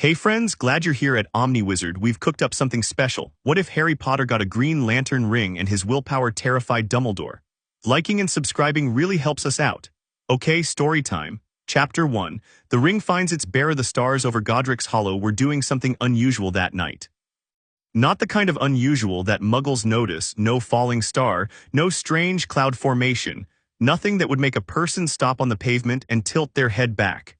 Hey friends, glad you're here at OmniWizard. We've cooked up something special. What if Harry Potter got a green lantern ring and his willpower terrified Dumbledore? Liking and subscribing really helps us out. Okay, story time. Chapter 1. The ring finds its bearer. The stars over Godric's Hollow were doing something unusual that night. Not the kind of unusual that muggles notice, no falling star, no strange cloud formation, nothing that would make a person stop on the pavement and tilt their head back.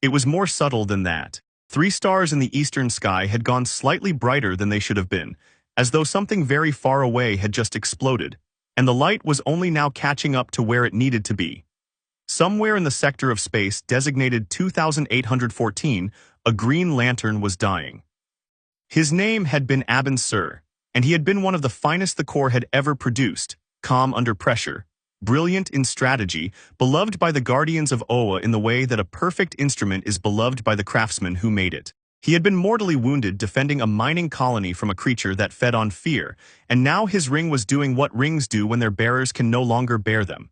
It was more subtle than that. 3 stars in the eastern sky had gone slightly brighter than they should have been, as though something very far away had just exploded, and the light was only now catching up to where it needed to be. Somewhere in the sector of space designated 2814, a green lantern was dying. His name had been Abin Sur, and he had been one of the finest the Corps had ever produced, calm under pressure, brilliant in strategy, beloved by the guardians of Oa in the way that a perfect instrument is beloved by the craftsman who made it. He had been mortally wounded defending a mining colony from a creature that fed on fear, and now his ring was doing what rings do when their bearers can no longer bear them.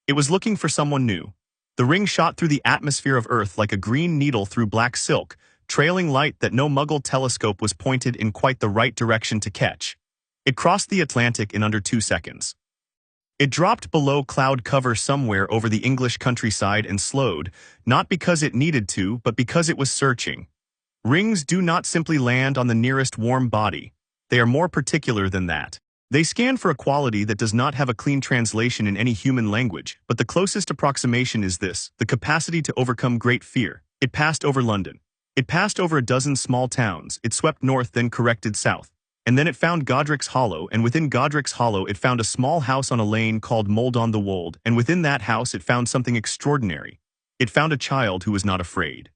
It was looking for someone new. The ring shot through the atmosphere of Earth like a green needle through black silk, trailing light that no Muggle telescope was pointed in quite the right direction to catch. It crossed the Atlantic in under 2 seconds. It dropped below cloud cover somewhere over the English countryside and slowed, not because it needed to, but because it was searching. Rings do not simply land on the nearest warm body. They are more particular than that. They scan for a quality that does not have a clean translation in any human language, but the closest approximation is this: the capacity to overcome great fear. It passed over London. It passed over a dozen small towns. It swept north, then corrected south. And then it found Godric's Hollow, and within Godric's Hollow it found a small house on a lane called Mold on the Wold, and within that house it found something extraordinary. It found a child who was not afraid.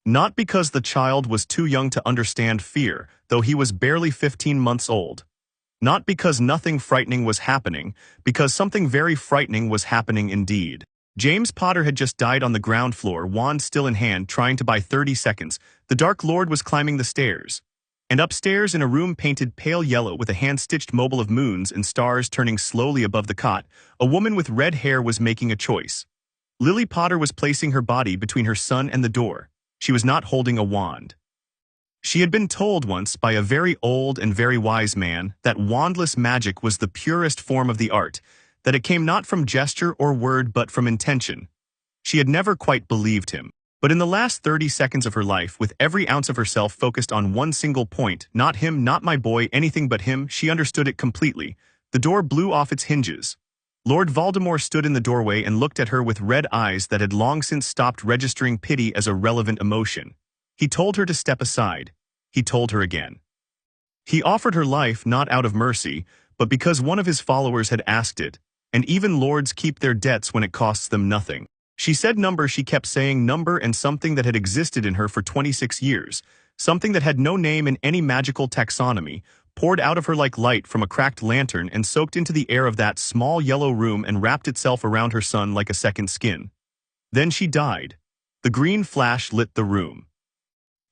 Not because the child was too young to understand fear, though he was barely 15 months old. Not because nothing frightening was happening, because something very frightening was happening indeed. James Potter had just died on the ground floor, wand still in hand, trying to buy 30 seconds. The Dark Lord was climbing the stairs. And upstairs, in a room painted pale yellow with a hand-stitched mobile of moons and stars turning slowly above the cot, a woman with red hair was making a choice. Lily Potter was placing her body between her son and the door. She was not holding a wand. She had been told once by a very old and very wise man that wandless magic was the purest form of the art, that it came not from gesture or word but from intention. She had never quite believed him. But in the last 30 seconds of her life, with every ounce of herself focused on one single point, not him, not my boy, anything but him, she understood it completely. The door blew off its hinges. Lord Voldemort stood in the doorway and looked at her with red eyes that had long since stopped registering pity as a relevant emotion. He told her to step aside. He told her again. He offered her life not out of mercy, but because one of his followers had asked it, and even lords keep their debts when it costs them nothing. She said number, she kept saying number, and something that had existed in her for 26 years, something that had no name in any magical taxonomy, poured out of her like light from a cracked lantern and soaked into the air of that small yellow room and wrapped itself around her son like a second skin. Then she died. The green flash lit the room.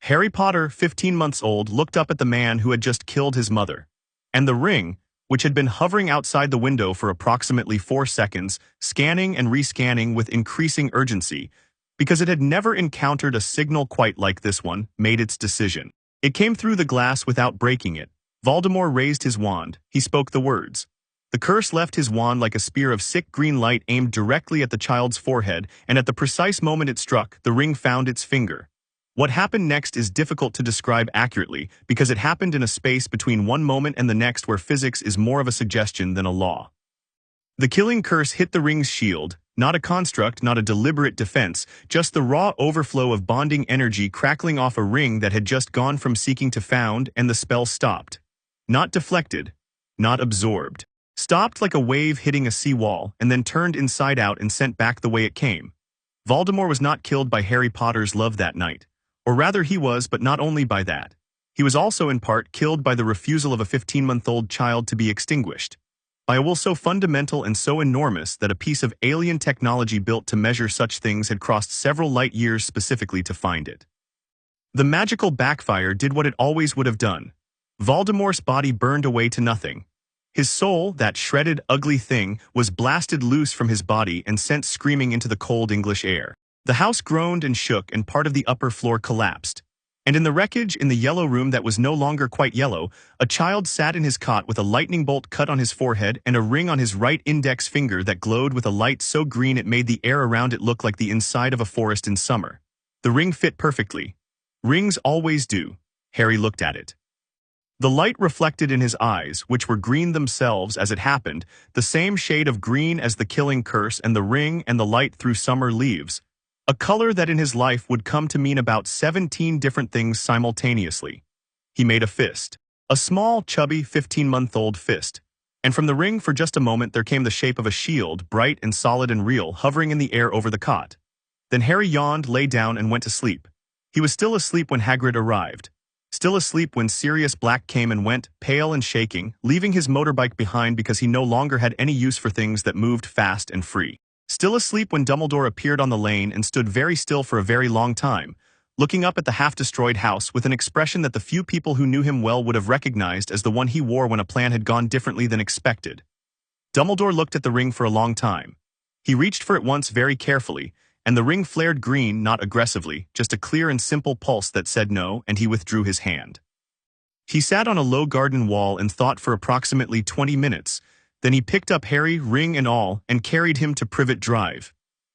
Harry Potter, 15 months old, looked up at the man who had just killed his mother. And the ring, which had been hovering outside the window for approximately 4 seconds, scanning and rescanning with increasing urgency, because it had never encountered a signal quite like this one, made its decision. It came through the glass without breaking it. Voldemort raised his wand. He spoke the words. The curse left his wand like a spear of sick green light aimed directly at the child's forehead, and at the precise moment it struck, the ring found its finger. What happened next is difficult to describe accurately because it happened in a space between one moment and the next where physics is more of a suggestion than a law. The killing curse hit the ring's shield, not a construct, not a deliberate defense, just the raw overflow of bonding energy crackling off a ring that had just gone from seeking to found, and the spell stopped. Not deflected, not absorbed. Stopped like a wave hitting a seawall and then turned inside out and sent back the way it came. Voldemort was not killed by Harry Potter's love that night. Or rather he was, but not only by that. He was also in part killed by the refusal of a 15-month-old child to be extinguished. By a will so fundamental and so enormous that a piece of alien technology built to measure such things had crossed several light years specifically to find it. The magical backfire did what it always would have done. Voldemort's body burned away to nothing. His soul, that shredded, ugly thing, was blasted loose from his body and sent screaming into the cold English air. The house groaned and shook and part of the upper floor collapsed. And in the wreckage in the yellow room that was no longer quite yellow, a child sat in his cot with a lightning bolt cut on his forehead and a ring on his right index finger that glowed with a light so green it made the air around it look like the inside of a forest in summer. The ring fit perfectly. Rings always do. Harry looked at it. The light reflected in his eyes, which were green themselves as it happened, the same shade of green as the killing curse and the ring and the light through summer leaves. A color that in his life would come to mean about 17 different things simultaneously. He made a fist. A small, chubby, 15-month-old fist. And from the ring for just a moment there came the shape of a shield, bright and solid and real, hovering in the air over the cot. Then Harry yawned, lay down, and went to sleep. He was still asleep when Hagrid arrived. Still asleep when Sirius Black came and went, pale and shaking, leaving his motorbike behind because he no longer had any use for things that moved fast and free. Still asleep when Dumbledore appeared on the lane and stood very still for a very long time, looking up at the half-destroyed house with an expression that the few people who knew him well would have recognized as the one he wore when a plan had gone differently than expected. Dumbledore looked at the ring for a long time. He reached for it once very carefully, and the ring flared green, not aggressively, just a clear and simple pulse that said no, and he withdrew his hand. He sat on a low garden wall and thought for approximately 20 minutes. Then he picked up Harry, ring and all, and carried him to Privet Drive.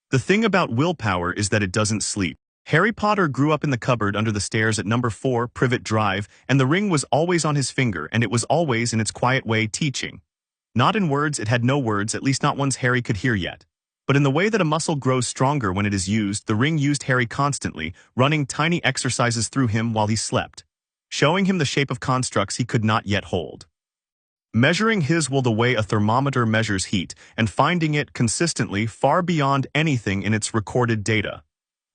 The thing about willpower is that it doesn't sleep. Harry Potter grew up in the cupboard under the stairs at number 4 Privet Drive, and the ring was always on his finger, and it was always in its quiet way teaching. Not in words, it had no words, at least not ones Harry could hear yet. But in the way that a muscle grows stronger when it is used, the ring used Harry constantly, running tiny exercises through him while he slept, showing him the shape of constructs he could not yet hold. Measuring his will the way a thermometer measures heat, and finding it consistently far beyond anything in its recorded data.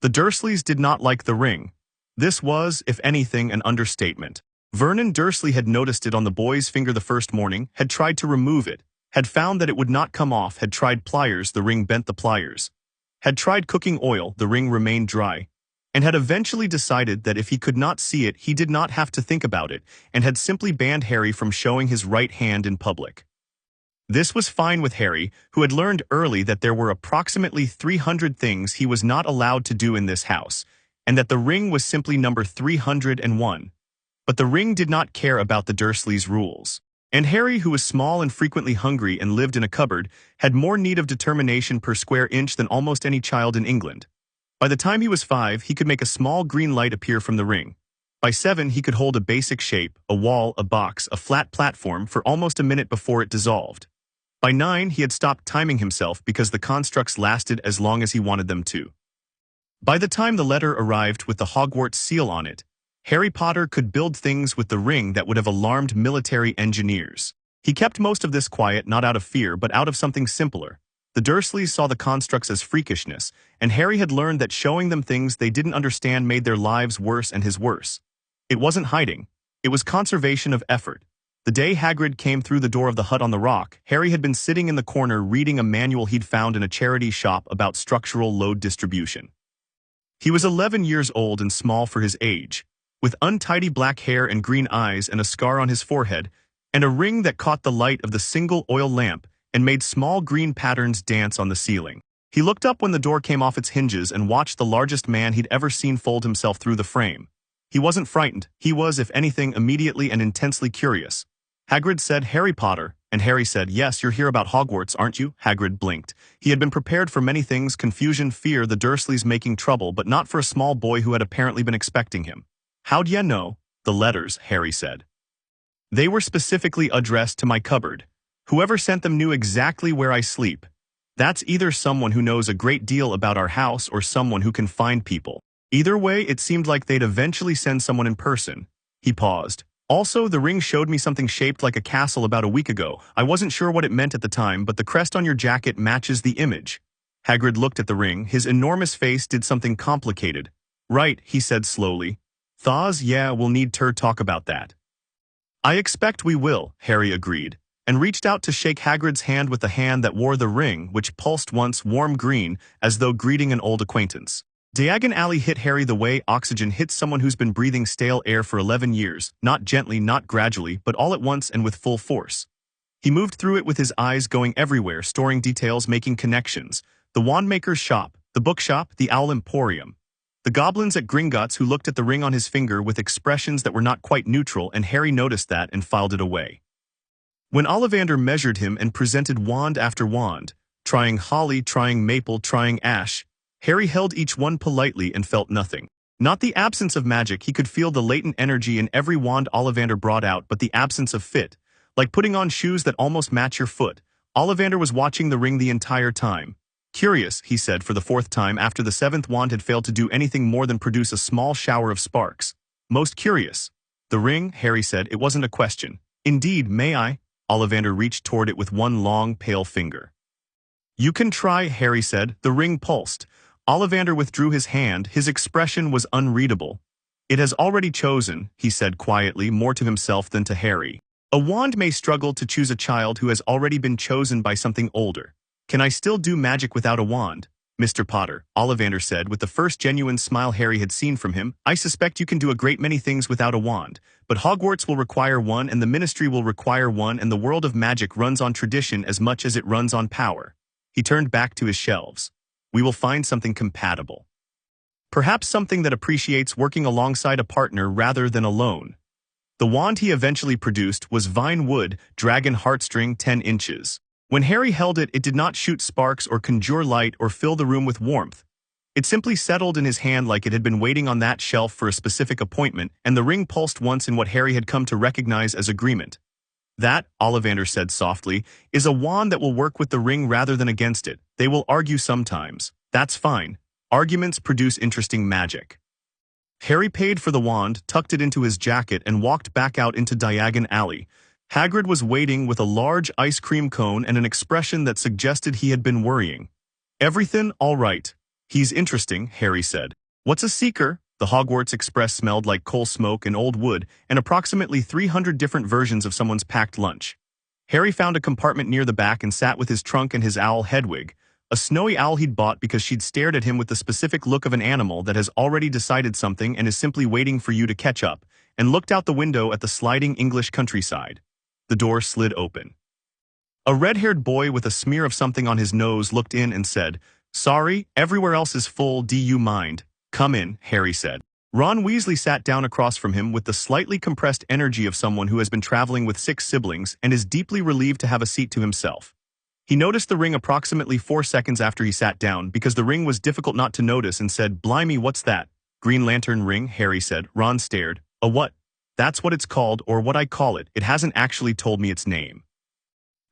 The Dursleys did not like the ring. This was, if anything, an understatement. Vernon Dursley had noticed it on the boy's finger the first morning, had tried to remove it, had found that it would not come off, had tried pliers, the ring bent the pliers, had tried cooking oil, the ring remained dry, and had eventually decided that if he could not see it, he did not have to think about it, and had simply banned Harry from showing his right hand in public. This was fine with Harry, who had learned early that there were approximately 300 things he was not allowed to do in this house, and that the ring was simply number 301. But the ring did not care about the Dursleys' rules. And Harry, who was small and frequently hungry and lived in a cupboard, had more need of determination per square inch than almost any child in England. By the time he was 5, he could make a small green light appear from the ring. By 7, he could hold a basic shape, a wall, a box, a flat platform for almost a minute before it dissolved. By 9, he had stopped timing himself because the constructs lasted as long as he wanted them to. By the time the letter arrived with the Hogwarts seal on it, Harry Potter could build things with the ring that would have alarmed military engineers. He kept most of this quiet, not out of fear, but out of something simpler. The Dursleys saw the constructs as freakishness, and Harry had learned that showing them things they didn't understand made their lives worse and his worse. It wasn't hiding. It was conservation of effort. The day Hagrid came through the door of the hut on the rock, Harry had been sitting in the corner reading a manual he'd found in a charity shop about structural load distribution. He was 11 years old and small for his age, with untidy black hair and green eyes and a scar on his forehead, and a ring that caught the light of the single oil lamp and made small green patterns dance on the ceiling. He looked up when the door came off its hinges and watched the largest man he'd ever seen fold himself through the frame. He wasn't frightened. He was, if anything, immediately and intensely curious. Hagrid said, "Harry Potter," and Harry said, "Yes, you're here about Hogwarts, aren't you?" Hagrid blinked. He had been prepared for many things: confusion, fear, the Dursleys making trouble, but not for a small boy who had apparently been expecting him. "How'd ya know?" "The letters," Harry said. "They were specifically addressed to my cupboard. Whoever sent them knew exactly where I sleep. That's either someone who knows a great deal about our house or someone who can find people. Either way, it seemed like they'd eventually send someone in person." He paused. "Also, the ring showed me something shaped like a castle about a week ago. I wasn't sure what it meant at the time, but the crest on your jacket matches the image." Hagrid looked at the ring. His enormous face did something complicated. "Right," he said slowly. "Thaws, yeah, we'll need to talk about that." "I expect we will," Harry agreed, and reached out to shake Hagrid's hand with the hand that wore the ring, which pulsed once warm green, as though greeting an old acquaintance. Diagon Alley hit Harry the way oxygen hits someone who's been breathing stale air for 11 years, not gently, not gradually, but all at once and with full force. He moved through it with his eyes going everywhere, storing details, making connections. The wandmaker's shop, the bookshop, the owl emporium. the goblins at Gringotts who looked at the ring on his finger with expressions that were not quite neutral, and Harry noticed that and filed it away. When Ollivander measured him and presented wand after wand, trying holly, trying maple, trying ash, Harry held each one politely and felt nothing. Not the absence of magic, he could feel the latent energy in every wand Ollivander brought out, but the absence of fit. Like putting on shoes that almost match your foot. Ollivander was watching the ring the entire time. Curious, he said for the fourth time after the seventh wand had failed to do anything more than produce a small shower of sparks. Most curious. The ring, Harry said, it wasn't a question. Indeed, may I? Ollivander reached toward it with one long, pale finger. You can try, Harry said. The ring pulsed. Ollivander withdrew his hand. His expression was unreadable. It has already chosen, he said quietly, more to himself than to Harry. A wand may struggle to choose a child who has already been chosen by something older. Can I still do magic without a wand? Mr. Potter, Ollivander said with the first genuine smile Harry had seen from him. I suspect you can do a great many things without a wand, but Hogwarts will require one and the Ministry will require one, and the world of magic runs on tradition as much as it runs on power. He turned back to his shelves. We will find something compatible. Perhaps something that appreciates working alongside a partner rather than alone. The wand he eventually produced was vine wood, dragon heartstring 10 inches. When Harry held it, it did not shoot sparks or conjure light or fill the room with warmth. It simply settled in his hand like it had been waiting on that shelf for a specific appointment, and the ring pulsed once in what Harry had come to recognize as agreement. That, Ollivander said softly, is a wand that will work with the ring rather than against it. They will argue sometimes. That's fine. Arguments produce interesting magic. Harry paid for the wand, tucked it into his jacket, and walked back out into Diagon Alley. Hagrid was waiting with a large ice cream cone and an expression that suggested he had been worrying. Everything all right. He's interesting, Harry said. What's a seeker? The Hogwarts Express smelled like coal smoke and old wood, and approximately 300 different versions of someone's packed lunch. Harry found a compartment near the back and sat with his trunk and his owl Hedwig, a snowy owl he'd bought because she'd stared at him with the specific look of an animal that has already decided something and is simply waiting for you to catch up, and looked out the window at the sliding English countryside. The door slid open. A red-haired boy with a smear of something on his nose looked in and said, Sorry, everywhere else is full, do you mind? Come in, Harry said. Ron Weasley sat down across from him with the slightly compressed energy of someone who has been traveling with 6 siblings and is deeply relieved to have a seat to himself. He noticed the ring approximately 4 seconds after he sat down because the ring was difficult not to notice and said, Blimey, what's that? Green Lantern ring, Harry said. Ron stared. A what? That's what it's called, or what I call it. It hasn't actually told me its name.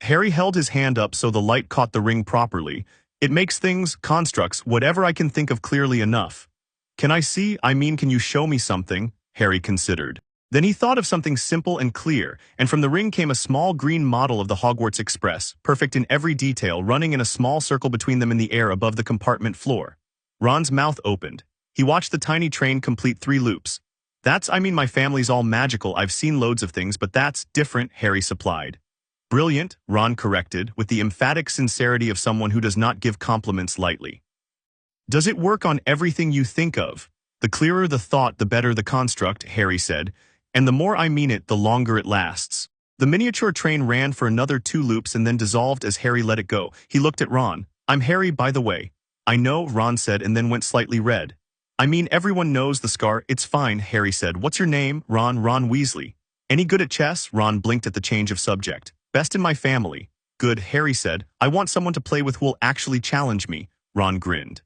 Harry held his hand up so the light caught the ring properly. It makes things, constructs, whatever I can think of clearly enough. Can I see? I mean, can you show me something? Harry considered. Then he thought of something simple and clear, and from the ring came a small green model of the Hogwarts Express, perfect in every detail, running in a small circle between them in the air above the compartment floor. Ron's mouth opened. He watched the tiny train complete 3 loops. I mean, my family's all magical. I've seen loads of things, but that's different, Harry supplied. Brilliant, Ron corrected, with the emphatic sincerity of someone who does not give compliments lightly. Does it work on everything you think of? The clearer the thought, the better the construct, Harry said, and the more I mean it, the longer it lasts. The miniature train ran for another 2 loops and then dissolved as Harry let it go. He looked at Ron. I'm Harry, by the way. I know, Ron said, and then went slightly red. I mean, everyone knows the scar. It's fine, Harry said. What's your name? Ron Weasley. Any good at chess? Ron blinked at the change of subject. Best in my family. Good, Harry said. I want someone to play with who will actually challenge me. Ron grinned.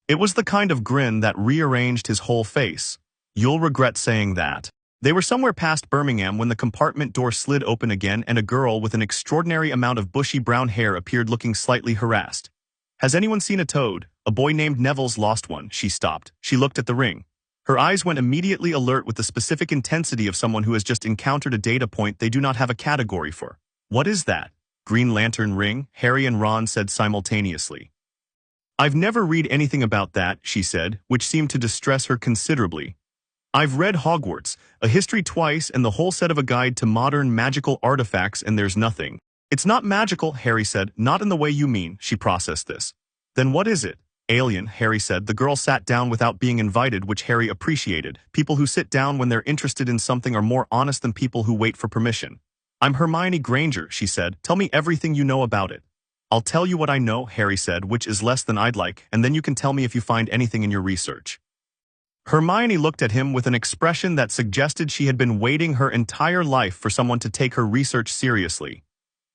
It was the kind of grin that rearranged his whole face. You'll regret saying that. They were somewhere past Birmingham when the compartment door slid open again and a girl with an extraordinary amount of bushy brown hair appeared looking slightly harassed. Has anyone seen a toad? A boy named Neville's lost one. She stopped. She looked at the ring. Her eyes went immediately alert with the specific intensity of someone who has just encountered a data point they do not have a category for. What is that? Green Lantern ring, Harry and Ron said simultaneously. I've never read anything about that, she said, which seemed to distress her considerably. I've read Hogwarts, a history twice and the whole set of a guide to modern magical artifacts, and there's nothing. It's not magical, Harry said. Not in the way you mean. She processed this. Then what is it? Alien, Harry said. The girl sat down without being invited, which Harry appreciated. People who sit down when they're interested in something are more honest than people who wait for permission. I'm Hermione Granger, she said. Tell me everything you know about it. I'll tell you what I know, Harry said, which is less than I'd like, and then you can tell me if you find anything in your research. Hermione looked at him with an expression that suggested she had been waiting her entire life for someone to take her research seriously.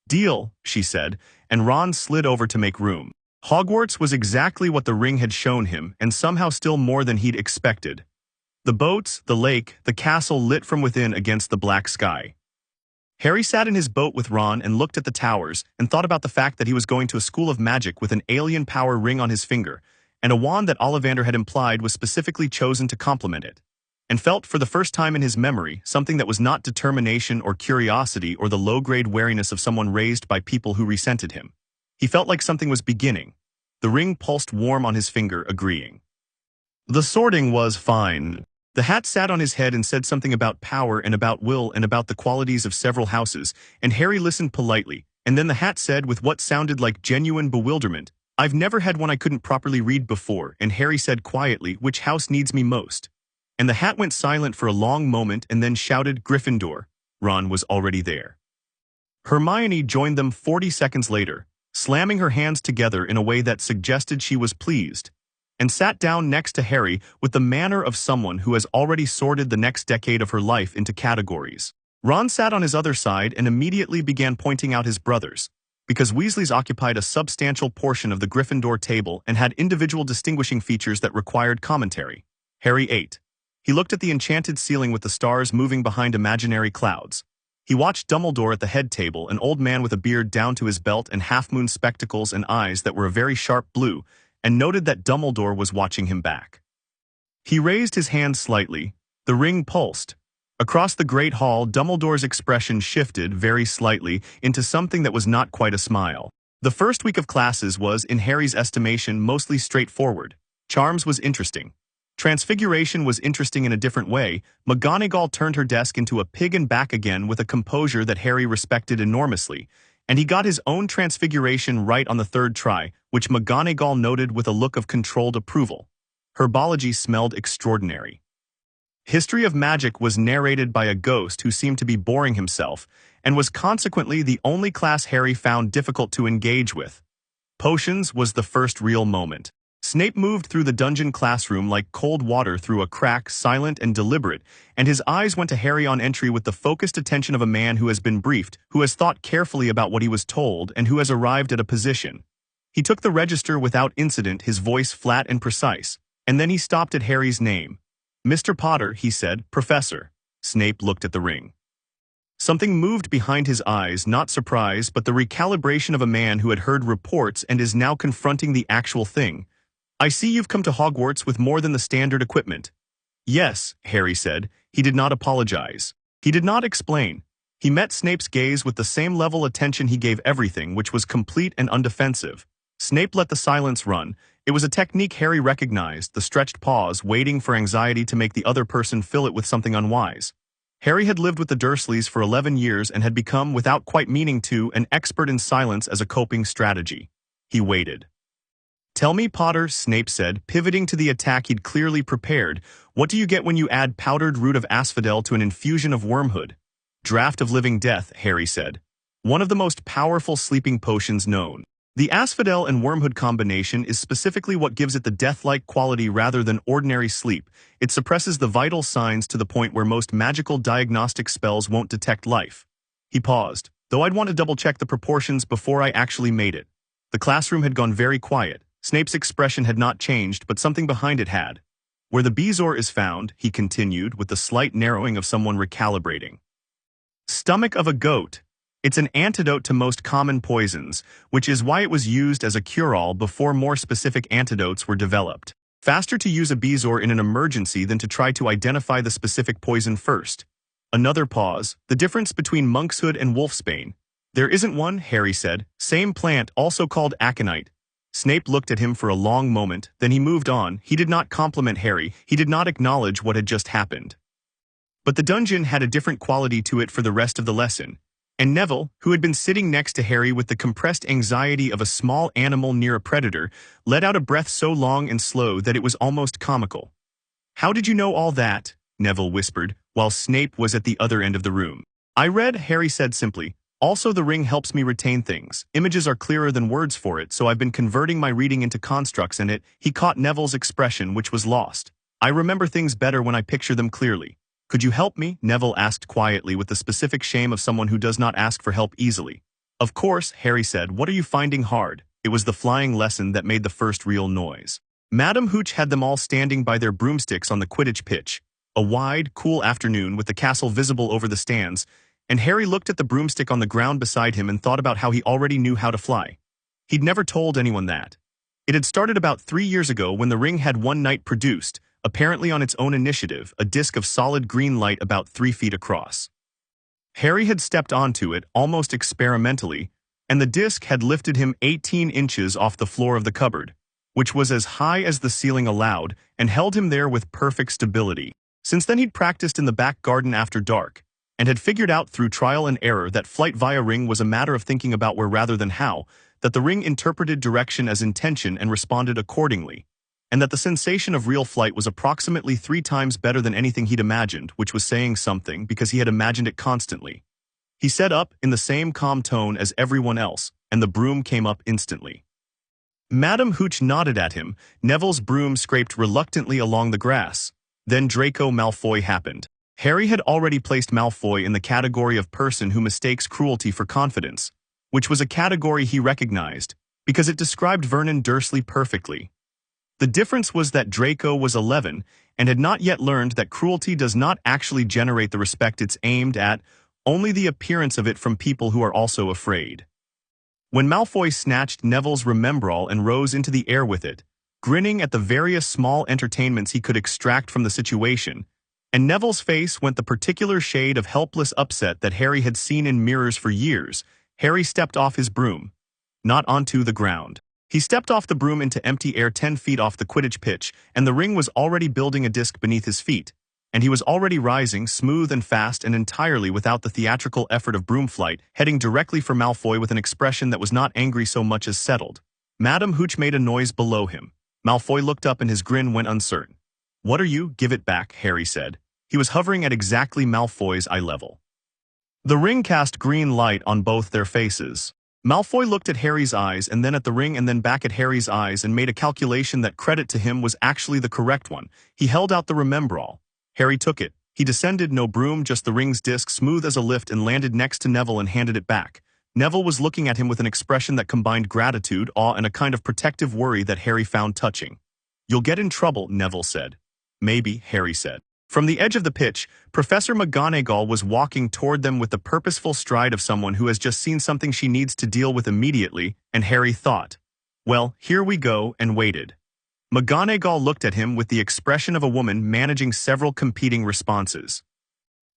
"Deal," she said, and Ron slid over to make room. Hogwarts was exactly what the ring had shown him, and somehow still more than he'd expected. The boats, the lake, the castle lit from within against the black sky. Harry sat in his boat with Ron and looked at the towers and thought about the fact that he was going to a school of magic with an alien power ring on his finger, and a wand that Ollivander had implied was specifically chosen to complement it, and felt for the first time in his memory something that was not determination or curiosity or the low-grade wariness of someone raised by people who resented him. He felt like something was beginning. The ring pulsed warm on his finger, agreeing. The sorting was fine. The hat sat on his head and said something about power and about will and about the qualities of several houses, and Harry listened politely, and then the hat said with what sounded like genuine bewilderment, "I've never had one I couldn't properly read before," and Harry said quietly, "Which house needs me most?" And the hat went silent for a long moment and then shouted, "Gryffindor." Ron was already there. Hermione joined them 40 seconds later, slamming her hands together in a way that suggested she was pleased, and sat down next to Harry with the manner of someone who has already sorted the next decade of her life into categories. Ron sat on his other side and immediately began pointing out his brothers, because Weasleys occupied a substantial portion of the Gryffindor table and had individual distinguishing features that required commentary. Harry ate. He looked at the enchanted ceiling with the stars moving behind imaginary clouds. He watched Dumbledore at the head table, an old man with a beard down to his belt and half-moon spectacles and eyes that were a very sharp blue, and noted that Dumbledore was watching him back. He raised his hand slightly. The ring pulsed. Across the Great Hall, Dumbledore's expression shifted very slightly into something that was not quite a smile. The first week of classes was, in Harry's estimation, mostly straightforward. Charms was interesting. Transfiguration was interesting in a different way. McGonagall turned her desk into a pig and back again with a composure that Harry respected enormously, and he got his own transfiguration right on the third try, which McGonagall noted with a look of controlled approval. Herbology smelled extraordinary. History of Magic was narrated by a ghost who seemed to be boring himself, and was consequently the only class Harry found difficult to engage with. Potions was the first real moment. Snape moved through the dungeon classroom like cold water through a crack, silent and deliberate, and his eyes went to Harry on entry with the focused attention of a man who has been briefed, who has thought carefully about what he was told, and who has arrived at a position. He took the register without incident, his voice flat and precise, and then he stopped at Harry's name. "Mr. Potter," he said. "Professor." Snape looked at the ring. Something moved behind his eyes, not surprise, but the recalibration of a man who had heard reports and is now confronting the actual thing. "I see you've come to Hogwarts with more than the standard equipment." "Yes," Harry said. He did not apologize. He did not explain. He met Snape's gaze with the same level attention he gave everything, which was complete and undefensive. Snape let the silence run. It was a technique Harry recognized, the stretched pause, waiting for anxiety to make the other person fill it with something unwise. Harry had lived with the Dursleys for 11 years and had become, without quite meaning to, an expert in silence as a coping strategy. He waited. "Tell me, Potter," Snape said, pivoting to the attack he'd clearly prepared. "What do you get when you add powdered root of asphodel to an infusion of wormhood?" "Draught of living death," Harry said. "One of the most powerful sleeping potions known. The asphodel and wormhood combination is specifically what gives it the death-like quality rather than ordinary sleep. It suppresses the vital signs to the point where most magical diagnostic spells won't detect life." He paused, though I'd want to double-check the proportions before I actually made it. The classroom had gone very quiet. Snape's expression had not changed, but something behind it had. "Where the bezoar is found," he continued, with the slight narrowing of someone recalibrating. "Stomach of a goat. It's an antidote to most common poisons, which is why it was used as a cure-all before more specific antidotes were developed. Faster to use a bezoar in an emergency than to try to identify the specific poison first." Another pause. "The difference between monkshood and wolfsbane." "There isn't one," Harry said. "Same plant, also called aconite." Snape looked at him for a long moment, then he moved on. He did not compliment Harry. He did not acknowledge what had just happened. But the dungeon had a different quality to it for the rest of the lesson, and Neville, who had been sitting next to Harry with the compressed anxiety of a small animal near a predator, let out a breath so long and slow that it was almost comical. "How did you know all that?" Neville whispered, while Snape was at the other end of the room. "I read," Harry said simply. "Also, the ring helps me retain things. Images are clearer than words for it, so I've been converting my reading into constructs in it." He caught Neville's expression, which was lost. I remember things better when I picture them clearly. Could you help me? Neville asked quietly with the specific shame of someone who does not ask for help easily. Of course, Harry said. What are you finding hard? It was the flying lesson that made the first real noise. Madam Hooch had them all standing by their broomsticks on the Quidditch pitch. A wide, cool afternoon with the castle visible over the stands, and Harry looked at the broomstick on the ground beside him and thought about how he already knew how to fly. He'd never told anyone that. It had started about 3 years ago when the ring had one night produced, apparently on its own initiative, a disc of solid green light about 3 feet across. Harry had stepped onto it, almost experimentally, and the disc had lifted him 18 inches off the floor of the cupboard, which was as high as the ceiling allowed, and held him there with perfect stability. Since then he'd practiced in the back garden after dark, and had figured out through trial and error that flight via ring was a matter of thinking about where rather than how, that the ring interpreted direction as intention and responded accordingly, and that the sensation of real flight was approximately 3 times better than anything he'd imagined, which was saying something because he had imagined it constantly. He sat up in the same calm tone as everyone else, and the broom came up instantly. Madam Hooch nodded at him. Neville's broom scraped reluctantly along the grass. Then Draco Malfoy happened. Harry had already placed Malfoy in the category of person who mistakes cruelty for confidence, which was a category he recognized, because it described Vernon Dursley perfectly. The difference was that Draco was 11 and had not yet learned that cruelty does not actually generate the respect it's aimed at, only the appearance of it from people who are also afraid. When Malfoy snatched Neville's Remembrall and rose into the air with it, grinning at the various small entertainments he could extract from the situation, and Neville's face went the particular shade of helpless upset that Harry had seen in mirrors for years, Harry stepped off his broom. Not onto the ground. He stepped off the broom into empty air 10 feet off the Quidditch pitch, and the ring was already building a disc beneath his feet, and he was already rising, smooth and fast and entirely without the theatrical effort of broom flight, heading directly for Malfoy with an expression that was not angry so much as settled. Madam Hooch made a noise below him. Malfoy looked up and his grin went uncertain. "What are you? Give it back," Harry said. He was hovering at exactly Malfoy's eye level. The ring cast green light on both their faces. Malfoy looked at Harry's eyes and then at the ring and then back at Harry's eyes and made a calculation that, credit to him, was actually the correct one. He held out the Remembrall. Harry took it. He descended, no broom, just the ring's disc, smooth as a lift, and landed next to Neville and handed it back. Neville was looking at him with an expression that combined gratitude, awe, and a kind of protective worry that Harry found touching. "You'll get in trouble," Neville said. "Maybe," Harry said. From the edge of the pitch, Professor McGonagall was walking toward them with the purposeful stride of someone who has just seen something she needs to deal with immediately, and Harry thought, "Well, here we go," and waited. McGonagall looked at him with the expression of a woman managing several competing responses.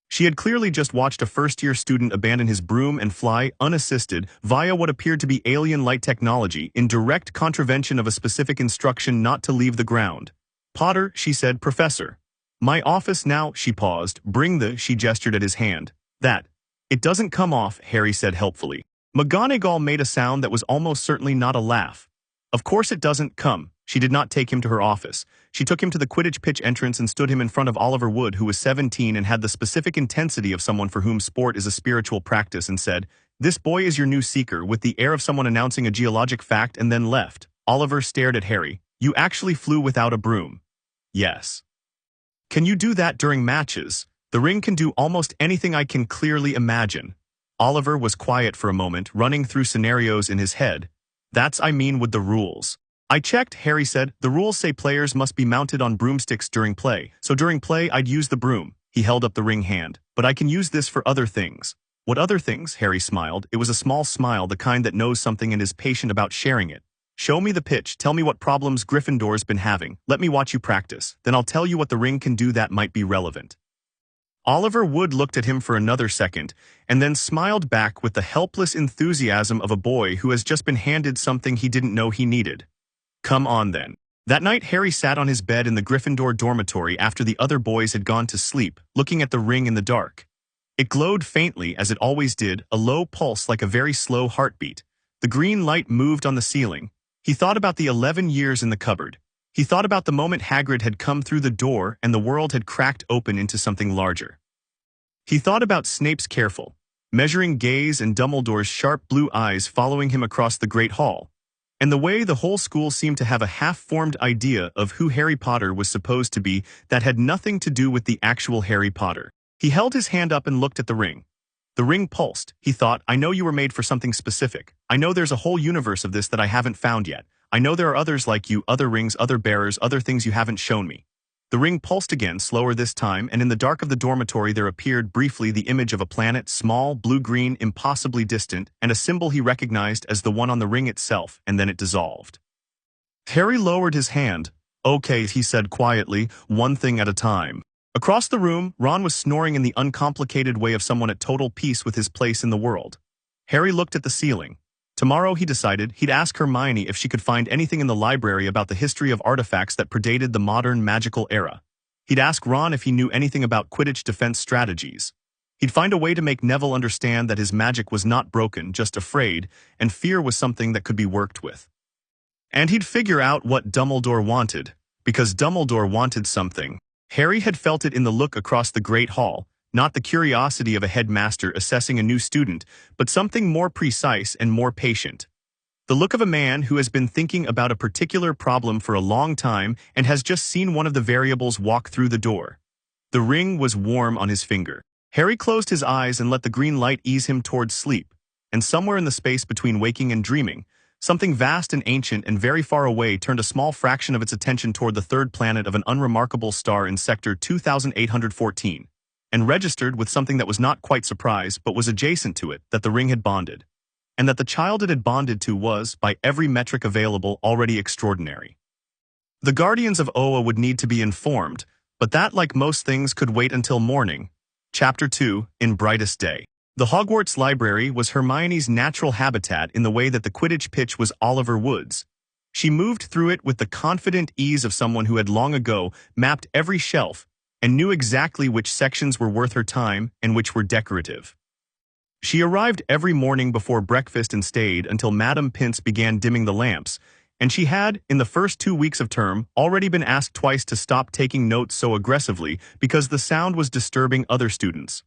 She had clearly just watched a first-year student abandon his broom and fly, unassisted, via what appeared to be alien light technology, in direct contravention of a specific instruction not to leave the ground. "Potter," she said, "Professor. My office now," she paused. "Bring the," she gestured at his hand. "That. It doesn't come off," Harry said helpfully. McGonagall made a sound that was almost certainly not a laugh. "Of course it doesn't come." She did not take him to her office. She took him to the Quidditch pitch entrance and stood him in front of Oliver Wood, who was 17 and had the specific intensity of someone for whom sport is a spiritual practice, and said, "This boy is your new seeker," with the air of someone announcing a geologic fact, and then left. Oliver stared at Harry. "You actually flew without a broom?" "Yes." "Can you do that during matches?" "The ring can do almost anything I can clearly imagine." Oliver was quiet for a moment, running through scenarios in his head. "That's I mean with the rules." "I checked," Harry said. "The rules say players must be mounted on broomsticks during play, so during play I'd use the broom." He held up the ring hand. "But I can use this for other things." "What other things?" Harry smiled. It was a small smile, the kind that knows something and is patient about sharing it. "Show me the pitch, tell me what problems Gryffindor's been having, let me watch you practice, then I'll tell you what the ring can do that might be relevant." Oliver Wood looked at him for another second, and then smiled back with the helpless enthusiasm of a boy who has just been handed something he didn't know he needed. "Come on then." That night Harry sat on his bed in the Gryffindor dormitory after the other boys had gone to sleep, looking at the ring in the dark. It glowed faintly, as it always did, a low pulse like a very slow heartbeat. The green light moved on the ceiling. He thought about the 11 years in the cupboard. He thought about the moment Hagrid had come through the door and the world had cracked open into something larger. He thought about Snape's careful, measuring gaze and Dumbledore's sharp blue eyes following him across the Great Hall. and the way the whole school seemed to have a half-formed idea of who Harry Potter was supposed to be that had nothing to do with the actual Harry Potter. He held his hand up and looked at the ring. The ring pulsed. He thought, I know you were made for something specific. I know there's a whole universe of this that I haven't found yet. I know there are others like you, other rings, other bearers, other things you haven't shown me. The ring pulsed again, slower this time, and in the dark of the dormitory there appeared briefly the image of a planet, small, blue-green, impossibly distant, and a symbol he recognized as the one on the ring itself, and then it dissolved. Harry lowered his hand. Okay, he said quietly, one thing at a time. Across the room, Ron was snoring in the uncomplicated way of someone at total peace with his place in the world. Harry looked at the ceiling. Tomorrow, he decided, he'd ask Hermione if she could find anything in the library about the history of artifacts that predated the modern magical era. He'd ask Ron if he knew anything about Quidditch defense strategies. He'd find a way to make Neville understand that his magic was not broken, just afraid, and fear was something that could be worked with. And he'd figure out what Dumbledore wanted, because Dumbledore wanted something. Harry had felt it in the look across the Great Hall, not the curiosity of a headmaster assessing a new student, but something more precise and more patient. The look of a man who has been thinking about a particular problem for a long time and has just seen one of the variables walk through the door. The ring was warm on his finger. Harry closed his eyes and let the green light ease him towards sleep, and somewhere in the space between waking and dreaming, something vast and ancient and very far away turned a small fraction of its attention toward the third planet of an unremarkable star in sector 2814. And registered with something that was not quite surprise but was adjacent to it, that the ring had bonded. And that the child it had bonded to was, by every metric available, already extraordinary. The guardians of Oa would need to be informed, but that, like most things, could wait until morning. Chapter 2, In Brightest Day. The Hogwarts library was Hermione's natural habitat in the way that the Quidditch pitch was Oliver Wood's. She moved through it with the confident ease of someone who had long ago mapped every shelf and knew exactly which sections were worth her time and which were decorative. She arrived every morning before breakfast and stayed until Madame Pince began dimming the lamps, and she had, in the first 2 weeks of term, already been asked twice to stop taking notes so aggressively because the sound was disturbing other students.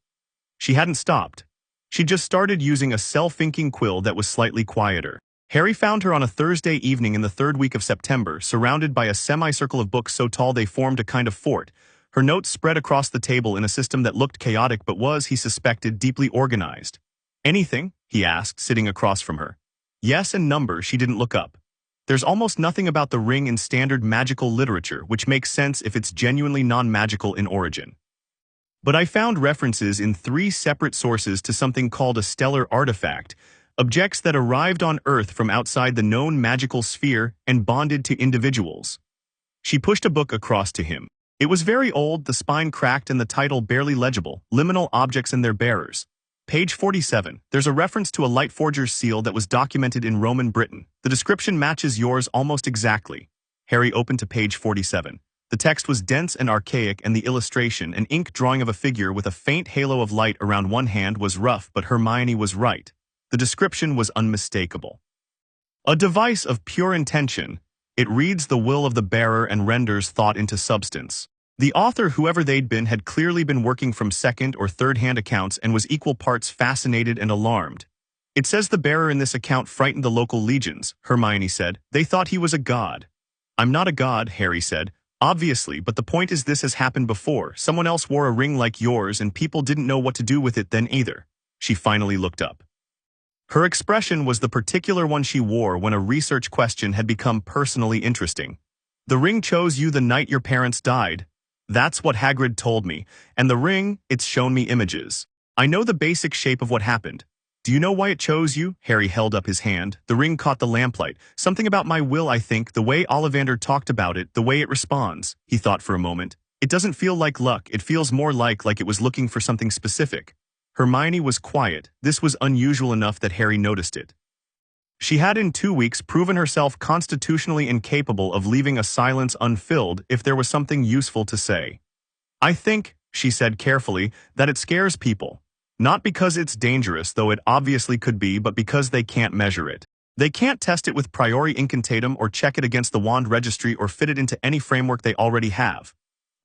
She hadn't stopped. She just started using a self-inking quill that was slightly quieter. Harry found her on a Thursday evening in the third week of September, surrounded by a semicircle of books so tall they formed a kind of fort. Her notes spread across the table in a system that looked chaotic but was, he suspected, deeply organized. Anything? He asked, sitting across from her. Yes and number. She didn't look up. There's almost nothing about the ring in standard magical literature, which makes sense if it's genuinely non-magical in origin. But I found references in 3 separate sources to something called a stellar artifact, objects that arrived on Earth from outside the known magical sphere and bonded to individuals. She pushed a book across to him. It was very old, the spine cracked and the title barely legible, Liminal Objects and Their Bearers. Page 47. There's a reference to a Lightforger's seal that was documented in Roman Britain. The description matches yours almost exactly. Harry opened to page 47. The text was dense and archaic, and the illustration, an ink drawing of a figure with a faint halo of light around one hand, was rough, but Hermione was right. The description was unmistakable. A device of pure intention. It reads the will of the bearer and renders thought into substance. The author, whoever they'd been, had clearly been working from second or third-hand accounts and was equal parts fascinated and alarmed. It says the bearer in this account frightened the local legions, Hermione said. They thought he was a god. I'm not a god, Harry said. Obviously, but the point is this has happened before. Someone else wore a ring like yours and people didn't know what to do with it then either. She finally looked up. Her expression was the particular one she wore when a research question had become personally interesting. The ring chose you the night your parents died. That's what Hagrid told me, and the ring, it's shown me images. I know the basic shape of what happened. Do you know why it chose you? Harry held up his hand. The ring caught the lamplight. Something about my will, I think, the way Ollivander talked about it, the way it responds. He thought for a moment. It doesn't feel like luck, it feels more like it was looking for something specific. Hermione was quiet. This was unusual enough that Harry noticed it. She had in 2 weeks proven herself constitutionally incapable of leaving a silence unfilled if there was something useful to say. I think, she said carefully, that it scares people. Not because it's dangerous, though it obviously could be, but because they can't measure it. They can't test it with priori incantatem or check it against the wand registry or fit it into any framework they already have.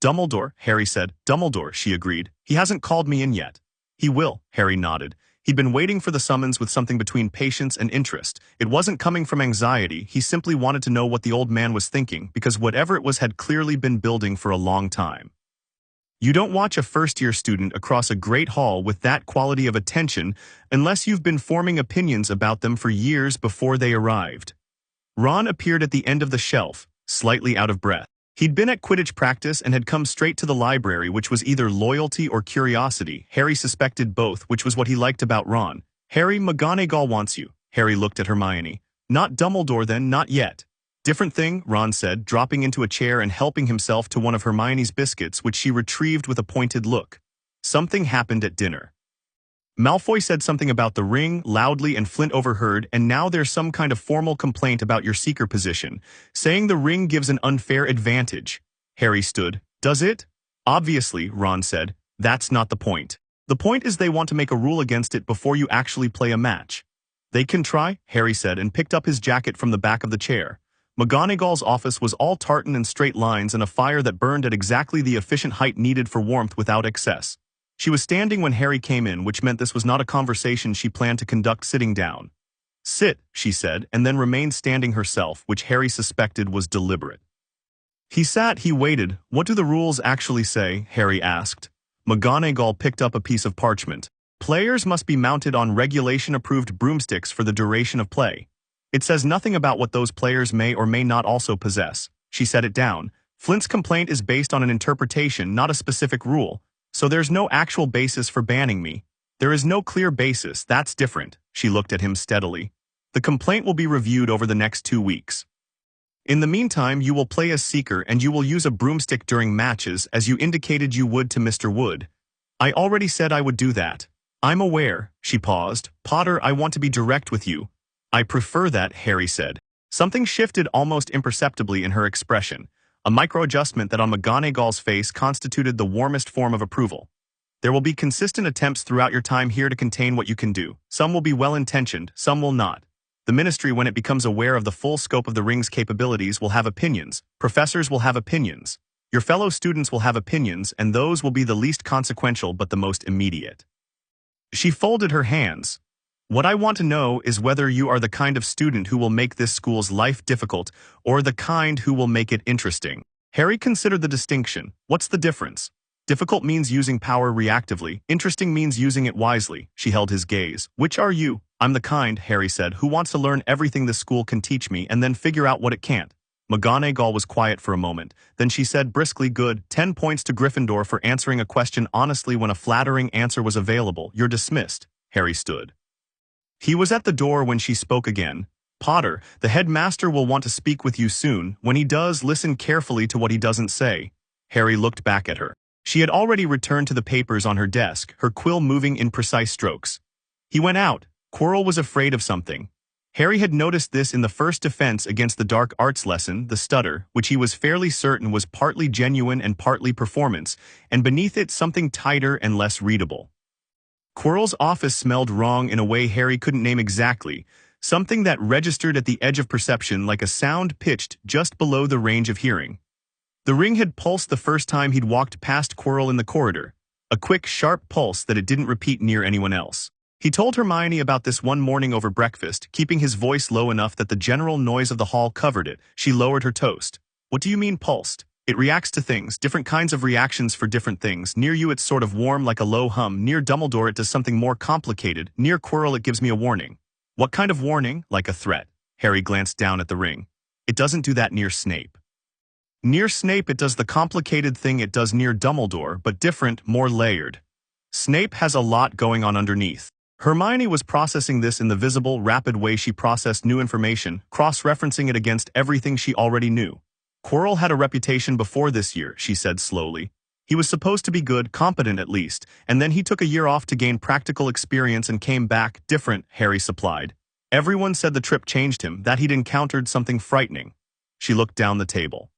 Dumbledore, Harry said. Dumbledore, she agreed. He hasn't called me in yet. He will, Harry nodded. He'd been waiting for the summons with something between patience and interest. It wasn't coming from anxiety, he simply wanted to know what the old man was thinking, because whatever it was had clearly been building for a long time. You don't watch a first-year student across a great hall with that quality of attention unless you've been forming opinions about them for years before they arrived. Ron appeared at the end of the shelf, slightly out of breath. He'd been at Quidditch practice and had come straight to the library, which was either loyalty or curiosity. Harry suspected both, which was what he liked about Ron. Harry, McGonagall wants you. Harry looked at Hermione. Not Dumbledore then, not yet. Different thing, Ron said, dropping into a chair and helping himself to one of Hermione's biscuits, which she retrieved with a pointed look. Something happened at dinner. Malfoy said something about the ring, loudly, and Flint overheard, and now there's some kind of formal complaint about your seeker position, saying the ring gives an unfair advantage. Harry stood. Does it? Obviously, Ron said. That's not the point. The point is they want to make a rule against it before you actually play a match. They can try, Harry said, and picked up his jacket from the back of the chair. McGonagall's office was all tartan and straight lines and a fire that burned at exactly the efficient height needed for warmth without excess. She was standing when Harry came in, which meant this was not a conversation she planned to conduct sitting down. Sit, she said, and then remained standing herself, which Harry suspected was deliberate. He sat, he waited. What do the rules actually say? Harry asked. McGonagall picked up a piece of parchment. Players must be mounted on regulation-approved broomsticks for the duration of play. It says nothing about what those players may or may not also possess. She set it down. Flint's complaint is based on an interpretation, not a specific rule. So there's no actual basis for banning me. There is no clear basis, that's different. She looked at him steadily. The complaint will be reviewed over the next 2 weeks. In the meantime, you will play as Seeker and you will use a broomstick during matches as you indicated you would to Mr. Wood. I already said I would do that. I'm aware, she paused. Potter, I want to be direct with you. I prefer that, Harry said. Something shifted almost imperceptibly in her expression. A micro-adjustment that on McGonagall's face constituted the warmest form of approval. There will be consistent attempts throughout your time here to contain what you can do. Some will be well-intentioned, some will not. The Ministry, when it becomes aware of the full scope of the ring's capabilities, will have opinions. Professors will have opinions. Your fellow students will have opinions, and those will be the least consequential but the most immediate. She folded her hands. What I want to know is whether you are the kind of student who will make this school's life difficult or the kind who will make it interesting. Harry considered the distinction. What's the difference? Difficult means using power reactively. Interesting means using it wisely. She held his gaze. Which are you? I'm the kind, Harry said, who wants to learn everything this school can teach me and then figure out what it can't. McGonagall was quiet for a moment. Then she said briskly, good, 10 points to Gryffindor for answering a question honestly when a flattering answer was available. You're dismissed. Harry stood. He was at the door when she spoke again. Potter, the headmaster will want to speak with you soon. When he does, listen carefully to what he doesn't say. Harry looked back at her. She had already returned to the papers on her desk, her quill moving in precise strokes. He went out. Quirrell was afraid of something. Harry had noticed this in the first defense against the dark arts lesson, the stutter, which he was fairly certain was partly genuine and partly performance, and beneath it something tighter and less readable. Quirrell's office smelled wrong in a way Harry couldn't name exactly, something that registered at the edge of perception like a sound pitched just below the range of hearing. The ring had pulsed the first time he'd walked past Quirrell in the corridor, a quick, sharp pulse that it didn't repeat near anyone else. He told Hermione about this one morning over breakfast, keeping his voice low enough that the general noise of the hall covered it. She lowered her toast. What do you mean pulsed? It reacts to things, different kinds of reactions for different things. Near you it's sort of warm like a low hum. Near Dumbledore it does something more complicated. Near Quirrell it gives me a warning. What kind of warning? Like a threat. Harry glanced down at the ring. It doesn't do that near Snape. Near Snape it does the complicated thing it does near Dumbledore, but different, more layered. Snape has a lot going on underneath. Hermione was processing this in the visible, rapid way she processed new information, cross-referencing it against everything she already knew. Quirrell had a reputation before this year, she said slowly. He was supposed to be good, competent at least, and then he took a year off to gain practical experience and came back, different, Harry supplied. Everyone said the trip changed him, that he'd encountered something frightening. She looked down the table.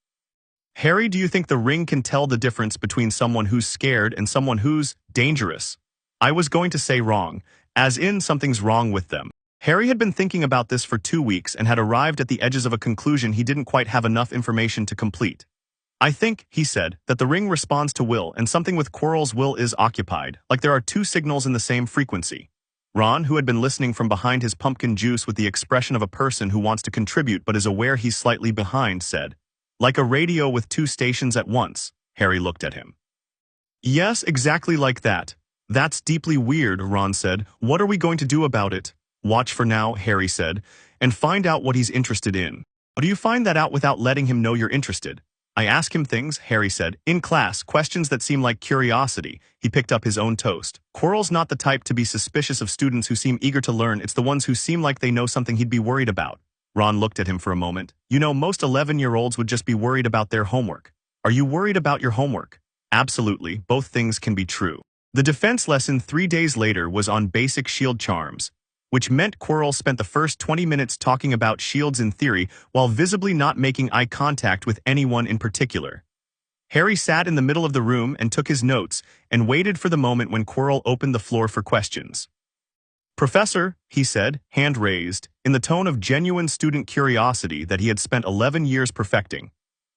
Harry, do you think the ring can tell the difference between someone who's scared and someone who's dangerous? I was going to say wrong, as in something's wrong with them. Harry had been thinking about this for 2 weeks and had arrived at the edges of a conclusion he didn't quite have enough information to complete. I think, he said, that the ring responds to will and something with Quirrell's will is occupied, like there are two signals in the same frequency. Ron, who had been listening from behind his pumpkin juice with the expression of a person who wants to contribute but is aware he's slightly behind, said, "Like a radio with two stations at once." Harry looked at him. "Yes, exactly like that." "That's deeply weird," Ron said. "What are we going to do about it?" "Watch for now," Harry said, "and find out what he's interested in." "How do you find that out without letting him know you're interested?" "I ask him things," Harry said. "In class, questions that seem like curiosity." He picked up his own toast. "Quirrell's not the type to be suspicious of students who seem eager to learn. It's the ones who seem like they know something he'd be worried about." Ron looked at him for a moment. "You know, most 11-year-olds would just be worried about their homework." "Are you worried about your homework?" "Absolutely, both things can be true." The defense lesson 3 days later was on basic shield charms, which meant Quirrell spent the first 20 minutes talking about shields in theory while visibly not making eye contact with anyone in particular. Harry sat in the middle of the room and took his notes and waited for the moment when Quirrell opened the floor for questions. "Professor," he said, hand raised, in the tone of genuine student curiosity that he had spent 11 years perfecting.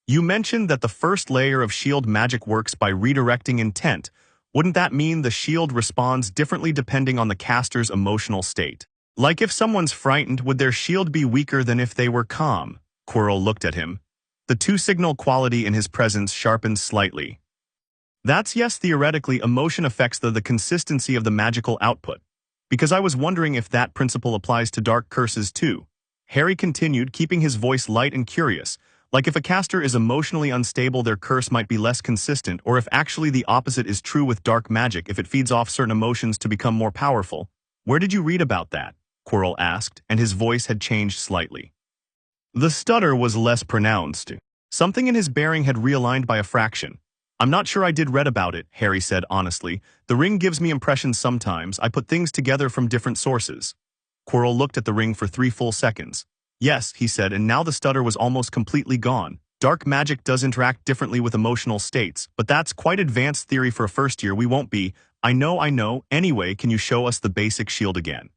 "You mentioned that the first layer of shield magic works by redirecting intent. Wouldn't that mean the shield responds differently depending on the caster's emotional state? Like if someone's frightened, would their shield be weaker than if they were calm?" Quirrell looked at him. The two-signal quality in his presence sharpened slightly. "That's yes, theoretically, emotion affects the consistency of the magical output. Because I was wondering if that principle applies to dark curses too." Harry continued, keeping his voice light and curious. "Like if a caster is emotionally unstable, their curse might be less consistent, or if actually the opposite is true with dark magic, if it feeds off certain emotions to become more powerful." "Where did you read about that?" Quirrell asked, and his voice had changed slightly. The stutter was less pronounced. Something in his bearing had realigned by a fraction. "I'm not sure I did read about it," Harry said honestly. "The ring gives me impressions sometimes. I put things together from different sources." Quirrell looked at the ring for 3 full seconds. "Yes," he said, and now the stutter was almost completely gone. "Dark magic does interact differently with emotional states, but that's quite advanced theory for a first year. We won't be." I know. Anyway, can you show us the basic shield again?"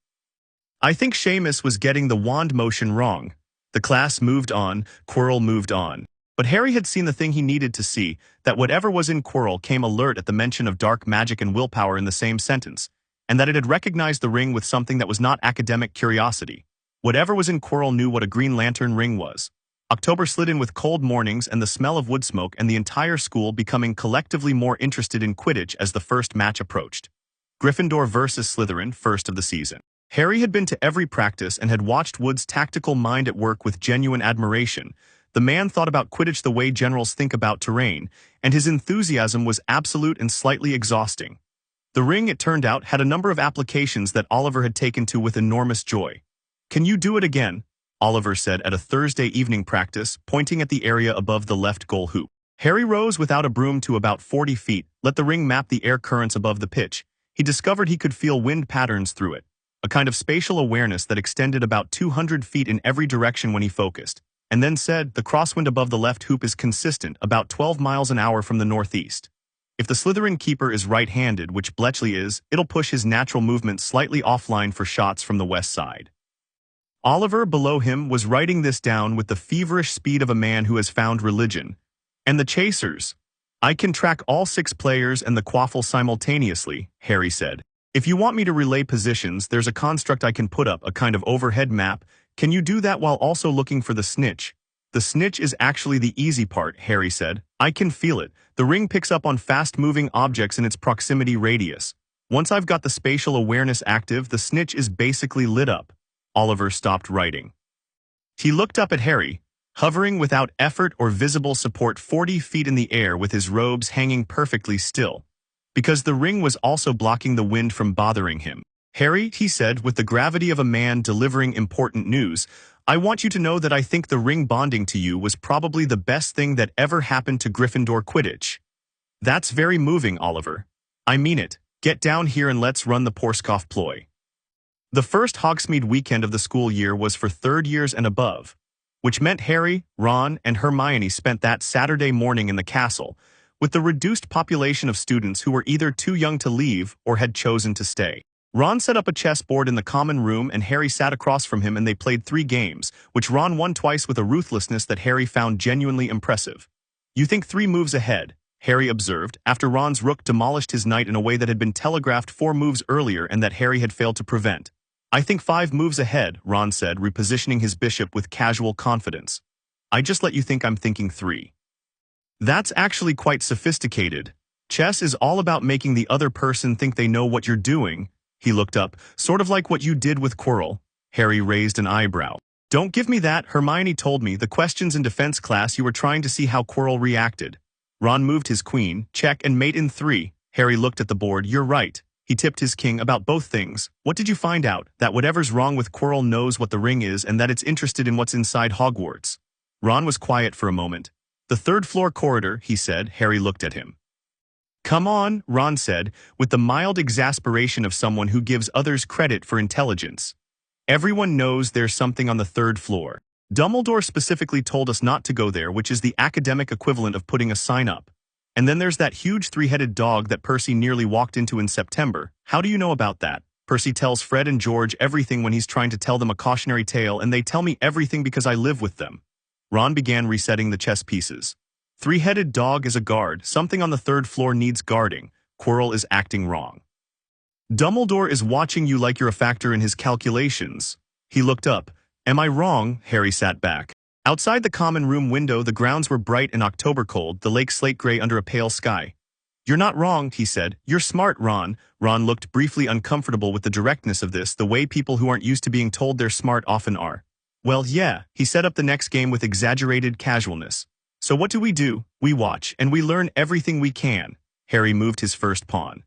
I think Seamus was getting the wand motion wrong. The class moved on, Quirrell moved on. But Harry had seen the thing he needed to see, that whatever was in Quirrell came alert at the mention of dark magic and willpower in the same sentence, and that it had recognized the ring with something that was not academic curiosity. Whatever was in Quirrell knew what a Green Lantern ring was. October slid in with cold mornings and the smell of wood smoke, and the entire school becoming collectively more interested in Quidditch as the first match approached. Gryffindor versus Slytherin, first of the season. Harry had been to every practice and had watched Wood's tactical mind at work with genuine admiration. The man thought about Quidditch the way generals think about terrain, and his enthusiasm was absolute and slightly exhausting. The ring, it turned out, had a number of applications that Oliver had taken to with enormous joy. "Can you do it again?" Oliver said at a Thursday evening practice, pointing at the area above the left goal hoop. Harry rose without a broom to about 40 feet, let the ring map the air currents above the pitch. He discovered he could feel wind patterns through it, a kind of spatial awareness that extended about 200 feet in every direction when he focused, and then said, "The crosswind above the left hoop is consistent, about 12 miles an hour from the northeast. If the Slytherin keeper is right-handed, which Bletchley is, it'll push his natural movement slightly offline for shots from the west side." Oliver, below him, was writing this down with the feverish speed of a man who has found religion. "And the chasers. I can track all 6 players and the quaffle simultaneously," Harry said. "If you want me to relay positions, there's a construct I can put up, a kind of overhead map. Can you do that while also looking for the snitch?" "The snitch is actually the easy part," Harry said. "I can feel it. The ring picks up on fast-moving objects in its proximity radius. Once I've got the spatial awareness active, the snitch is basically lit up." Oliver stopped writing. He looked up at Harry, hovering without effort or visible support 40 feet in the air with his robes hanging perfectly still, because the ring was also blocking the wind from bothering him. "Harry," he said with the gravity of a man delivering important news, "I want you to know that I think the ring bonding to you was probably the best thing that ever happened to Gryffindor Quidditch." "That's very moving, Oliver." "I mean it. Get down here and let's run the Porskoff ploy." The first Hogsmeade weekend of the school year was for 3rd years and above, which meant Harry, Ron, and Hermione spent that Saturday morning in the castle, with the reduced population of students who were either too young to leave or had chosen to stay. Ron set up a chessboard in the common room and Harry sat across from him, and they played 3 games, which Ron won twice with a ruthlessness that Harry found genuinely impressive. "You think 3 moves ahead," Harry observed, after Ron's rook demolished his knight in a way that had been telegraphed 4 moves earlier and that Harry had failed to prevent. I think 5 moves ahead, Ron said, repositioning his bishop with casual confidence. I just let you think I'm thinking 3. That's actually quite sophisticated. Chess is all about making the other person think they know what you're doing. He looked up, sort of like what you did with Quirrell. Harry raised an eyebrow. Don't give me that, Hermione told me the questions in defense class you were trying to see how Quirrell reacted. Ron moved his queen, check, and mate in 3. Harry looked at the board. You're right. He tipped his king about both things. What did you find out? That whatever's wrong with Quirrell knows what the ring is and that it's interested in what's inside Hogwarts. Ron was quiet for a moment. The 3rd floor corridor, he said. Harry looked at him. Come on, Ron said, with the mild exasperation of someone who gives others credit for intelligence. Everyone knows there's something on the 3rd floor. Dumbledore specifically told us not to go there, which is the academic equivalent of putting a sign up. And then there's that huge 3-headed dog that Percy nearly walked into in September. How do you know about that? Percy tells Fred and George everything when he's trying to tell them a cautionary tale, and they tell me everything because I live with them. Ron began resetting the chess pieces. 3-headed dog is a guard. Something on the 3rd floor needs guarding. Quirrell is acting wrong. Dumbledore is watching you like you're a factor in his calculations. He looked up. Am I wrong? Harry sat back. Outside the common room window, the grounds were bright and October cold, the lake slate gray under a pale sky. You're not wrong, he said. You're smart, Ron. Ron looked briefly uncomfortable with the directness of this, the way people who aren't used to being told they're smart often are. Well, yeah, he set up the next game with exaggerated casualness. So what do? We watch, and we learn everything we can. Harry moved his first pawn.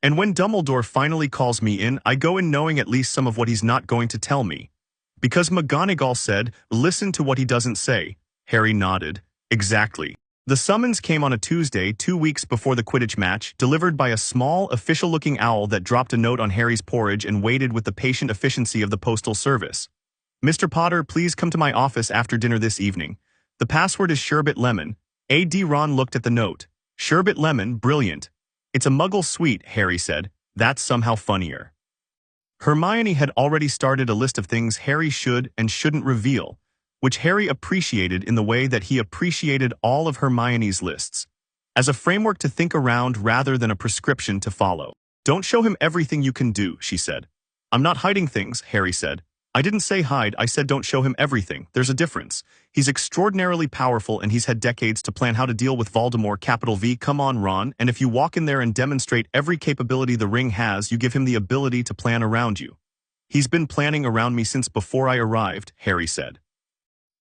And when Dumbledore finally calls me in, I go in knowing at least some of what he's not going to tell me. Because McGonagall said, listen to what he doesn't say. Harry nodded. Exactly. The summons came on a Tuesday, 2 weeks before the Quidditch match, delivered by a small, official-looking owl that dropped a note on Harry's porridge and waited with the patient efficiency of the postal service. Mr. Potter, please come to my office after dinner this evening. The password is Sherbet Lemon. A.D. Ron looked at the note. Sherbet Lemon, brilliant. It's a muggle sweet, Harry said. That's somehow funnier. Hermione had already started a list of things Harry should and shouldn't reveal, which Harry appreciated in the way that he appreciated all of Hermione's lists, as a framework to think around rather than a prescription to follow. Don't show him everything you can do, she said. I'm not hiding things, Harry said. I didn't say hide, I said don't show him everything. There's a difference. He's extraordinarily powerful and he's had decades to plan how to deal with Voldemort, capital V. Come on, Ron, and if you walk in there and demonstrate every capability the ring has, you give him the ability to plan around you. He's been planning around me since before I arrived, Harry said.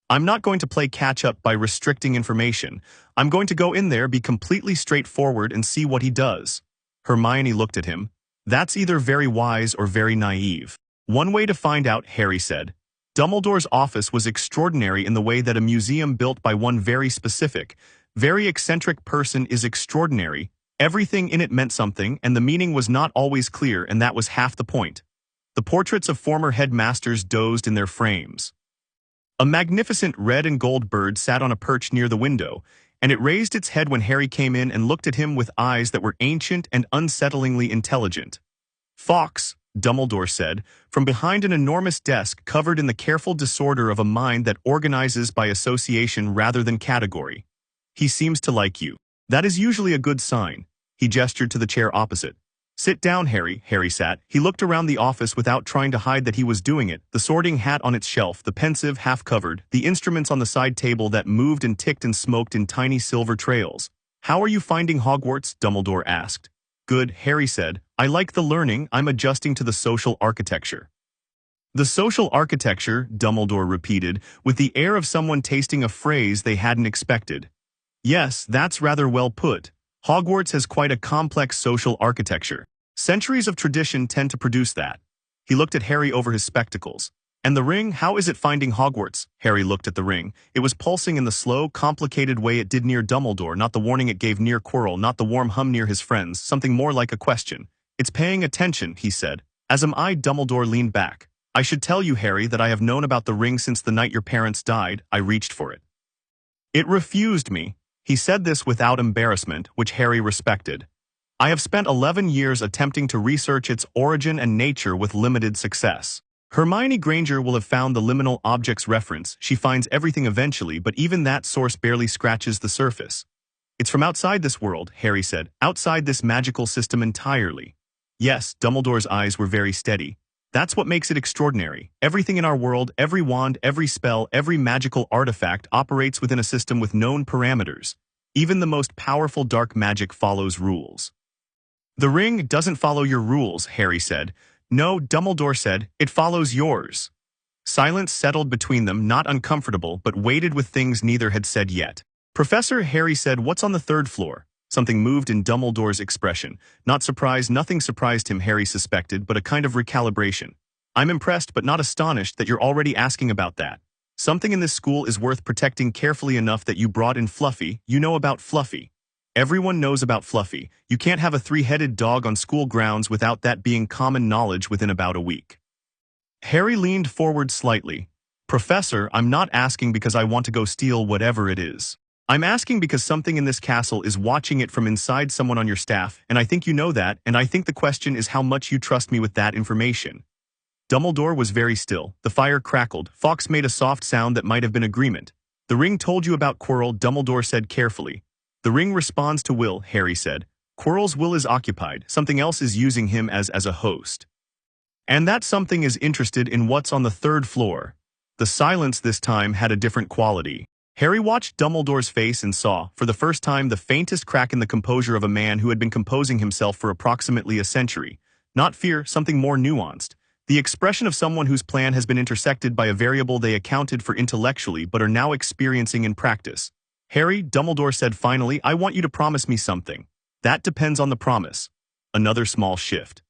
I'm not going to play catch-up by restricting information. I'm going to go in there, be completely straightforward, and see what he does. Hermione looked at him. That's either very wise or very naive. One way to find out, Harry said. Dumbledore's office was extraordinary in the way that a museum built by one very specific, very eccentric person is extraordinary. Everything in it meant something, and the meaning was not always clear, and that was half the point. The portraits of former headmasters dozed in their frames. A magnificent red and gold bird sat on a perch near the window, and it raised its head when Harry came in and looked at him with eyes that were ancient and unsettlingly intelligent. Fox, Dumbledore said, from behind an enormous desk covered in the careful disorder of a mind that organizes by association rather than category. He seems to like you. That is usually a good sign. He gestured to the chair opposite. Sit down, Harry. Harry sat. He looked around the office without trying to hide that he was doing it, the sorting hat on its shelf, the pensive, half-covered, the instruments on the side table that moved and ticked and smoked in tiny silver trails. How are you finding Hogwarts? Dumbledore asked. Good, Harry said. I like the learning. I'm adjusting to the social architecture. The social architecture, Dumbledore repeated, with the air of someone tasting a phrase they hadn't expected. Yes, that's rather well put. Hogwarts has quite a complex social architecture. Centuries of tradition tend to produce that. He looked at Harry over his spectacles. And the ring, how is it finding Hogwarts? Harry looked at the ring. It was pulsing in the slow, complicated way it did near Dumbledore, not the warning it gave near Quirrell, not the warm hum near his friends, something more like a question. It's paying attention, he said. As am I. Dumbledore leaned back. I should tell you, Harry, that I have known about the ring since the night your parents died. I reached for it. It refused me. He said this without embarrassment, which Harry respected. I have spent 11 years attempting to research its origin and nature with limited success. Hermione Granger will have found the liminal objects reference. She finds everything eventually, but even that source barely scratches the surface. It's from outside this world, Harry said, outside this magical system entirely. Yes, Dumbledore's eyes were very steady. That's what makes it extraordinary. Everything in our world, every wand, every spell, every magical artifact operates within a system with known parameters. Even the most powerful dark magic follows rules. The ring doesn't follow your rules, Harry said. No, Dumbledore said, it follows yours. Silence settled between them, not uncomfortable, but weighted with things neither had said yet. Professor, Harry said, what's on the third floor? Something moved in Dumbledore's expression. Not surprised, nothing surprised him, Harry suspected, but a kind of recalibration. I'm impressed but not astonished that you're already asking about that. Something in this school is worth protecting carefully enough that you brought in Fluffy. You know about Fluffy. Everyone knows about Fluffy. You can't have a three-headed dog on school grounds without that being common knowledge within about a week. Harry leaned forward slightly. Professor, I'm not asking because I want to go steal whatever it is. I'm asking because something in this castle is watching it from inside someone on your staff, and I think you know that, and I think the question is how much you trust me with that information. Dumbledore was very still. The fire crackled. Fawkes made a soft sound that might have been agreement. The ring told you about Quirrell, Dumbledore said carefully. The ring responds to will, Harry said. Quirrell's will is occupied. Something else is using him as a host. And that something is interested in what's on the third floor. The silence this time had a different quality. Harry watched Dumbledore's face and saw, for the first time, the faintest crack in the composure of a man who had been composing himself for approximately a century. Not fear, something more nuanced. The expression of someone whose plan has been intersected by a variable they accounted for intellectually but are now experiencing in practice. Harry, Dumbledore said finally, I want you to promise me something. That depends on the promise. Another small shift.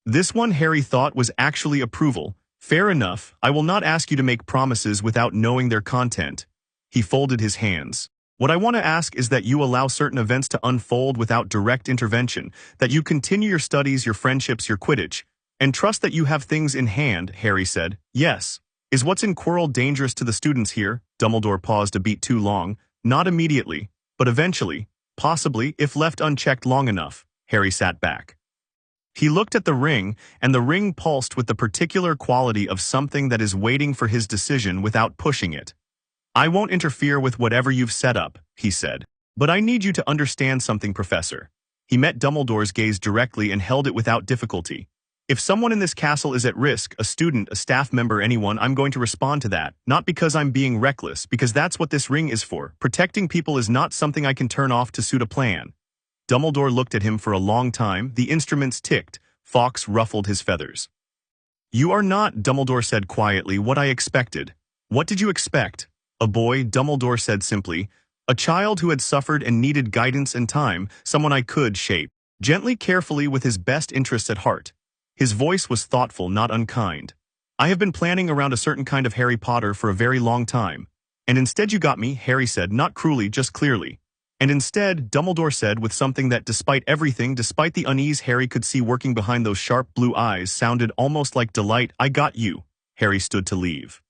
This one, Harry thought, was actually approval. Fair enough, I will not ask you to make promises without knowing their content. He folded his hands. What I want to ask is that you allow certain events to unfold without direct intervention, that you continue your studies, your friendships, your Quidditch, and trust that you have things in hand, Harry said. Yes. Is what's in Quirrell dangerous to the students here? Dumbledore paused a beat too long. Not immediately, but eventually, possibly, if left unchecked long enough. Harry sat back. He looked at the ring, and the ring pulsed with the particular quality of something that is waiting for his decision without pushing it. I won't interfere with whatever you've set up, he said. But I need you to understand something, Professor. He met Dumbledore's gaze directly and held it without difficulty. If someone in this castle is at risk, a student, a staff member, anyone, I'm going to respond to that, not because I'm being reckless, because that's what this ring is for. Protecting people is not something I can turn off to suit a plan. Dumbledore looked at him for a long time. The instruments ticked. Fawkes ruffled his feathers. You are not, Dumbledore said quietly, what I expected. What did you expect? A boy, Dumbledore said simply. A child who had suffered and needed guidance and time, someone I could shape, gently, carefully, with his best interests at heart. His voice was thoughtful, not unkind. I have been planning around a certain kind of Harry Potter for a very long time. And instead you got me, Harry said, not cruelly, just clearly. And instead, Dumbledore said with something that, despite everything, despite the unease Harry could see working behind those sharp blue eyes, sounded almost like delight, I got you. Harry stood to leave.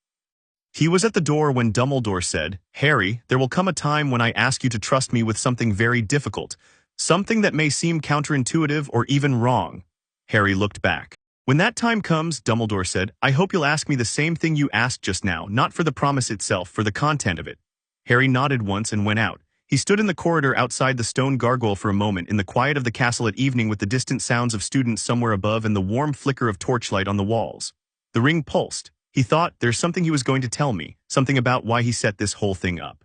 He was at the door when Dumbledore said, Harry, there will come a time when I ask you to trust me with something very difficult, something that may seem counterintuitive or even wrong. Harry looked back. When that time comes, Dumbledore said, I hope you'll ask me the same thing you asked just now, not for the promise itself, for the content of it. Harry nodded once and went out. He stood in the corridor outside the stone gargoyle for a moment in the quiet of the castle at evening with the distant sounds of students somewhere above and the warm flicker of torchlight on the walls. The ring pulsed. He thought, there's something he was going to tell me, something about why he set this whole thing up.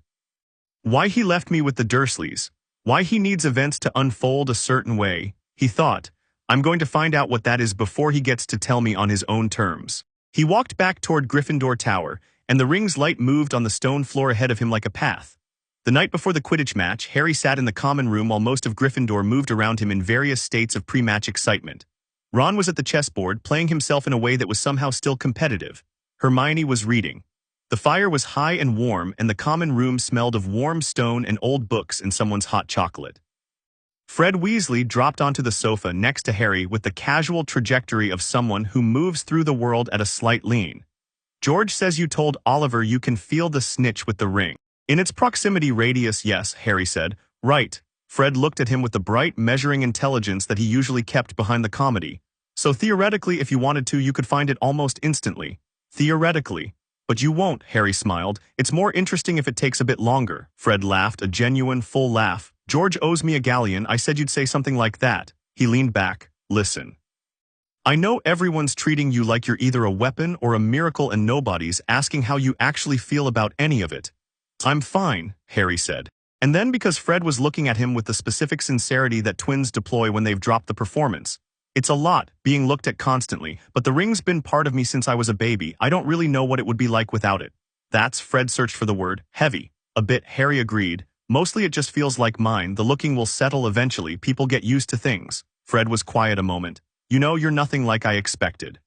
Why he left me with the Dursleys. Why he needs events to unfold a certain way. He thought, I'm going to find out what that is before he gets to tell me on his own terms. He walked back toward Gryffindor Tower, and the ring's light moved on the stone floor ahead of him like a path. The night before the Quidditch match, Harry sat in the common room while most of Gryffindor moved around him in various states of pre-match excitement. Ron was at the chessboard, playing himself in a way that was somehow still competitive. Hermione was reading. The fire was high and warm, and the common room smelled of warm stone and old books and someone's hot chocolate. Fred Weasley dropped onto the sofa next to Harry with the casual trajectory of someone who moves through the world at a slight lean. George says you told Oliver you can feel the snitch with the ring. In its proximity radius, yes, Harry said. Right. Fred looked at him with the bright, measuring intelligence that he usually kept behind the comedy. So theoretically, if you wanted to, you could find it almost instantly. Theoretically. But you won't, Harry smiled. It's more interesting if it takes a bit longer. Fred laughed, a genuine, full laugh. George owes me a galleon. I said you'd say something like that. He leaned back. Listen. I know everyone's treating you like you're either a weapon or a miracle and nobody's asking how you actually feel about any of it. I'm fine, Harry said. And then because Fred was looking at him with the specific sincerity that twins deploy when they've dropped the performance. It's a lot, being looked at constantly, but the ring's been part of me since I was a baby. I don't really know what it would be like without it. That's, Fred searched for the word, heavy. A bit, Harry agreed. Mostly it just feels like mine. The looking will settle eventually. People get used to things. Fred was quiet a moment. You know, you're nothing like I expected.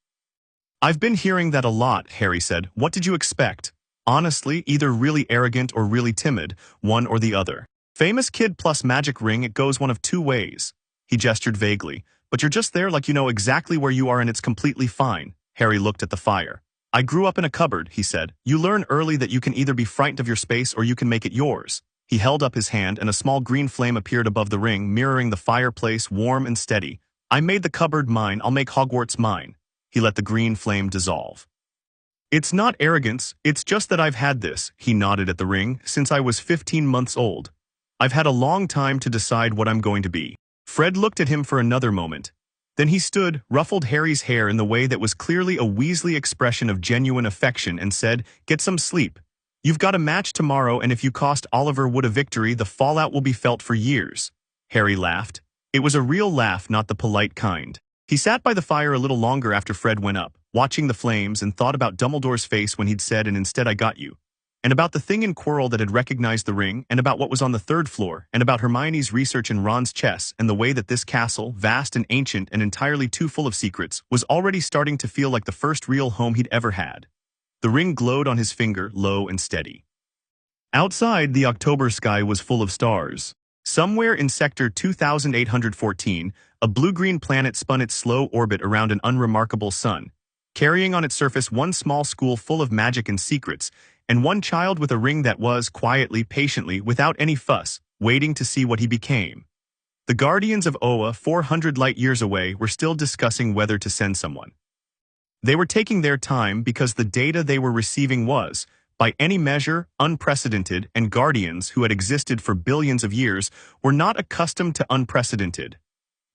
I've been hearing that a lot, Harry said. What did you expect? Honestly, either really arrogant or really timid, one or the other. Famous kid plus magic ring, it goes one of two ways. He gestured vaguely. But you're just there like you know exactly where you are and it's completely fine. Harry looked at the fire. I grew up in a cupboard, he said. You learn early that you can either be frightened of your space or you can make it yours. He held up his hand and a small green flame appeared above the ring, mirroring the fireplace, warm and steady. I made the cupboard mine, I'll make Hogwarts mine. He let the green flame dissolve. It's not arrogance, it's just that I've had this, he nodded at the ring, since I was 15 months old. I've had a long time to decide what I'm going to be. Fred looked at him for another moment. Then he stood, ruffled Harry's hair in the way that was clearly a Weasley expression of genuine affection and said, Get some sleep. You've got a match tomorrow and if you cost Oliver Wood a victory, the fallout will be felt for years. Harry laughed. It was a real laugh, not the polite kind. He sat by the fire a little longer after Fred went up, watching the flames and thought about Dumbledore's face when he'd said, and instead I got you. And about the thing in Quirrell that had recognized the ring, and about what was on the third floor, and about Hermione's research in Ron's chess, and the way that this castle, vast and ancient and entirely too full of secrets, was already starting to feel like the first real home he'd ever had. The ring glowed on his finger, low and steady. Outside, the October sky was full of stars. Somewhere in Sector 2814, a blue-green planet spun its slow orbit around an unremarkable sun, carrying on its surface one small school full of magic and secrets, and one child with a ring that was, quietly, patiently, without any fuss, waiting to see what he became. The Guardians of Oa, 400 light-years away, were still discussing whether to send someone. They were taking their time because the data they were receiving was, by any measure, unprecedented, and Guardians, who had existed for billions of years, were not accustomed to unprecedented.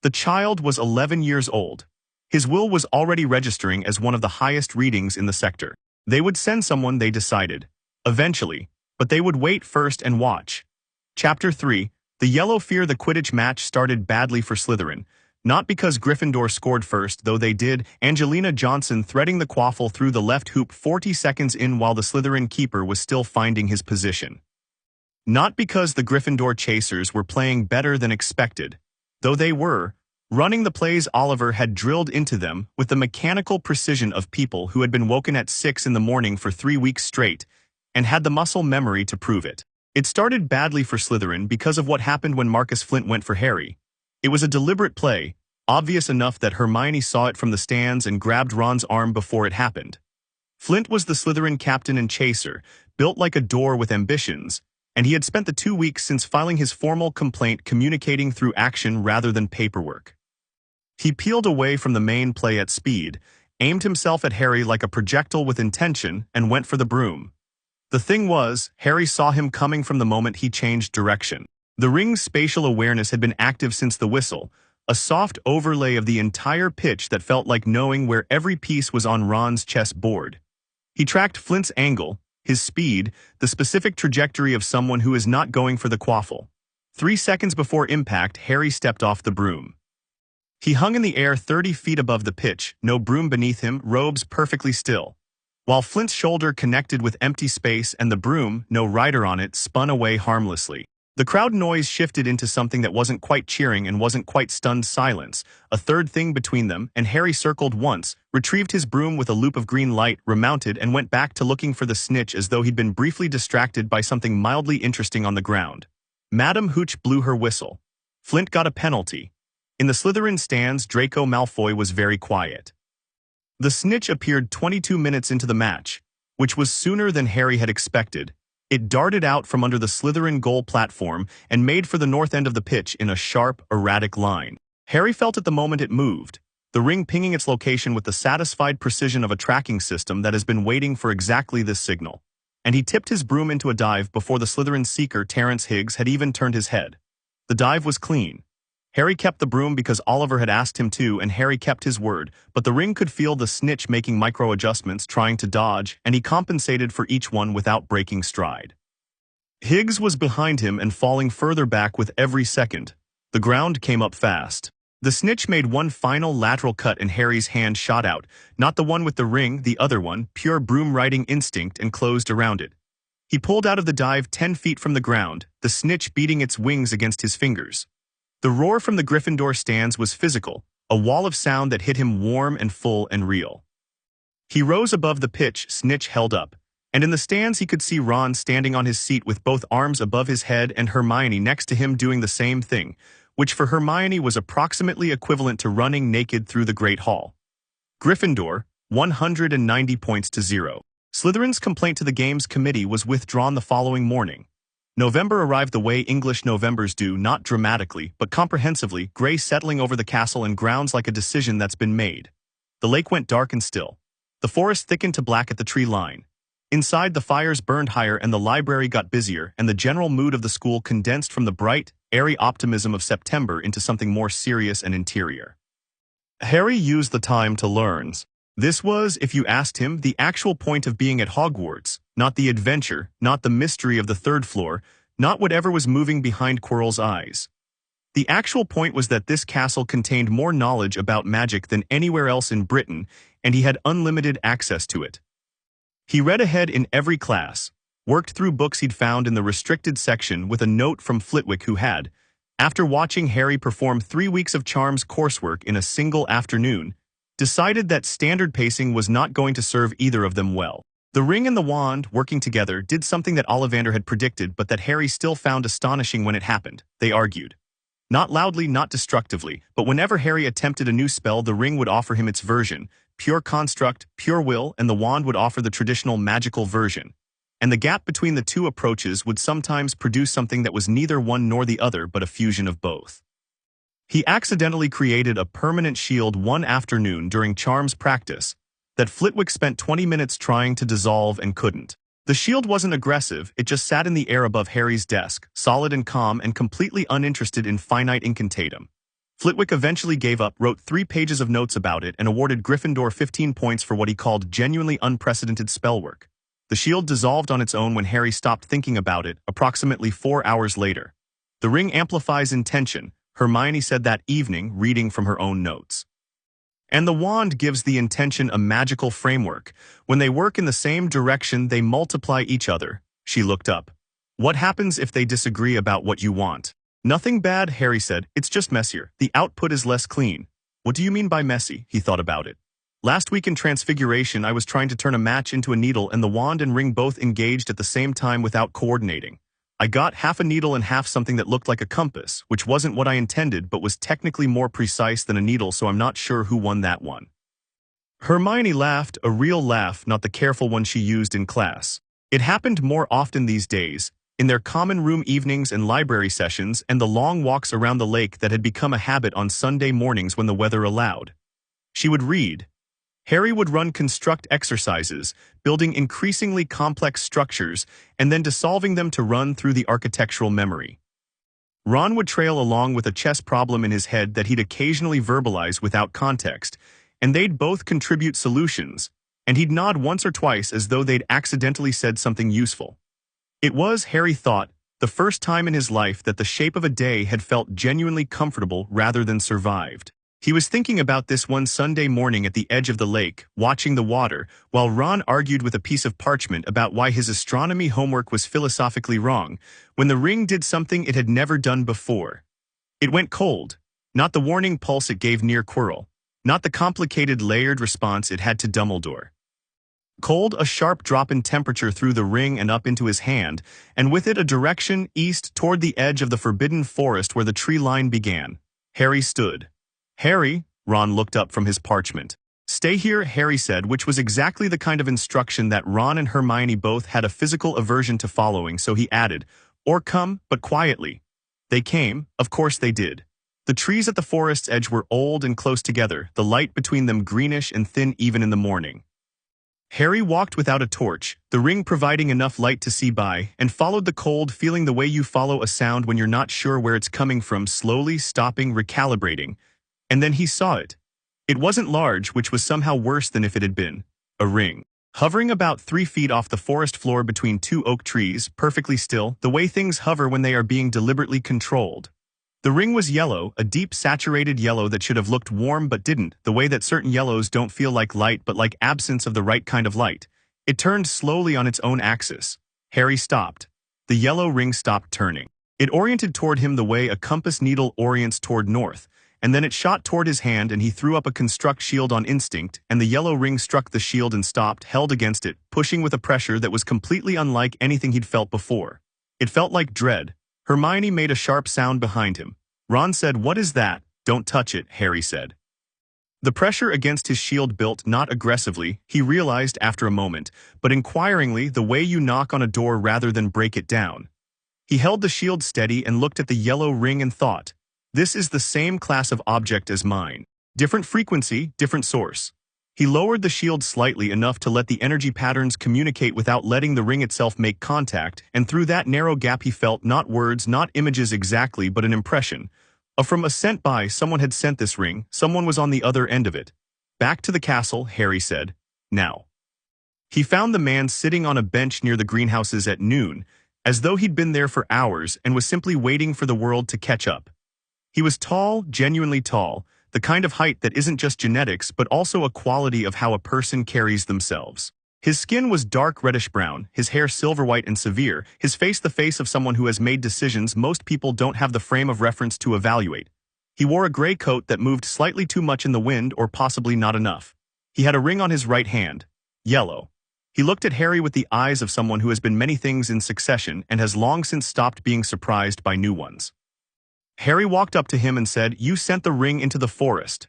The child was 11 years old. His will was already registering as one of the highest readings in the sector. They would send someone, they decided. Eventually. But they would wait first and watch. Chapter 3. The Yellow Fear. The Quidditch match started badly for Slytherin. Not because Gryffindor scored first, though they did, Angelina Johnson threading the quaffle through the left hoop 40 seconds in while the Slytherin keeper was still finding his position. Not because the Gryffindor chasers were playing better than expected, though they were, running the plays Oliver had drilled into them with the mechanical precision of people who had been woken at 6 in the morning for 3 weeks straight, and had the muscle memory to prove it. It started badly for Slytherin because of what happened when Marcus Flint went for Harry. It was a deliberate play, obvious enough that Hermione saw it from the stands and grabbed Ron's arm before it happened. Flint was the Slytherin captain and chaser, built like a door with ambitions, and he had spent the 2 weeks since filing his formal complaint communicating through action rather than paperwork. He peeled away from the main play at speed, aimed himself at Harry like a projectile with intention, and went for the broom. The thing was, Harry saw him coming from the moment he changed direction. The ring's spatial awareness had been active since the whistle, a soft overlay of the entire pitch that felt like knowing where every piece was on Ron's chess board. He tracked Flint's angle, his speed, the specific trajectory of someone who is not going for the quaffle. 3 seconds before impact, Harry stepped off the broom. He hung in the air 30 feet above the pitch, no broom beneath him, robes perfectly still. While Flint's shoulder connected with empty space and the broom, no rider on it, spun away harmlessly. The crowd noise shifted into something that wasn't quite cheering and wasn't quite stunned silence, a third thing between them, and Harry circled once, retrieved his broom with a loop of green light, remounted, and went back to looking for the snitch as though he'd been briefly distracted by something mildly interesting on the ground. Madame Hooch blew her whistle. Flint got a penalty. In the Slytherin stands, Draco Malfoy was very quiet. The snitch appeared 22 minutes into the match, which was sooner than Harry had expected. It darted out from under the Slytherin goal platform and made for the north end of the pitch in a sharp, erratic line. Harry felt at the moment it moved, the ring pinging its location with the satisfied precision of a tracking system that has been waiting for exactly this signal. And he tipped his broom into a dive before the Slytherin seeker, Terrence Higgs, had even turned his head. The dive was clean. Harry kept the broom because Oliver had asked him to, and Harry kept his word, but the ring could feel the snitch making micro-adjustments, trying to dodge, and he compensated for each one without breaking stride. Higgs was behind him and falling further back with every second. The ground came up fast. The snitch made one final lateral cut and Harry's hand shot out, not the one with the ring, the other one, pure broom-riding instinct, and closed around it. He pulled out of the dive 10 feet from the ground, the snitch beating its wings against his fingers. The roar from the Gryffindor stands was physical, a wall of sound that hit him warm and full and real. He rose above the pitch Snitch held up, and in the stands he could see Ron standing on his seat with both arms above his head and Hermione next to him doing the same thing, which for Hermione was approximately equivalent to running naked through the Great Hall. Gryffindor, 190 points to 0. Slytherin's complaint to the Games Committee was withdrawn the following morning. November arrived the way English Novembers do, not dramatically, but comprehensively, gray settling over the castle and grounds like a decision that's been made. The lake went dark and still. The forest thickened to black at the tree line. Inside, the fires burned higher and the library got busier, and the general mood of the school condensed from the bright, airy optimism of September into something more serious and interior. Harry used the time to learn. This was, if you asked him, the actual point of being at Hogwarts, not the adventure, not the mystery of the third floor, not whatever was moving behind Quirrell's eyes. The actual point was that this castle contained more knowledge about magic than anywhere else in Britain, and he had unlimited access to it. He read ahead in every class, worked through books he'd found in the restricted section with a note from Flitwick who had, after watching Harry perform 3 weeks of Charms coursework in a single afternoon, decided that standard pacing was not going to serve either of them well. The ring and the wand, working together, did something that Ollivander had predicted but that Harry still found astonishing when it happened, they argued. Not loudly, not destructively, but whenever Harry attempted a new spell, the ring would offer him its version, pure construct, pure will, and the wand would offer the traditional magical version. And the gap between the two approaches would sometimes produce something that was neither one nor the other but a fusion of both. He accidentally created a permanent shield one afternoon during Charms practice that Flitwick spent 20 minutes trying to dissolve and couldn't. The shield wasn't aggressive, it just sat in the air above Harry's desk, solid and calm and completely uninterested in finite incantatum. Flitwick eventually gave up, wrote 3 pages of notes about it, and awarded Gryffindor 15 points for what he called genuinely unprecedented spellwork. The shield dissolved on its own when Harry stopped thinking about it, approximately 4 hours later. The ring amplifies intention, Hermione said that evening, reading from her own notes. And the wand gives the intention a magical framework. When they work in the same direction, they multiply each other. She looked up. What happens if they disagree about what you want? Nothing bad, Harry said. It's just messier. The output is less clean. What do you mean by messy? He thought about it. Last week in Transfiguration, I was trying to turn a match into a needle and the wand and ring both engaged at the same time without coordinating. I got half a needle and half something that looked like a compass, which wasn't what I intended but was technically more precise than a needle, so I'm not sure who won that one. Hermione laughed, a real laugh, not the careful one she used in class. It happened more often these days, in their common room evenings and library sessions and the long walks around the lake that had become a habit on Sunday mornings when the weather allowed. She would read. Harry would run construct exercises, building increasingly complex structures, and then dissolving them to run through the architectural memory. Ron would trail along with a chess problem in his head that he'd occasionally verbalize without context, and they'd both contribute solutions, and he'd nod once or twice as though they'd accidentally said something useful. It was, Harry thought, the first time in his life that the shape of a day had felt genuinely comfortable rather than survived. He was thinking about this one Sunday morning at the edge of the lake, watching the water, while Ron argued with a piece of parchment about why his astronomy homework was philosophically wrong, when the ring did something it had never done before. It went cold, not the warning pulse it gave near Quirrell, not the complicated layered response it had to Dumbledore. Cold, a sharp drop in temperature through the ring and up into his hand, and with it a direction east toward the edge of the forbidden forest where the tree line began. Harry stood. Harry, Ron looked up from his parchment. Stay here, Harry said, which was exactly the kind of instruction that Ron and Hermione both had a physical aversion to following, so he added, or come, but quietly. They came, of course they did. The trees at the forest's edge were old and close together, the light between them greenish and thin even in the morning. Harry walked without a torch, the ring providing enough light to see by, and followed the cold feeling the way you follow a sound when you're not sure where it's coming from, slowly stopping, recalibrating. And then he saw it. It wasn't large, which was somehow worse than if it had been a ring. Hovering about 3 feet off the forest floor between 2 oak trees, perfectly still, the way things hover when they are being deliberately controlled. The ring was yellow, a deep saturated yellow that should have looked warm but didn't, the way that certain yellows don't feel like light but like absence of the right kind of light. It turned slowly on its own axis. Harry stopped. The yellow ring stopped turning. It oriented toward him the way a compass needle orients toward north, and then it shot toward his hand and he threw up a construct shield on instinct, and the yellow ring struck the shield and stopped, held against it, pushing with a pressure that was completely unlike anything he'd felt before. It felt like dread. Hermione made a sharp sound behind him. Ron said, "What is that?" "Don't touch it," Harry said. The pressure against his shield built, not aggressively, he realized after a moment, but inquiringly, the way you knock on a door rather than break it down. He held the shield steady and looked at the yellow ring and thought, "This is the same class of object as mine. Different frequency, different source." He lowered the shield slightly enough to let the energy patterns communicate without letting the ring itself make contact, and through that narrow gap he felt not words, not images exactly, but an impression. From a sent by, someone had sent this ring, someone was on the other end of it. "Back to the castle," Harry said. "Now." He found the man sitting on a bench near the greenhouses at noon, as though he'd been there for hours and was simply waiting for the world to catch up. He was tall, genuinely tall, the kind of height that isn't just genetics but also a quality of how a person carries themselves. His skin was dark reddish-brown, his hair silver-white and severe, his face the face of someone who has made decisions most people don't have the frame of reference to evaluate. He wore a gray coat that moved slightly too much in the wind or possibly not enough. He had a ring on his right hand. Yellow. He looked at Harry with the eyes of someone who has been many things in succession and has long since stopped being surprised by new ones. Harry walked up to him and said, "You sent the ring into the forest."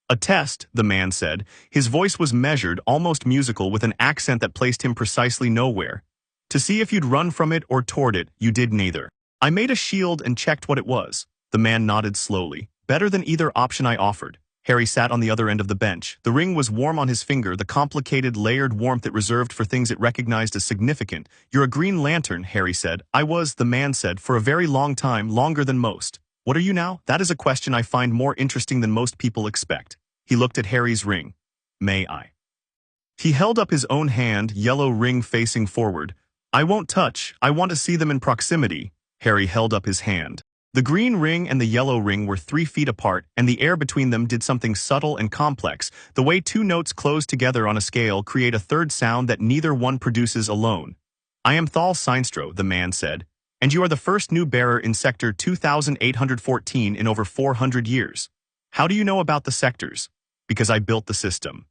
"A test," the man said. His voice was measured, almost musical, with an accent that placed him precisely nowhere. "To see if you'd run from it or toward it, you did neither. I made a shield and checked what it was." The man nodded slowly. "Better than either option I offered." Harry sat on the other end of the bench. The ring was warm on his finger, the complicated, layered warmth it reserved for things it recognized as significant. "You're a Green Lantern," Harry said. "I was," the man said, "for a very long time, longer than most." "What are you now?" "That is a question I find more interesting than most people expect." He looked at Harry's ring. "May I?" He held up his own hand, yellow ring facing forward. "I won't touch, I want to see them in proximity." Harry held up his hand. The green ring and the yellow ring were 3 feet apart, and the air between them did something subtle and complex. The way 2 notes close together on a scale create a third sound that neither one produces alone. "I am Thal Sinstro," the man said. "And you are the first new bearer in Sector 2814 in over 400 years. How do you know about the sectors?" "Because I built the system."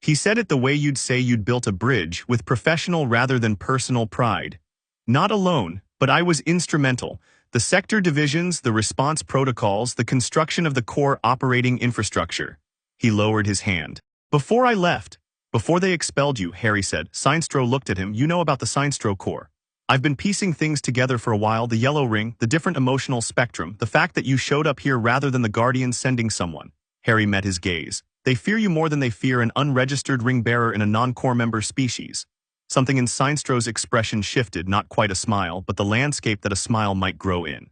He said it the way you'd say you'd built a bridge, with professional rather than personal pride. "Not alone, but I was instrumental. The sector divisions, the response protocols, the construction of the core operating infrastructure." He lowered his hand. "Before I left, before they expelled you," Harry said. Sinstro looked at him. "You know about the Sinstro core. I've been piecing things together for a while, the yellow ring, the different emotional spectrum, the fact that you showed up here rather than the Guardians sending someone." Harry met his gaze. "They fear you more than they fear an unregistered ring bearer in a non-core member species." Something in Sinstro's expression shifted, not quite a smile, but the landscape that a smile might grow in.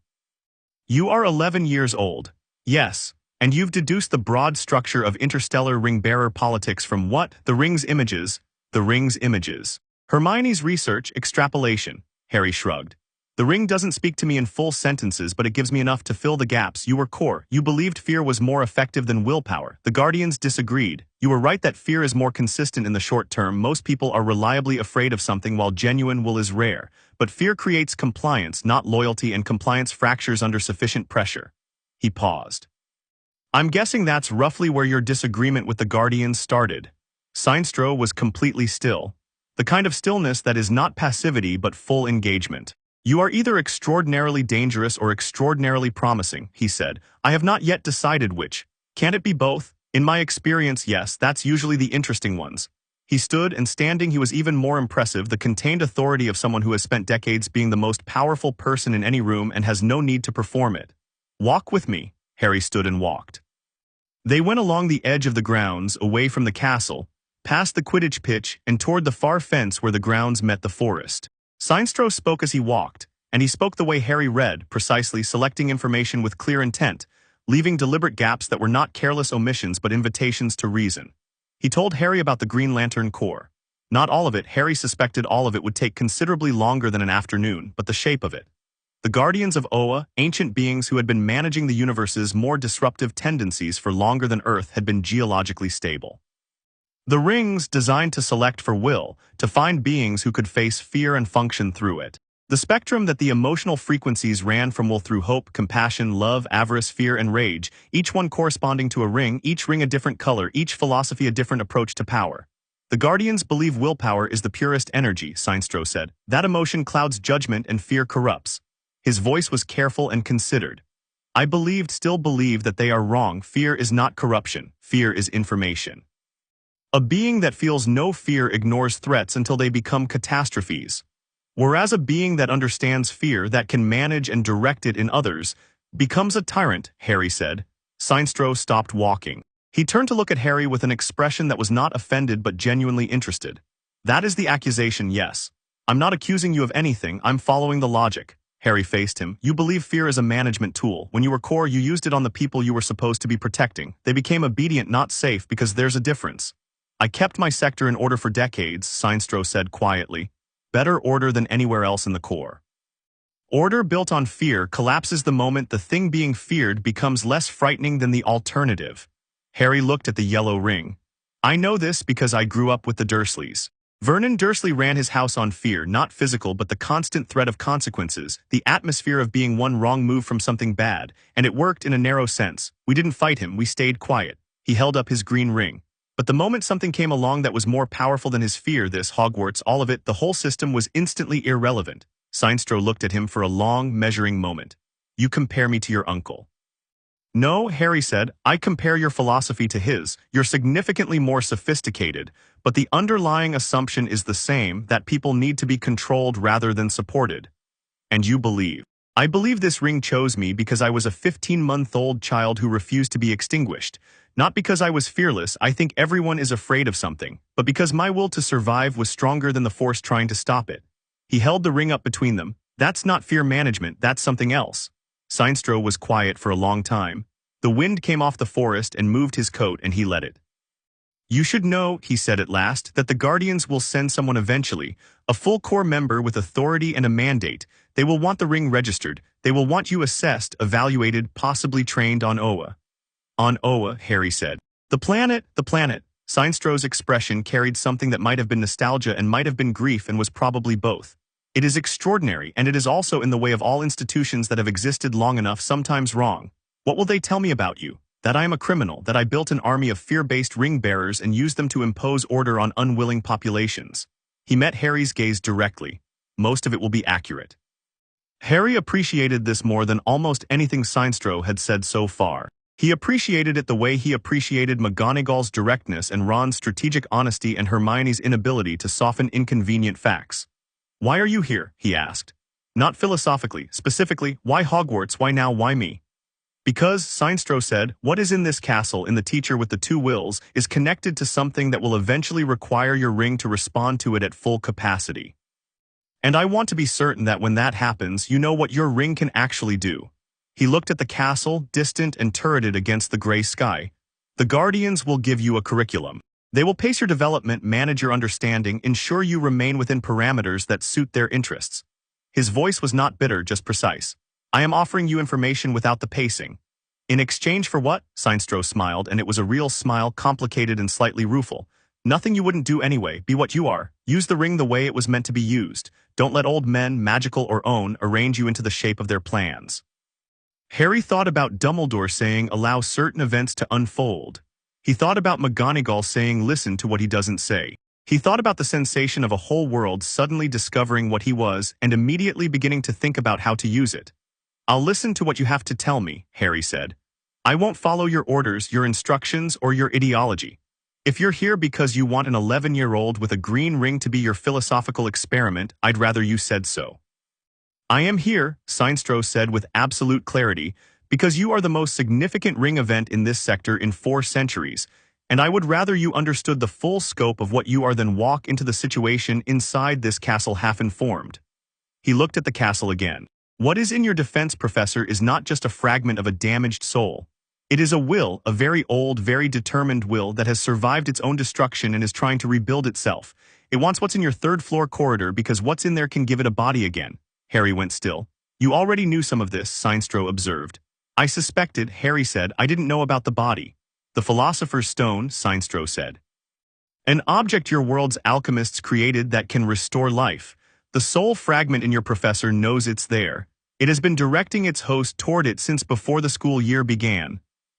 "You are 11 years old. Yes, and you've deduced the broad structure of interstellar ring-bearer politics from what? The ring's images. The ring's images. Hermione's research, extrapolation." Harry shrugged. "The ring doesn't speak to me in full sentences, but it gives me enough to fill the gaps. You were core. You believed fear was more effective than willpower. The Guardians disagreed. You were right that fear is more consistent in the short term. Most people are reliably afraid of something while genuine will is rare. But fear creates compliance, not loyalty, and compliance fractures under sufficient pressure." He paused. "I'm guessing that's roughly where your disagreement with the Guardians started." Sinstro was completely still. The kind of stillness that is not passivity but full engagement. "You are either extraordinarily dangerous or extraordinarily promising," he said. "I have not yet decided which. Can't it be both? In my experience, yes, that's usually the interesting ones." He stood, and standing he was even more impressive, the contained authority of someone who has spent decades being the most powerful person in any room and has no need to perform it. "Walk with me." Harry stood and walked. They went along the edge of the grounds, away from the castle, past the Quidditch pitch and toward the far fence where the grounds met the forest. Sinestro spoke as he walked, and he spoke the way Harry read, precisely selecting information with clear intent, leaving deliberate gaps that were not careless omissions but invitations to reason. He told Harry about the Green Lantern Corps. Not all of it, Harry suspected all of it would take considerably longer than an afternoon, but the shape of it. The Guardians of Oa, ancient beings who had been managing the universe's more disruptive tendencies for longer than Earth, had been geologically stable. The rings, designed to select for will, to find beings who could face fear and function through it. The spectrum that the emotional frequencies ran from will through hope, compassion, love, avarice, fear, and rage, each one corresponding to a ring, each ring a different color, each philosophy a different approach to power. The Guardians believe willpower is the purest energy, Sinestro said. That emotion clouds judgment and fear corrupts. His voice was careful and considered. I still believe that they are wrong. Fear is not corruption. Fear is information. A being that feels no fear ignores threats until they become catastrophes. Whereas a being that understands fear, that can manage and direct it in others, becomes a tyrant, Harry said. Sinestro stopped walking. He turned to look at Harry with an expression that was not offended but genuinely interested. That is the accusation, yes. I'm not accusing you of anything, I'm following the logic. Harry faced him. You believe fear is a management tool. When you were core, you used it on the people you were supposed to be protecting. They became obedient, not safe, because there's a difference. I kept my sector in order for decades, Sinestro said quietly. Better order than anywhere else in the Corps. Order built on fear collapses the moment the thing being feared becomes less frightening than the alternative. Harry looked at the yellow ring. I know this because I grew up with the Dursleys. Vernon Dursley ran his house on fear, not physical but the constant threat of consequences, the atmosphere of being one wrong move from something bad, and it worked in a narrow sense. We didn't fight him, we stayed quiet. He held up his green ring. But the moment something came along that was more powerful than his fear, this Hogwarts, all of it, the whole system was instantly irrelevant. Sinestro looked at him for a long, measuring moment. You compare me to your uncle. No, Harry said, I compare your philosophy to his. You're significantly more sophisticated, but the underlying assumption is the same, that people need to be controlled rather than supported. And you believe. I believe this ring chose me because I was a 15-month-old child who refused to be extinguished. Not because I was fearless, I think everyone is afraid of something, but because my will to survive was stronger than the force trying to stop it. He held the ring up between them. That's not fear management, that's something else. Sinestro was quiet for a long time. The wind came off the forest and moved his coat, and he let it. You should know, he said at last, that the Guardians will send someone eventually, a full Corps member with authority and a mandate. They will want the ring registered. They will want you assessed, evaluated, possibly trained on Oa. On Oa, Harry said. The planet. Sinestro's expression carried something that might have been nostalgia and might have been grief and was probably both. It is extraordinary, and it is also in the way of all institutions that have existed long enough, sometimes wrong. What will they tell me about you? That I am a criminal, that I built an army of fear-based ring-bearers and used them to impose order on unwilling populations. He met Harry's gaze directly. Most of it will be accurate. Harry appreciated this more than almost anything Sinestro had said so far. He appreciated it the way he appreciated McGonagall's directness and Ron's strategic honesty and Hermione's inability to soften inconvenient facts. Why are you here? He asked. Not philosophically, specifically, why Hogwarts, why now, why me? Because, Sinestro said, what is in this castle, in the teacher with the two wills, is connected to something that will eventually require your ring to respond to it at full capacity. And I want to be certain that when that happens, you know what your ring can actually do. He looked at the castle, distant and turreted against the gray sky. The Guardians will give you a curriculum. They will pace your development, manage your understanding, ensure you remain within parameters that suit their interests. His voice was not bitter, just precise. I am offering you information without the pacing. In exchange for what? Sinestro smiled, and it was a real smile, complicated and slightly rueful. Nothing you wouldn't do anyway. Be what you are. Use the ring the way it was meant to be used. Don't let old men, magical or own, arrange you into the shape of their plans. Harry thought about Dumbledore saying allow certain events to unfold. He thought about McGonagall saying listen to what he doesn't say. He thought about the sensation of a whole world suddenly discovering what he was and immediately beginning to think about how to use it. I'll listen to what you have to tell me, Harry said. I won't follow your orders, your instructions, or your ideology. If you're here because you want an 11-year-old with a green ring to be your philosophical experiment, I'd rather you said so. I am here, Sinestro said with absolute clarity, because you are the most significant ring event in this sector in 4 centuries, And I would rather you understood the full scope of what you are than walk into the situation inside this castle half-informed. He looked at the castle again. What is in your defense, Professor, is not just a fragment of a damaged soul. It is a will, a very old, very determined will that has survived its own destruction and is trying to rebuild itself. It wants what's in your third-floor corridor because what's in there can give it a body again. Harry went still. You already knew some of this, Sinestro observed. I suspected, Harry said. I didn't know about the body. The Philosopher's Stone, Sinestro said. An object your world's alchemists created that can restore life. The soul fragment in your professor knows it's there. It has been directing its host toward it since before the school year began.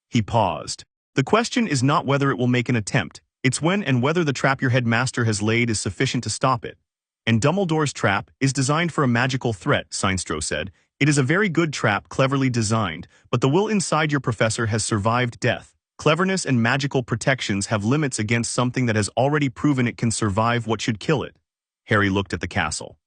He paused. The question is not whether it will make an attempt. It's when and whether the trap your headmaster has laid is sufficient to stop it. And Dumbledore's trap is designed for a magical threat, Sinestro said. It is a very good trap, cleverly designed, but the will inside your professor has survived death. Cleverness and magical protections have limits against something that has already proven it can survive what should kill it. Harry looked at the castle.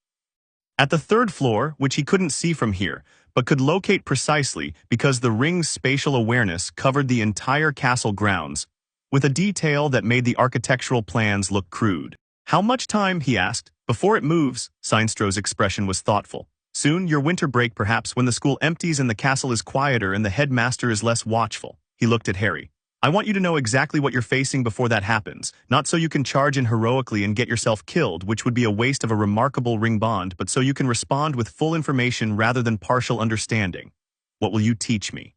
At the third floor, which he couldn't see from here, but could locate precisely because the ring's spatial awareness covered the entire castle grounds, with a detail that made the architectural plans look crude. How much time, he asked, before it moves? Sinestro's expression was thoughtful. Soon, your winter break perhaps, when the school empties and the castle is quieter and the headmaster is less watchful. He looked at Harry. I want you to know exactly what you're facing before that happens, not so you can charge in heroically and get yourself killed, which would be a waste of a remarkable ring bond, but so you can respond with full information rather than partial understanding. What will you teach me?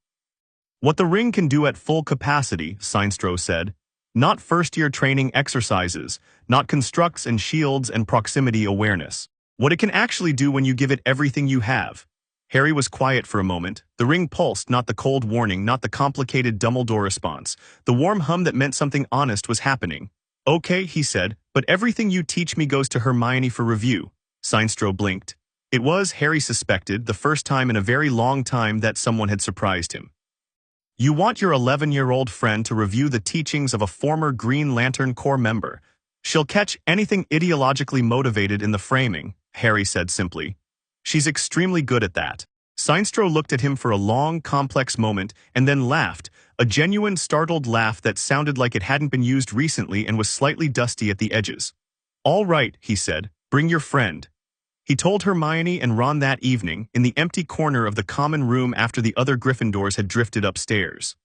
What the ring can do at full capacity, Sinestro said. Not first-year training exercises, not constructs and shields and proximity awareness. What it can actually do when you give it everything you have. Harry was quiet for a moment. The ring pulsed, not the cold warning, not the complicated Dumbledore response. The warm hum that meant something honest was happening. Okay, he said, but everything you teach me goes to Hermione for review. Sinestro blinked. It was, Harry suspected, the first time in a very long time that someone had surprised him. You want your 11-year-old friend to review the teachings of a former Green Lantern Corps member. She'll catch anything ideologically motivated in the framing, Harry said simply. She's extremely good at that. Sinestro looked at him for a long, complex moment and then laughed, a genuine, startled laugh that sounded like it hadn't been used recently and was slightly dusty at the edges. All right, he said, bring your friend. He told Hermione and Ron that evening, in the empty corner of the common room after the other Gryffindors had drifted upstairs.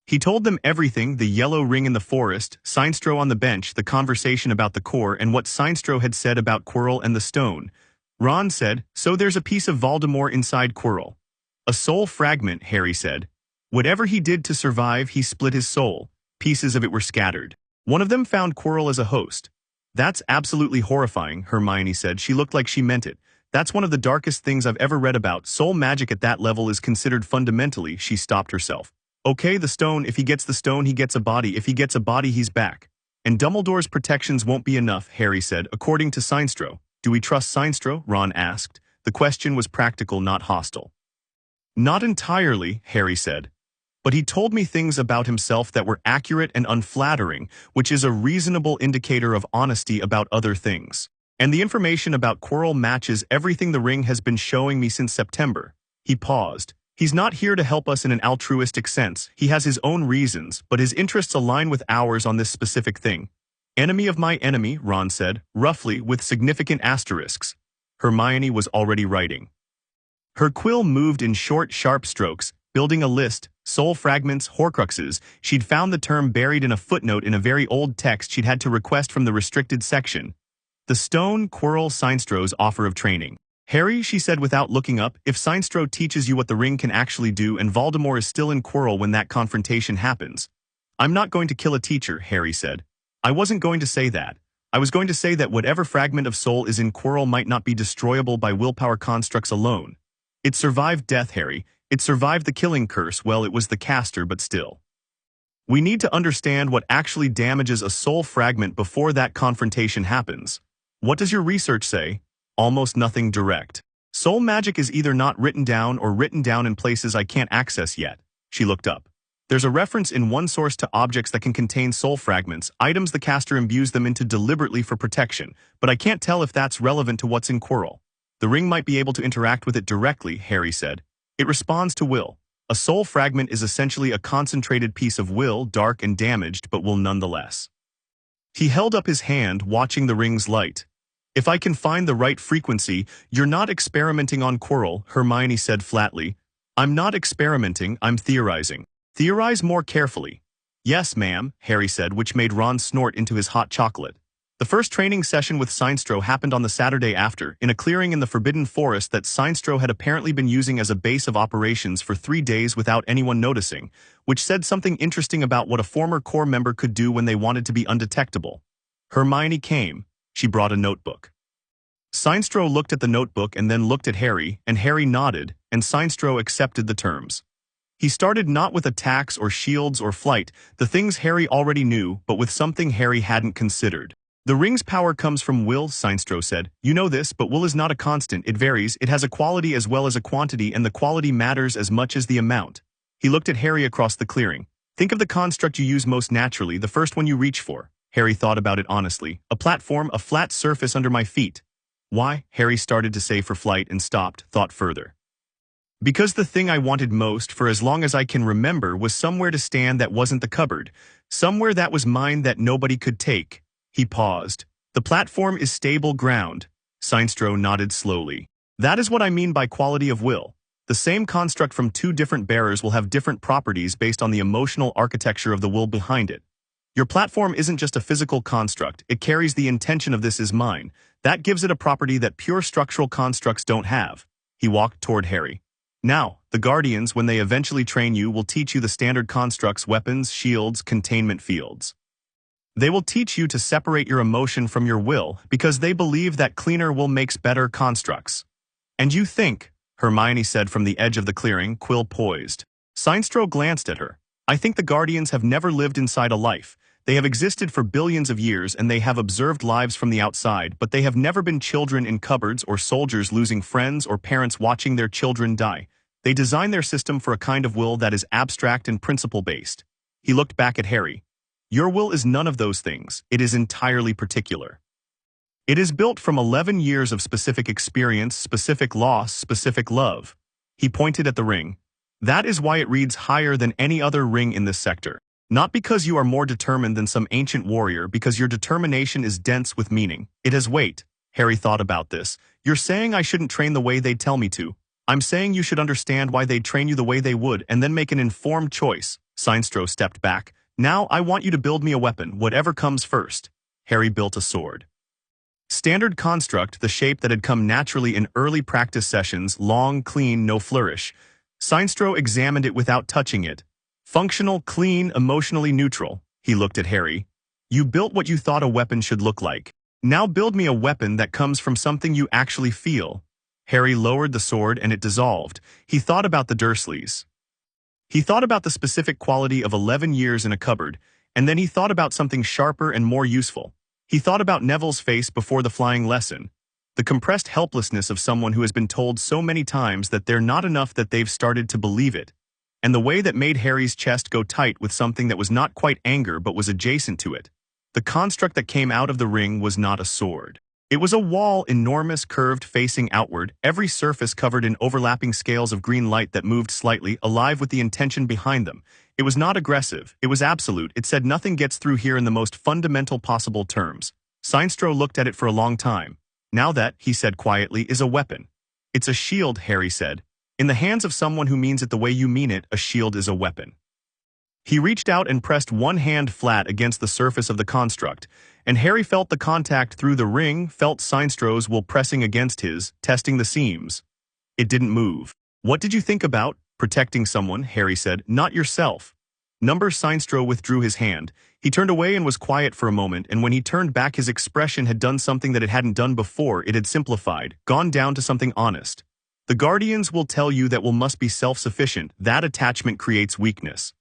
He told them everything, the yellow ring in the forest, Sinestro on the bench, the conversation about the core, and what Sinestro had said about Quirrell and the stone. Ron said, so there's a piece of Voldemort inside Quirrell. A soul fragment, Harry said. Whatever he did to survive, he split his soul. Pieces of it were scattered. One of them found Quirrell as a host. That's absolutely horrifying, Hermione said. She looked like she meant it. That's one of the darkest things I've ever read about. Soul magic at that level is considered fundamentally. She stopped herself. Okay, the stone, if he gets the stone, he gets a body. If he gets a body, he's back. And Dumbledore's protections won't be enough, Harry said, according to Sinestro. Do we trust Sinestro? Ron asked. The question was practical, not hostile. Not entirely, Harry said. But he told me things about himself that were accurate and unflattering, which is a reasonable indicator of honesty about other things. And the information about Quirrell matches everything the ring has been showing me since September. He paused. He's not here to help us in an altruistic sense. He has his own reasons, but his interests align with ours on this specific thing. Enemy of my enemy, Ron said, roughly, with significant asterisks. Hermione was already writing. Her quill moved in short, sharp strokes, building a list, soul fragments, horcruxes. She'd found the term buried in a footnote in a very old text she'd had to request from the restricted section. The stone, Quirrell, Sinestro's offer of training. Harry, she said without looking up, if Sinestro teaches you what the ring can actually do and Voldemort is still in Quirrell when that confrontation happens. I'm not going to kill a teacher, Harry said. I wasn't going to say that. I was going to say that whatever fragment of soul is in Quirrell might not be destroyable by willpower constructs alone. It survived death, Harry. It survived the killing curse. Well, it was the caster, but still. We need to understand what actually damages a soul fragment before that confrontation happens. What does your research say? Almost nothing direct. Soul magic is either not written down or written down in places I can't access yet. She looked up. There's a reference in one source to objects that can contain soul fragments, items the caster imbues them into deliberately for protection, but I can't tell if that's relevant to what's in Quirrell. The ring might be able to interact with it directly, Harry said. It responds to will. A soul fragment is essentially a concentrated piece of will, dark and damaged, but will nonetheless. He held up his hand, watching the ring's light. If I can find the right frequency, you're not experimenting on Quirrell, Hermione said flatly. I'm not experimenting, I'm theorizing. Theorize more carefully. Yes, ma'am, Harry said, which made Ron snort into his hot chocolate. The first training session with Sinestro happened on the Saturday after, in a clearing in the Forbidden Forest that Sinestro had apparently been using as a base of operations for 3 days without anyone noticing, which said something interesting about what a former Corps member could do when they wanted to be undetectable. Hermione came. She brought a notebook. Sinestro looked at the notebook and then looked at Harry, and Harry nodded, and Sinestro accepted the terms. He started not with attacks or shields or flight, the things Harry already knew, but with something Harry hadn't considered. The ring's power comes from will, Sinestro said. You know this, but will is not a constant, it varies, it has a quality as well as a quantity, and the quality matters as much as the amount. He looked at Harry across the clearing. Think of the construct you use most naturally, the first one you reach for. Harry thought about it honestly. A platform, a flat surface under my feet. Why? Harry started to say for flight and stopped, thought further. Because the thing I wanted most, for as long as I can remember, was somewhere to stand that wasn't the cupboard. Somewhere that was mine that nobody could take. He paused. The platform is stable ground. Sinestro nodded slowly. That is what I mean by quality of will. The same construct from 2 different bearers will have different properties based on the emotional architecture of the will behind it. Your platform isn't just a physical construct, it carries the intention of this is mine. That gives it a property that pure structural constructs don't have. He walked toward Harry. Now, the Guardians, when they eventually train you, will teach you the standard constructs, weapons, shields, containment fields. They will teach you to separate your emotion from your will, because they believe that cleaner will makes better constructs. And you think, Hermione said from the edge of the clearing, quill poised. Sinestro glanced at her. I think the Guardians have never lived inside a life. They have existed for billions of years and they have observed lives from the outside, but they have never been children in cupboards or soldiers losing friends or parents watching their children die. They design their system for a kind of will that is abstract and principle-based. He looked back at Harry. Your will is none of those things. It is entirely particular. It is built from 11 years of specific experience, specific loss, specific love. He pointed at the ring. That is why it reads higher than any other ring in this sector. Not because you are more determined than some ancient warrior, because your determination is dense with meaning. It has weight. Harry thought about this. You're saying I shouldn't train the way they'd tell me to. I'm saying you should understand why they'd train you the way they would and then make an informed choice. Sinestro stepped back. Now I want you to build me a weapon, whatever comes first. Harry built a sword. Standard construct, the shape that had come naturally in early practice sessions, long, clean, no flourish. Sinestro examined it without touching it. Functional, clean, emotionally neutral. He looked at Harry. You built what you thought a weapon should look like. Now build me a weapon that comes from something you actually feel. Harry lowered the sword and it dissolved. He thought about the Dursleys. He thought about the specific quality of 11 years in a cupboard, and then he thought about something sharper and more useful. He thought about Neville's face before the flying lesson. The compressed helplessness of someone who has been told so many times that they're not enough that they've started to believe it. And the way that made Harry's chest go tight with something that was not quite anger but was adjacent to it. The construct that came out of the ring was not a sword. It was a wall, enormous, curved, facing outward, every surface covered in overlapping scales of green light that moved slightly, alive with the intention behind them. It was not aggressive, it was absolute, it said nothing gets through here in the most fundamental possible terms. Sinestro looked at it for a long time. Now that, he said quietly, is a weapon. It's a shield, Harry said. In the hands of someone who means it the way you mean it, a shield is a weapon. He reached out and pressed one hand flat against the surface of the construct, and Harry felt the contact through the ring, felt Sinestro's will pressing against his, testing the seams. It didn't move. What did you think about? Protecting someone, Harry said, not yourself. Number Sinestro withdrew his hand. He turned away and was quiet for a moment, and when he turned back his expression had done something that it hadn't done before. It had simplified, gone down to something honest. The Guardians will tell you that will must be self-sufficient. That attachment creates weakness.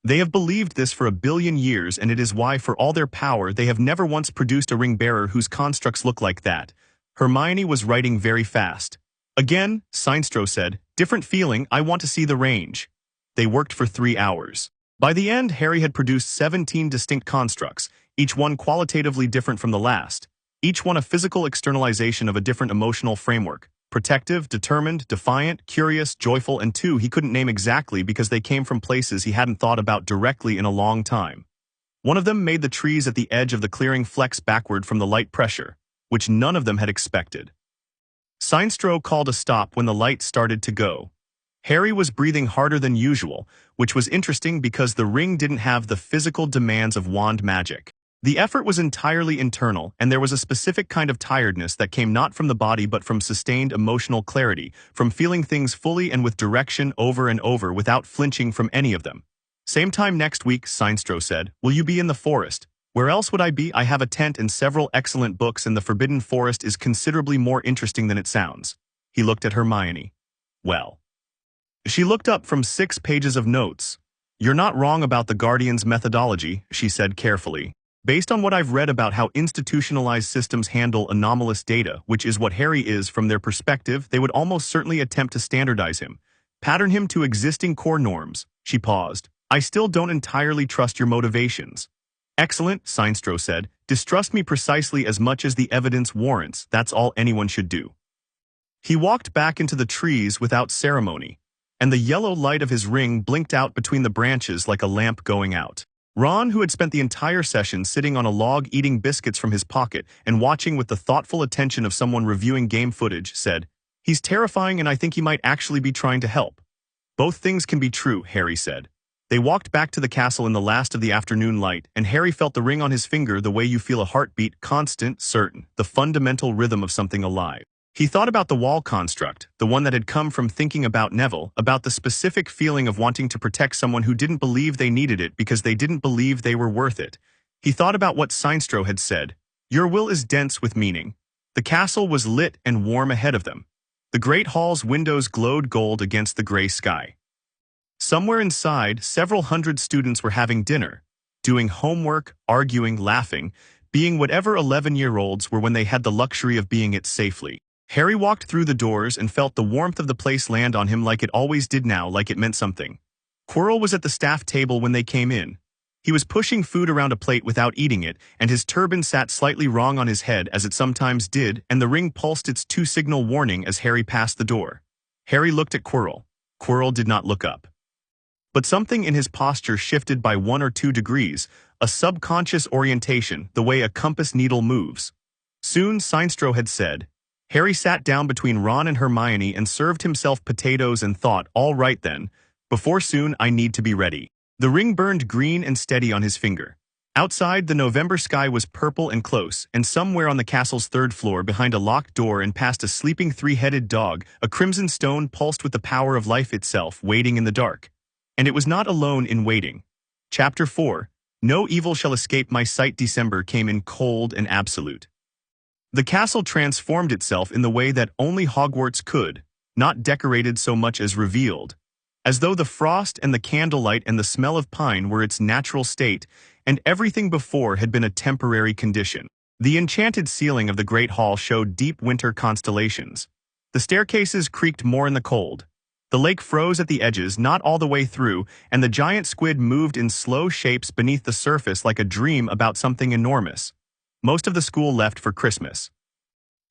They have believed this for 1 billion years, and it is why, for all their power, they have never once produced a ring-bearer whose constructs look like that. Hermione was writing very fast. Again, Sinestro said, different feeling, I want to see the range. They worked for 3 hours. By the end, Harry had produced 17 distinct constructs, each one qualitatively different from the last, each one a physical externalization of a different emotional framework. Protective, determined, defiant, curious, joyful, and two he couldn't name exactly because they came from places he hadn't thought about directly in a long time. One of them made the trees at the edge of the clearing flex backward from the light pressure, which none of them had expected. Sinestro called a stop when the light started to go. Harry was breathing harder than usual, which was interesting because the ring didn't have the physical demands of wand magic. The effort was entirely internal, and there was a specific kind of tiredness that came not from the body but from sustained emotional clarity, from feeling things fully and with direction over and over without flinching from any of them. Same time next week, Sinestro said. Will you be in the forest? Where else would I be? I have a tent and several excellent books, and the Forbidden Forest is considerably more interesting than it sounds. He looked at Hermione. Well. She looked up from 6 pages of notes. You're not wrong about the Guardian's methodology, she said carefully. Based on what I've read about how institutionalized systems handle anomalous data, which is what Harry is from their perspective, they would almost certainly attempt to standardize him, pattern him to existing core norms. She paused. I still don't entirely trust your motivations. Excellent, Sinestro said. Distrust me precisely as much as the evidence warrants. That's all anyone should do. He walked back into the trees without ceremony, and the yellow light of his ring blinked out between the branches like a lamp going out. Ron, who had spent the entire session sitting on a log eating biscuits from his pocket and watching with the thoughtful attention of someone reviewing game footage, said, He's terrifying and I think he might actually be trying to help. Both things can be true, Harry said. They walked back to the castle in the last of the afternoon light, and Harry felt the ring on his finger the way you feel a heartbeat, constant, certain, the fundamental rhythm of something alive. He thought about the wall construct, the one that had come from thinking about Neville, about the specific feeling of wanting to protect someone who didn't believe they needed it because they didn't believe they were worth it. He thought about what Sinestro had said. Your will is dense with meaning. The castle was lit and warm ahead of them. The great hall's windows glowed gold against the gray sky. Somewhere inside, several hundred students were having dinner, doing homework, arguing, laughing, being whatever 11-year-olds were when they had the luxury of being it safely. Harry walked through the doors and felt the warmth of the place land on him like it always did now, like it meant something. Quirrell was at the staff table when they came in. He was pushing food around a plate without eating it, and his turban sat slightly wrong on his head as it sometimes did, and the ring pulsed its 2-signal warning as Harry passed the door. Harry looked at Quirrell. Quirrell did not look up. But something in his posture shifted by 1 or 2 degrees, a subconscious orientation, the way a compass needle moves. Soon, Sinestro had said. Harry sat down between Ron and Hermione and served himself potatoes and thought, all right then, before soon I need to be ready. The ring burned green and steady on his finger. Outside, the November sky was purple and close, and somewhere on the castle's 3rd floor behind a locked door and past a sleeping 3-headed dog, a crimson stone pulsed with the power of life itself, waiting in the dark. And it was not alone in waiting. Chapter 4, No evil shall escape my sight. December came in cold and absolute. The castle transformed itself in the way that only Hogwarts could, not decorated so much as revealed. As though the frost and the candlelight and the smell of pine were its natural state, and everything before had been a temporary condition. The enchanted ceiling of the great hall showed deep winter constellations. The staircases creaked more in the cold. The lake froze at the edges, not all the way through, and the giant squid moved in slow shapes beneath the surface like a dream about something enormous. Most of the school left for Christmas.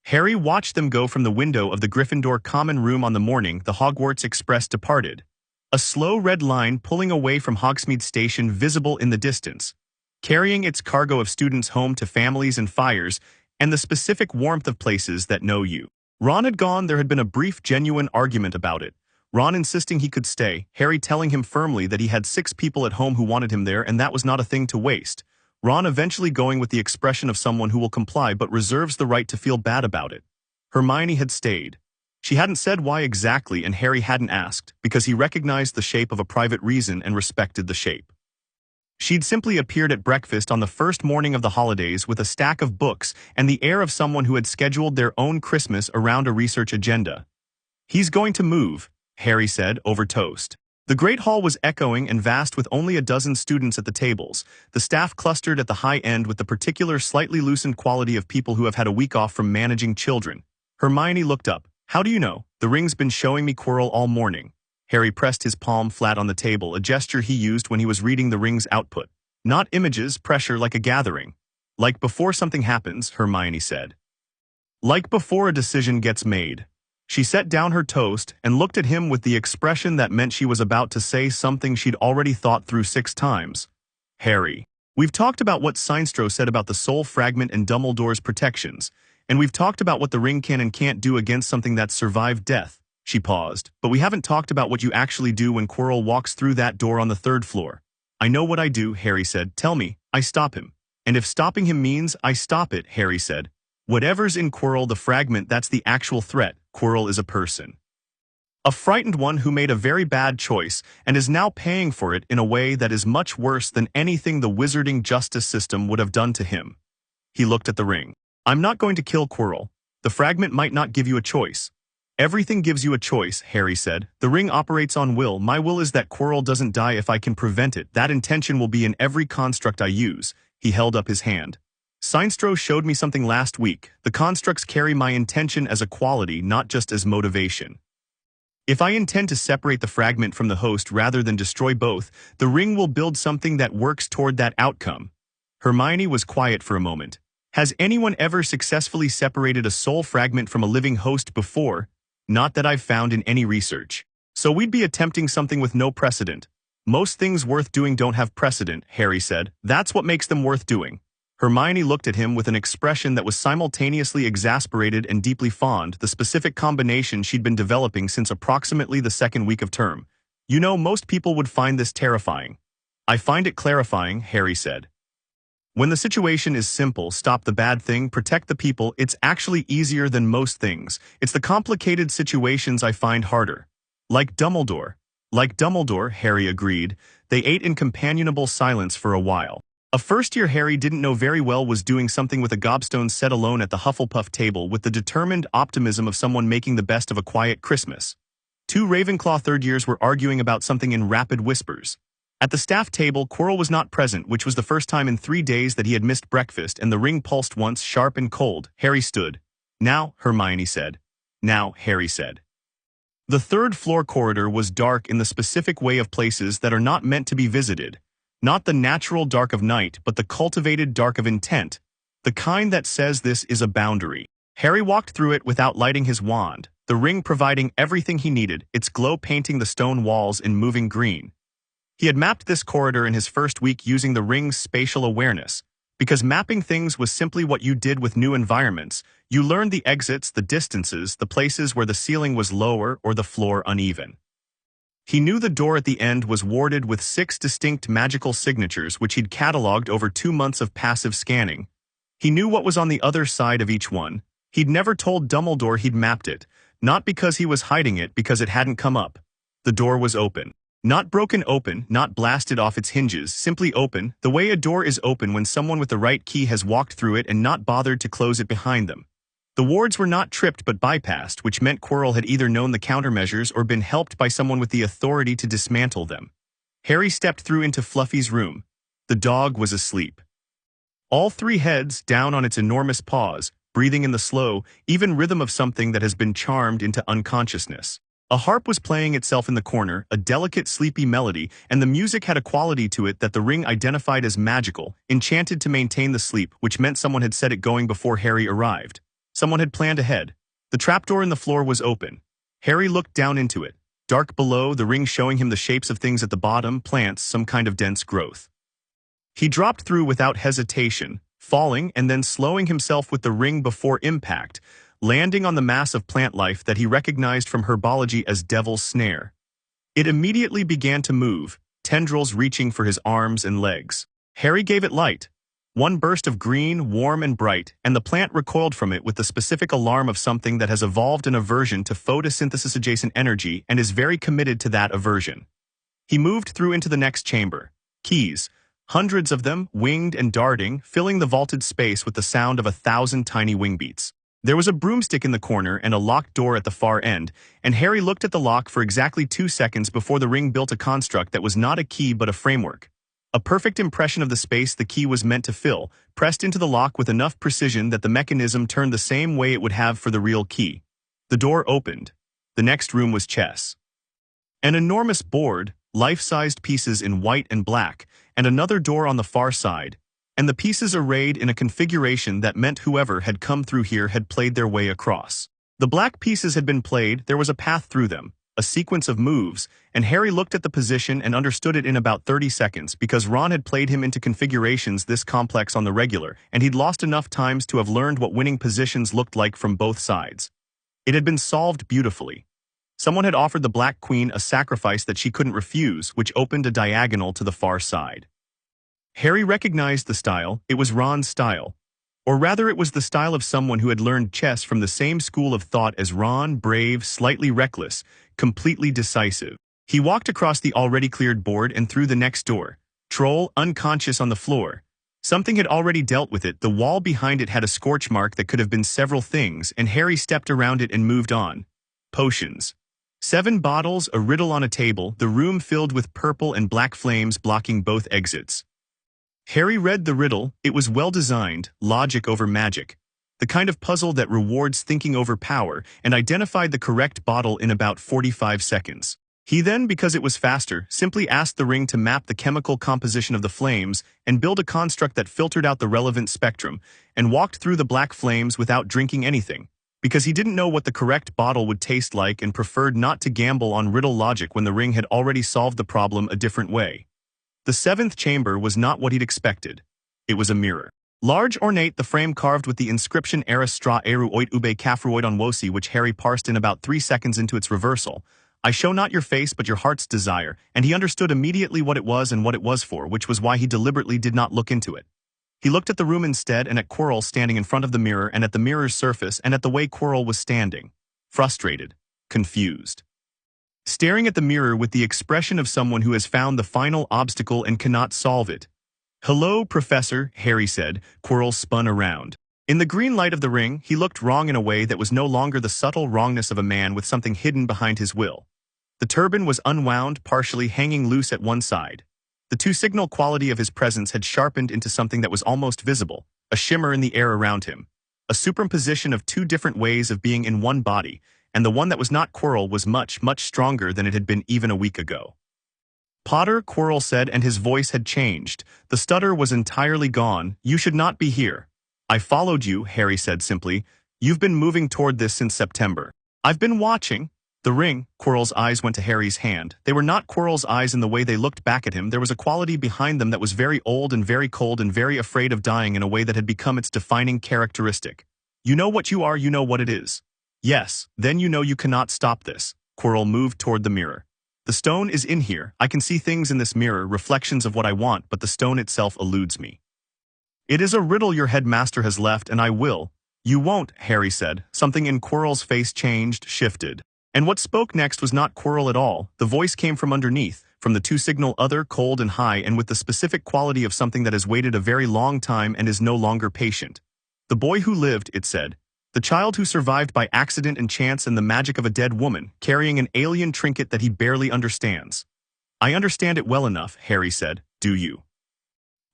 Harry watched them go from the window of the Gryffindor common room on the morning the Hogwarts Express departed. A slow red line pulling away from Hogsmeade Station visible in the distance, carrying its cargo of students home to families and fires, and the specific warmth of places that know you. Ron had gone. There had been a brief, genuine argument about it. Ron insisting he could stay, Harry telling him firmly that he had 6 people at home who wanted him there and that was not a thing to waste. Ron eventually going with the expression of someone who will comply but reserves the right to feel bad about it. Hermione had stayed. She hadn't said why exactly, and Harry hadn't asked, because he recognized the shape of a private reason and respected the shape. She'd simply appeared at breakfast on the first morning of the holidays with a stack of books and the air of someone who had scheduled their own Christmas around a research agenda. He's going to move, Harry said over toast. The great hall was echoing and vast with only a dozen students at the tables, the staff clustered at the high end with the particular slightly loosened quality of people who have had a week off from managing children. Hermione looked up. How do you know? The ring's been showing me Quirrell all morning. Harry pressed his palm flat on the table, a gesture he used when he was reading the ring's output. Not images, pressure like a gathering. Like before something happens, Hermione said. Like before a decision gets made. She set down her toast and looked at him with the expression that meant she was about to say something she'd already thought through 6 times. Harry. We've talked about what Sinestro said about the soul fragment and Dumbledore's protections, and we've talked about what the ring can and can't do against something that's survived death. She paused, but we haven't talked about what you actually do when Quirrell walks through that door on the 3rd floor. I know what I do, Harry said. Tell me. I stop him. And if stopping him means I stop it, Harry said. Whatever's in Quirrell the fragment, that's the actual threat. Quirrell is a person. A frightened one who made a very bad choice and is now paying for it in a way that is much worse than anything the wizarding justice system would have done to him. He looked at the ring. I'm not going to kill Quirrell. The fragment might not give you a choice. Everything gives you a choice, Harry said. The ring operates on will. My will is that Quirrell doesn't die if I can prevent it. That intention will be in every construct I use. He held up his hand. Sinestro showed me something last week. The constructs carry my intention as a quality, not just as motivation. If I intend to separate the fragment from the host rather than destroy both, the ring will build something that works toward that outcome. Hermione was quiet for a moment. Has anyone ever successfully separated a soul fragment from a living host before? Not that I've found in any research. So we'd be attempting something with no precedent. Most things worth doing don't have precedent, Harry said. That's what makes them worth doing. Hermione looked at him with an expression that was simultaneously exasperated and deeply fond, the specific combination she'd been developing since approximately the 2nd week of term. You know, most people would find this terrifying. I find it clarifying, Harry said. When the situation is simple, stop the bad thing, protect the people, it's actually easier than most things. It's the complicated situations I find harder. Like Dumbledore. Like Dumbledore, Harry agreed. They ate in companionable silence for a while. A first-year Harry didn't know very well was doing something with a gobstone set alone at the Hufflepuff table with the determined optimism of someone making the best of a quiet Christmas. 2 Ravenclaw third-years were arguing about something in rapid whispers. At the staff table, Quirrell was not present, which was the first time in 3 days that he had missed breakfast, and the ring pulsed once, sharp and cold. Harry stood. Now, Hermione said. Now, Harry said. The 3rd floor corridor was dark in the specific way of places that are not meant to be visited. Not the natural dark of night, but the cultivated dark of intent. The kind that says this is a boundary. Harry walked through it without lighting his wand, the ring providing everything he needed, its glow painting the stone walls in moving green. He had mapped this corridor in his first week using the ring's spatial awareness. Because mapping things was simply what you did with new environments, you learned the exits, the distances, the places where the ceiling was lower or the floor uneven. He knew the door at the end was warded with 6 distinct magical signatures which he'd cataloged over 2 months of passive scanning. He knew what was on the other side of each one. He'd never told Dumbledore he'd mapped it, not because he was hiding it, because it hadn't come up. The door was open. Not broken open, not blasted off its hinges, simply open, the way a door is open when someone with the right key has walked through it and not bothered to close it behind them. The wards were not tripped but bypassed, which meant Quirrell had either known the countermeasures or been helped by someone with the authority to dismantle them. Harry stepped through into Fluffy's room. The dog was asleep. All 3 heads down on its enormous paws, breathing in the slow, even rhythm of something that has been charmed into unconsciousness. A harp was playing itself in the corner, a delicate, sleepy melody, and the music had a quality to it that the ring identified as magical, enchanted to maintain the sleep, which meant someone had set it going before Harry arrived. Someone had planned ahead. The trapdoor in the floor was open. Harry looked down into it. Dark below, the ring showing him the shapes of things at the bottom, plants, some kind of dense growth. He dropped through without hesitation, falling and then slowing himself with the ring before impact, landing on the mass of plant life that he recognized from herbology as Devil's Snare. It immediately began to move, tendrils reaching for his arms and legs. Harry gave it light. One burst of green, warm and bright, and the plant recoiled from it with the specific alarm of something that has evolved an aversion to photosynthesis-adjacent energy and is very committed to that aversion. He moved through into the next chamber. Keys, hundreds of them, winged and darting, filling the vaulted space with the sound of 1,000 tiny wing beats. There was a broomstick in the corner and a locked door at the far end, and Harry looked at the lock for exactly 2 seconds before the ring built a construct that was not a key but a framework. A perfect impression of the space the key was meant to fill, pressed into the lock with enough precision that the mechanism turned the same way it would have for the real key. The door opened. The next room was chess. An enormous board, life-sized pieces in white and black, and another door on the far side, and the pieces arrayed in a configuration that meant whoever had come through here had played their way across. The black pieces had been played, there was a path through them, a sequence of moves, and Harry looked at the position and understood it in about 30 seconds because Ron had played him into configurations this complex on the regular, and he'd lost enough times to have learned what winning positions looked like from both sides. It had been solved beautifully. Someone had offered the Black Queen a sacrifice that she couldn't refuse, which opened a diagonal to the far side. Harry recognized the style, it was Ron's style. Or rather, it was the style of someone who had learned chess from the same school of thought as Ron, brave, slightly reckless, completely decisive. He walked across the already cleared board and through the next door. Troll, unconscious on the floor. Something had already dealt with it, the wall behind it had a scorch mark that could have been several things, and Harry stepped around it and moved on. Potions. 7 bottles, a riddle on a table, the room filled with purple and black flames blocking both exits. Harry read the riddle, it was well designed, logic over magic. The kind of puzzle that rewards thinking over power, and identified the correct bottle in about 45 seconds. He then, because it was faster, simply asked the ring to map the chemical composition of the flames and build a construct that filtered out the relevant spectrum, and walked through the black flames without drinking anything. Because he didn't know what the correct bottle would taste like and preferred not to gamble on riddle logic when the ring had already solved the problem a different way. The 7th chamber was not what he'd expected. It was a mirror. Large, ornate, the frame carved with the inscription Era stra eru oit ube kafruoid on wosi, which Harry parsed in about 3 seconds into its reversal. I show not your face but your heart's desire, and he understood immediately what it was and what it was for, which was why he deliberately did not look into it. He looked at the room instead and at Quirrell standing in front of the mirror and at the mirror's surface and at the way Quirrell was standing. Frustrated. Confused. Staring at the mirror with the expression of someone who has found the final obstacle and cannot solve it. "Hello, Professor," Harry said. Quirrell spun around. In the green light of the ring, he looked wrong in a way that was no longer the subtle wrongness of a man with something hidden behind his will. The turban was unwound, partially hanging loose at one side. The two-signal quality of his presence had sharpened into something that was almost visible, a shimmer in the air around him. A superimposition of 2 different ways of being in one body, and the one that was not Quirrell was much, much stronger than it had been even a week ago. "Potter," Quirrell said, and his voice had changed. The stutter was entirely gone. "You should not be here." "I followed you," Harry said simply. "You've been moving toward this since September." "I've been watching." The ring, Quirrell's eyes went to Harry's hand. They were not Quirrell's eyes in the way they looked back at him. There was a quality behind them that was very old and very cold and very afraid of dying in a way that had become its defining characteristic. "You know what you are, you know what it is." "Yes, then you know you cannot stop this." Quirrell moved toward the mirror. "The stone is in here. I can see things in this mirror, reflections of what I want, but the stone itself eludes me. It is a riddle your headmaster has left, and I will." "You won't," Harry said. Something in Quirrell's face changed, shifted. And what spoke next was not Quirrell at all. The voice came from underneath, from the two-signal other, cold and high, and with the specific quality of something that has waited a very long time and is no longer patient. "The boy who lived," it said. "The child who survived by accident and chance and the magic of a dead woman, carrying an alien trinket that he barely understands." "I understand it well enough," Harry said. "Do you?"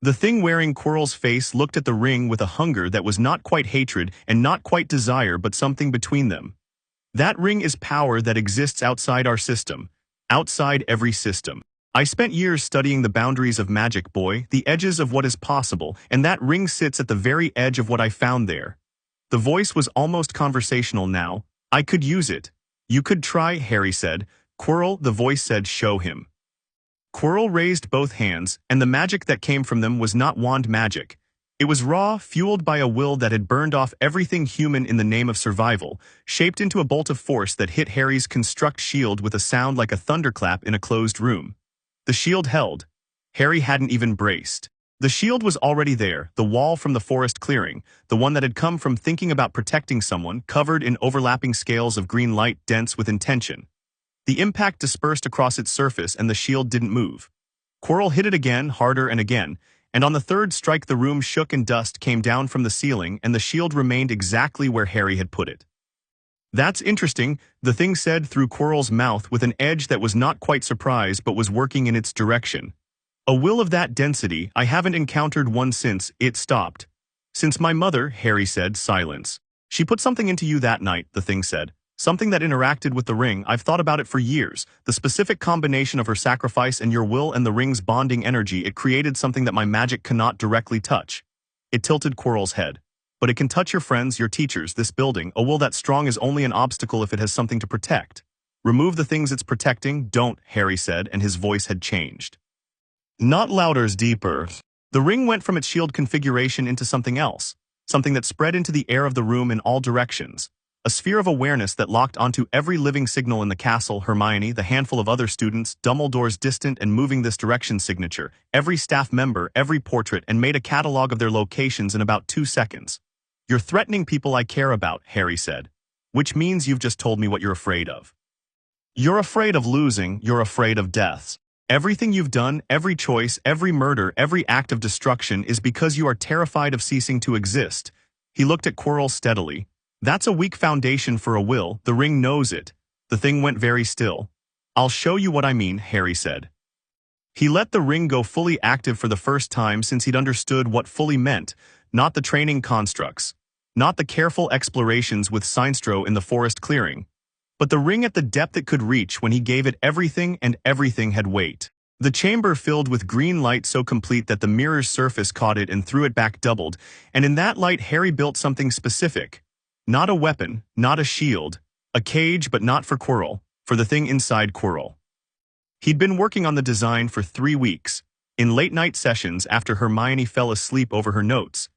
The thing wearing Quirrell's face looked at the ring with a hunger that was not quite hatred and not quite desire but something between them. "That ring is power that exists outside our system. Outside every system. I spent years studying the boundaries of magic, boy, the edges of what is possible, and that ring sits at the very edge of what I found there." The voice was almost conversational now. "I could use it." "You could try," Harry said. "Quirrell," the voice said, "show him." Quirrell raised both hands, and the magic that came from them was not wand magic. It was raw, fueled by a will that had burned off everything human in the name of survival, shaped into a bolt of force that hit Harry's construct shield with a sound like a thunderclap in a closed room. The shield held. Harry hadn't even braced. The shield was already there, the wall from the forest clearing, the one that had come from thinking about protecting someone, covered in overlapping scales of green light dense with intention. The impact dispersed across its surface and the shield didn't move. Quirrell hit it again, harder and again, and on the third strike the room shook and dust came down from the ceiling and the shield remained exactly where Harry had put it. "That's interesting," the thing said through Quirrell's mouth with an edge that was not quite surprise but was working in its direction. "A will of that density, I haven't encountered one since," it stopped. "Since my mother," Harry said, silence. "She put something into you that night," the thing said. "Something that interacted with the ring. I've thought about it for years. The specific combination of her sacrifice and your will and the ring's bonding energy, it created something that my magic cannot directly touch." It tilted Quirrell's head. But it can touch your friends, your teachers, this building. A will that strong is only an obstacle if it has something to protect. Remove the things it's protecting. Don't, Harry said, and his voice had changed. Not louder's deeper. The ring went from its shield configuration into something else, something that spread into the air of the room in all directions. A sphere of awareness that locked onto every living signal in the castle, Hermione, the handful of other students, Dumbledore's distant and moving this direction signature, every staff member, every portrait, and made a catalog of their locations in about 2 seconds. You're threatening people I care about, Harry said. Which means you've just told me what you're afraid of. You're afraid of losing, you're afraid of deaths. Everything you've done, every choice, every murder, every act of destruction is because you are terrified of ceasing to exist. He looked at Quirrell steadily. That's a weak foundation for a will, the ring knows it. The thing went very still. I'll show you what I mean, Harry said. He let the ring go fully active for the first time since he'd understood what fully meant, not the training constructs, not the careful explorations with Sinstro in the forest clearing, but the ring at the depth it could reach when he gave it everything and everything had weight. The chamber filled with green light so complete that the mirror's surface caught it and threw it back doubled, and in that light Harry built something specific. Not a weapon, not a shield, a cage but not for Quirrell, for the thing inside Quirrell. He'd been working on the design for 3 weeks, in late-night sessions after Hermione fell asleep over her notes,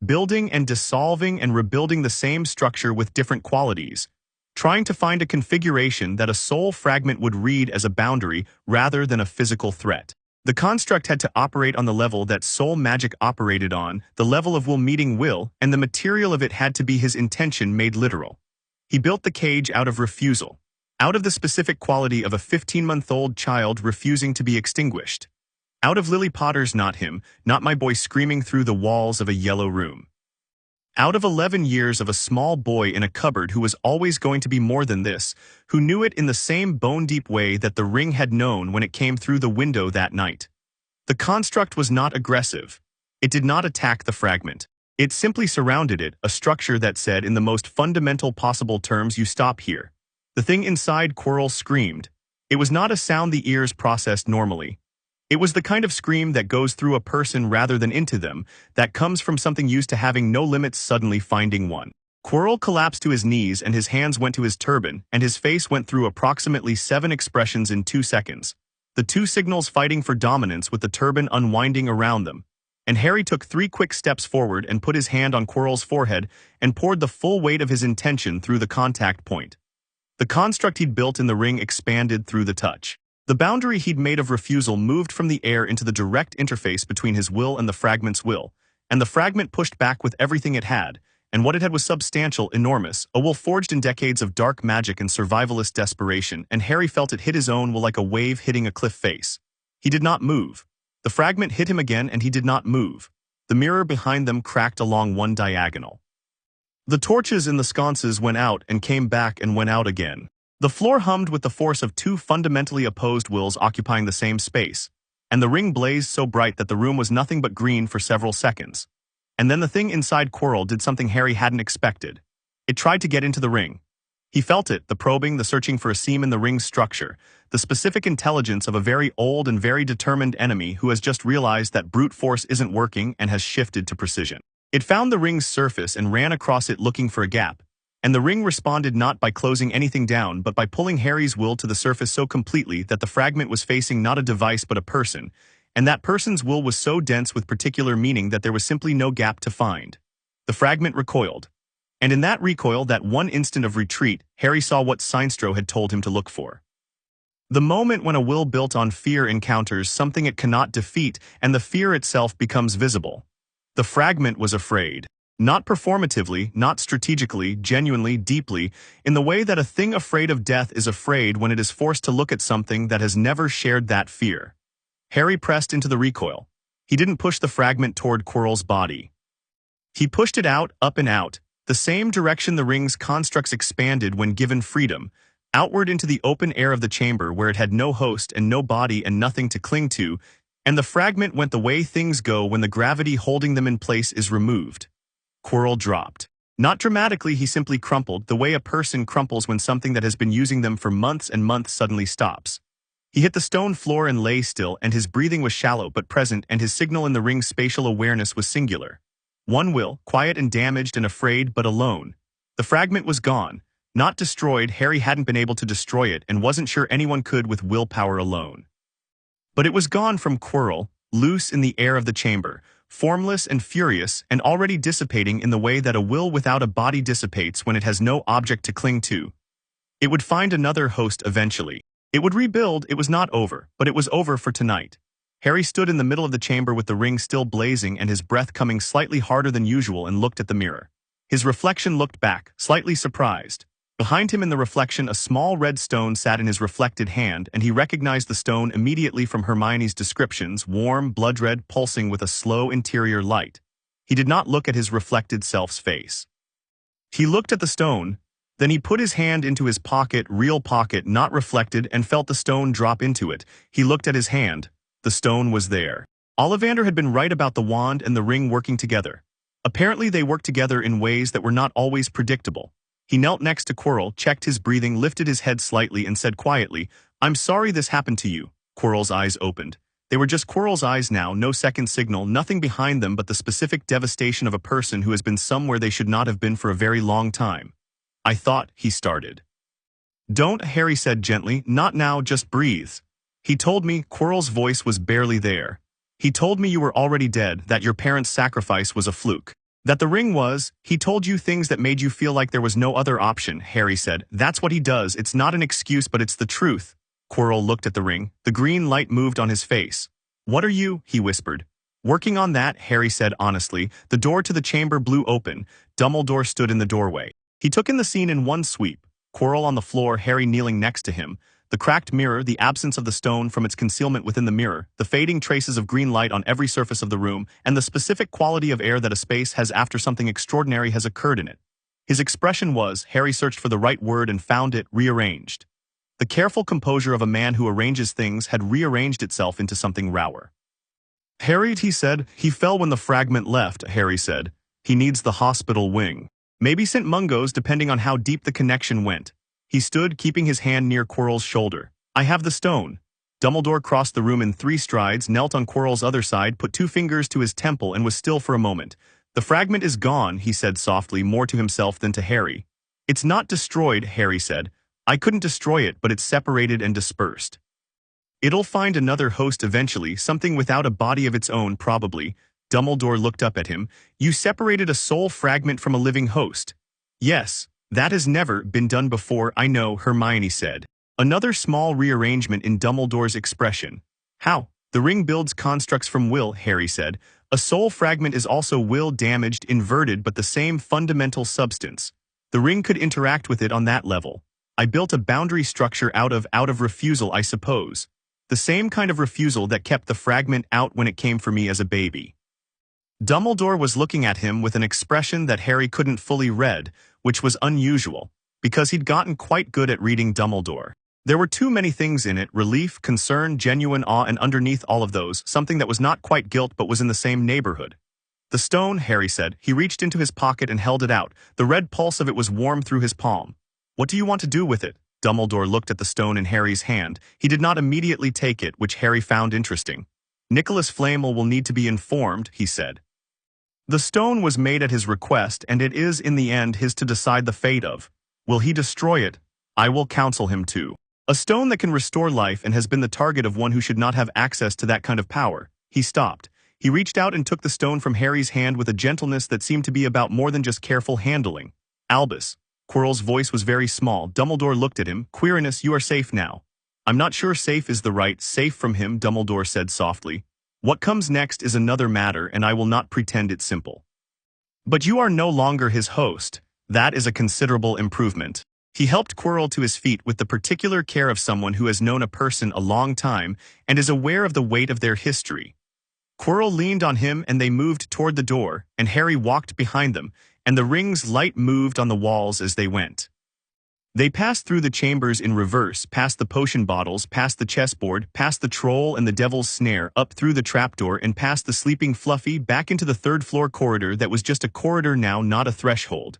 building and dissolving and rebuilding the same structure with different qualities, trying to find a configuration that a soul fragment would read as a boundary rather than a physical threat. The construct had to operate on the level that soul magic operated on, the level of will meeting will, and the material of it had to be his intention made literal. He built the cage out of refusal, out of the specific quality of a 15-month-old child refusing to be extinguished, out of Lily Potter's not him, not my boy screaming through the walls of a yellow room. Out of 11 years of a small boy in a cupboard who was always going to be more than this, who knew it in the same bone-deep way that the ring had known when it came through the window that night. The construct was not aggressive. It did not attack the fragment. It simply surrounded it, a structure that said in the most fundamental possible terms, you stop here. The thing inside Quirrell screamed. It was not a sound the ears processed normally. It was the kind of scream that goes through a person rather than into them, that comes from something used to having no limits suddenly finding one. Quirrell collapsed to his knees and his hands went to his turban, and his face went through approximately 7 expressions in 2 seconds. The 2 signals fighting for dominance with the turban unwinding around them. And Harry took 3 quick steps forward and put his hand on Quirrell's forehead and poured the full weight of his intention through the contact point. The construct he'd built in the ring expanded through the touch. The boundary he'd made of refusal moved from the air into the direct interface between his will and the fragment's will, and the fragment pushed back with everything it had, and what it had was substantial, enormous, a will forged in decades of dark magic and survivalist desperation, and Harry felt it hit his own will like a wave hitting a cliff face. He did not move. The fragment hit him again and he did not move. The mirror behind them cracked along one diagonal. The torches in the sconces went out and came back and went out again. The floor hummed with the force of 2 fundamentally opposed wills occupying the same space, and the ring blazed so bright that the room was nothing but green for several seconds. And then the thing inside Quirrell did something Harry hadn't expected. It tried to get into the ring. He felt it, the probing, the searching for a seam in the ring's structure, the specific intelligence of a very old and very determined enemy who has just realized that brute force isn't working and has shifted to precision. It found the ring's surface and ran across it looking for a gap. And the ring responded not by closing anything down but by pulling Harry's will to the surface so completely that the fragment was facing not a device but a person, and that person's will was so dense with particular meaning that there was simply no gap to find. The fragment recoiled. And in that recoil, that one instant of retreat, Harry saw what Sinstro had told him to look for. The moment when a will built on fear encounters something it cannot defeat and the fear itself becomes visible. The fragment was afraid. Not performatively, not strategically, genuinely, deeply, in the way that a thing afraid of death is afraid when it is forced to look at something that has never shared that fear. Harry pressed into the recoil. He didn't push the fragment toward Quirrell's body. He pushed it out, up and out, the same direction the ring's constructs expanded when given freedom, outward into the open air of the chamber where it had no host and no body and nothing to cling to, and the fragment went the way things go when the gravity holding them in place is removed. Quirrell dropped. Not dramatically, he simply crumpled, the way a person crumples when something that has been using them for months and months suddenly stops. He hit the stone floor and lay still, and his breathing was shallow but present, and his signal in the ring's spatial awareness was singular. One will, quiet and damaged and afraid but alone. The fragment was gone. Not destroyed, Harry hadn't been able to destroy it and wasn't sure anyone could with willpower alone. But it was gone from Quirrell, loose in the air of the chamber, formless and furious and already dissipating in the way that a will without a body dissipates when it has no object to cling to. It would find another host eventually. It would rebuild. It was not over, but it was over for tonight. Harry stood in the middle of the chamber with the ring still blazing and his breath coming slightly harder than usual and looked at the mirror. His reflection looked back, slightly surprised. Behind him in the reflection a small red stone sat in his reflected hand and he recognized the stone immediately from Hermione's descriptions, warm, blood-red, pulsing with a slow interior light. He did not look at his reflected self's face. He looked at the stone, then he put his hand into his pocket, real pocket, not reflected, and felt the stone drop into it. He looked at his hand. The stone was there. Ollivander had been right about the wand and the ring working together. Apparently they worked together in ways that were not always predictable. He knelt next to Quirrell, checked his breathing, lifted his head slightly and said quietly, "I'm sorry this happened to you." Quirrell's eyes opened. They were just Quirrell's eyes now, no second signal, nothing behind them but the specific devastation of a person who has been somewhere they should not have been for a very long time. "I thought," he started. "Don't," Harry said gently, "not now, just breathe. He told me," Quirrell's voice was barely there. "He told me you were already dead, that your parents' sacrifice was a fluke. That the ring was, he told you things that made you feel like there was no other option," Harry said. "That's what he does. It's not an excuse, but it's the truth." Quirrell looked at the ring. The green light moved on his face. "What are you?" he whispered. "Working on that," Harry said honestly. The door to the chamber blew open. Dumbledore stood in the doorway. He took in the scene in one sweep. Quirrell on the floor, Harry kneeling next to him. The cracked mirror, the absence of the stone from its concealment within the mirror, the fading traces of green light on every surface of the room, and the specific quality of air that a space has after something extraordinary has occurred in it. His expression was, Harry searched for the right word and found it, rearranged. The careful composure of a man who arranges things had rearranged itself into something rower. "Harry," he said, "he fell when the fragment left," Harry said. "He needs the hospital wing. Maybe St. Mungo's depending on how deep the connection went." He stood, keeping his hand near Quirrell's shoulder. "I have the stone." Dumbledore crossed the room in 3 strides, knelt on Quirrell's other side, put 2 fingers to his temple and was still for a moment. "The fragment is gone," he said softly, more to himself than to Harry. "It's not destroyed," Harry said. "I couldn't destroy it, but it's separated and dispersed. It'll find another host eventually, something without a body of its own probably." Dumbledore looked up at him. "You separated a soul fragment from a living host." "Yes. That has never been done before, I know," Hermione said. Another small rearrangement in Dumbledore's expression. "How?" "The ring builds constructs from will," Harry said. "A soul fragment is also will damaged, inverted, but the same fundamental substance. The ring could interact with it on that level. I built a boundary structure out of refusal, I suppose. The same kind of refusal that kept the fragment out when it came for me as a baby." Dumbledore was looking at him with an expression that Harry couldn't fully read, which was unusual, because he'd gotten quite good at reading Dumbledore. There were too many things in it, relief, concern, genuine awe, and underneath all of those, something that was not quite guilt but was in the same neighborhood. "The stone," Harry said. He reached into his pocket and held it out. The red pulse of it was warm through his palm. "What do you want to do with it?" Dumbledore looked at the stone in Harry's hand. He did not immediately take it, which Harry found interesting. "Nicholas Flamel will need to be informed," he said. "The stone was made at his request, and it is, in the end, his to decide the fate of. Will he destroy it? I will counsel him to. A stone that can restore life and has been the target of one who should not have access to that kind of power." He stopped. He reached out and took the stone from Harry's hand with a gentleness that seemed to be about more than just careful handling. "Albus." Quirrell's voice was very small. Dumbledore looked at him. "Quirinus, you are safe now." "I'm not sure safe is the right safe from him," Dumbledore said softly. "What comes next is another matter, and I will not pretend it's simple. But you are no longer his host. That is a considerable improvement." He helped Quirrell to his feet with the particular care of someone who has known a person a long time and is aware of the weight of their history. Quirrell leaned on him and they moved toward the door, and Harry walked behind them, and the ring's light moved on the walls as they went. They passed through the chambers in reverse, past the potion bottles, past the chessboard, past the troll and the devil's snare, up through the trapdoor and past the sleeping Fluffy, back into the 3rd-floor corridor that was just a corridor now, not a threshold.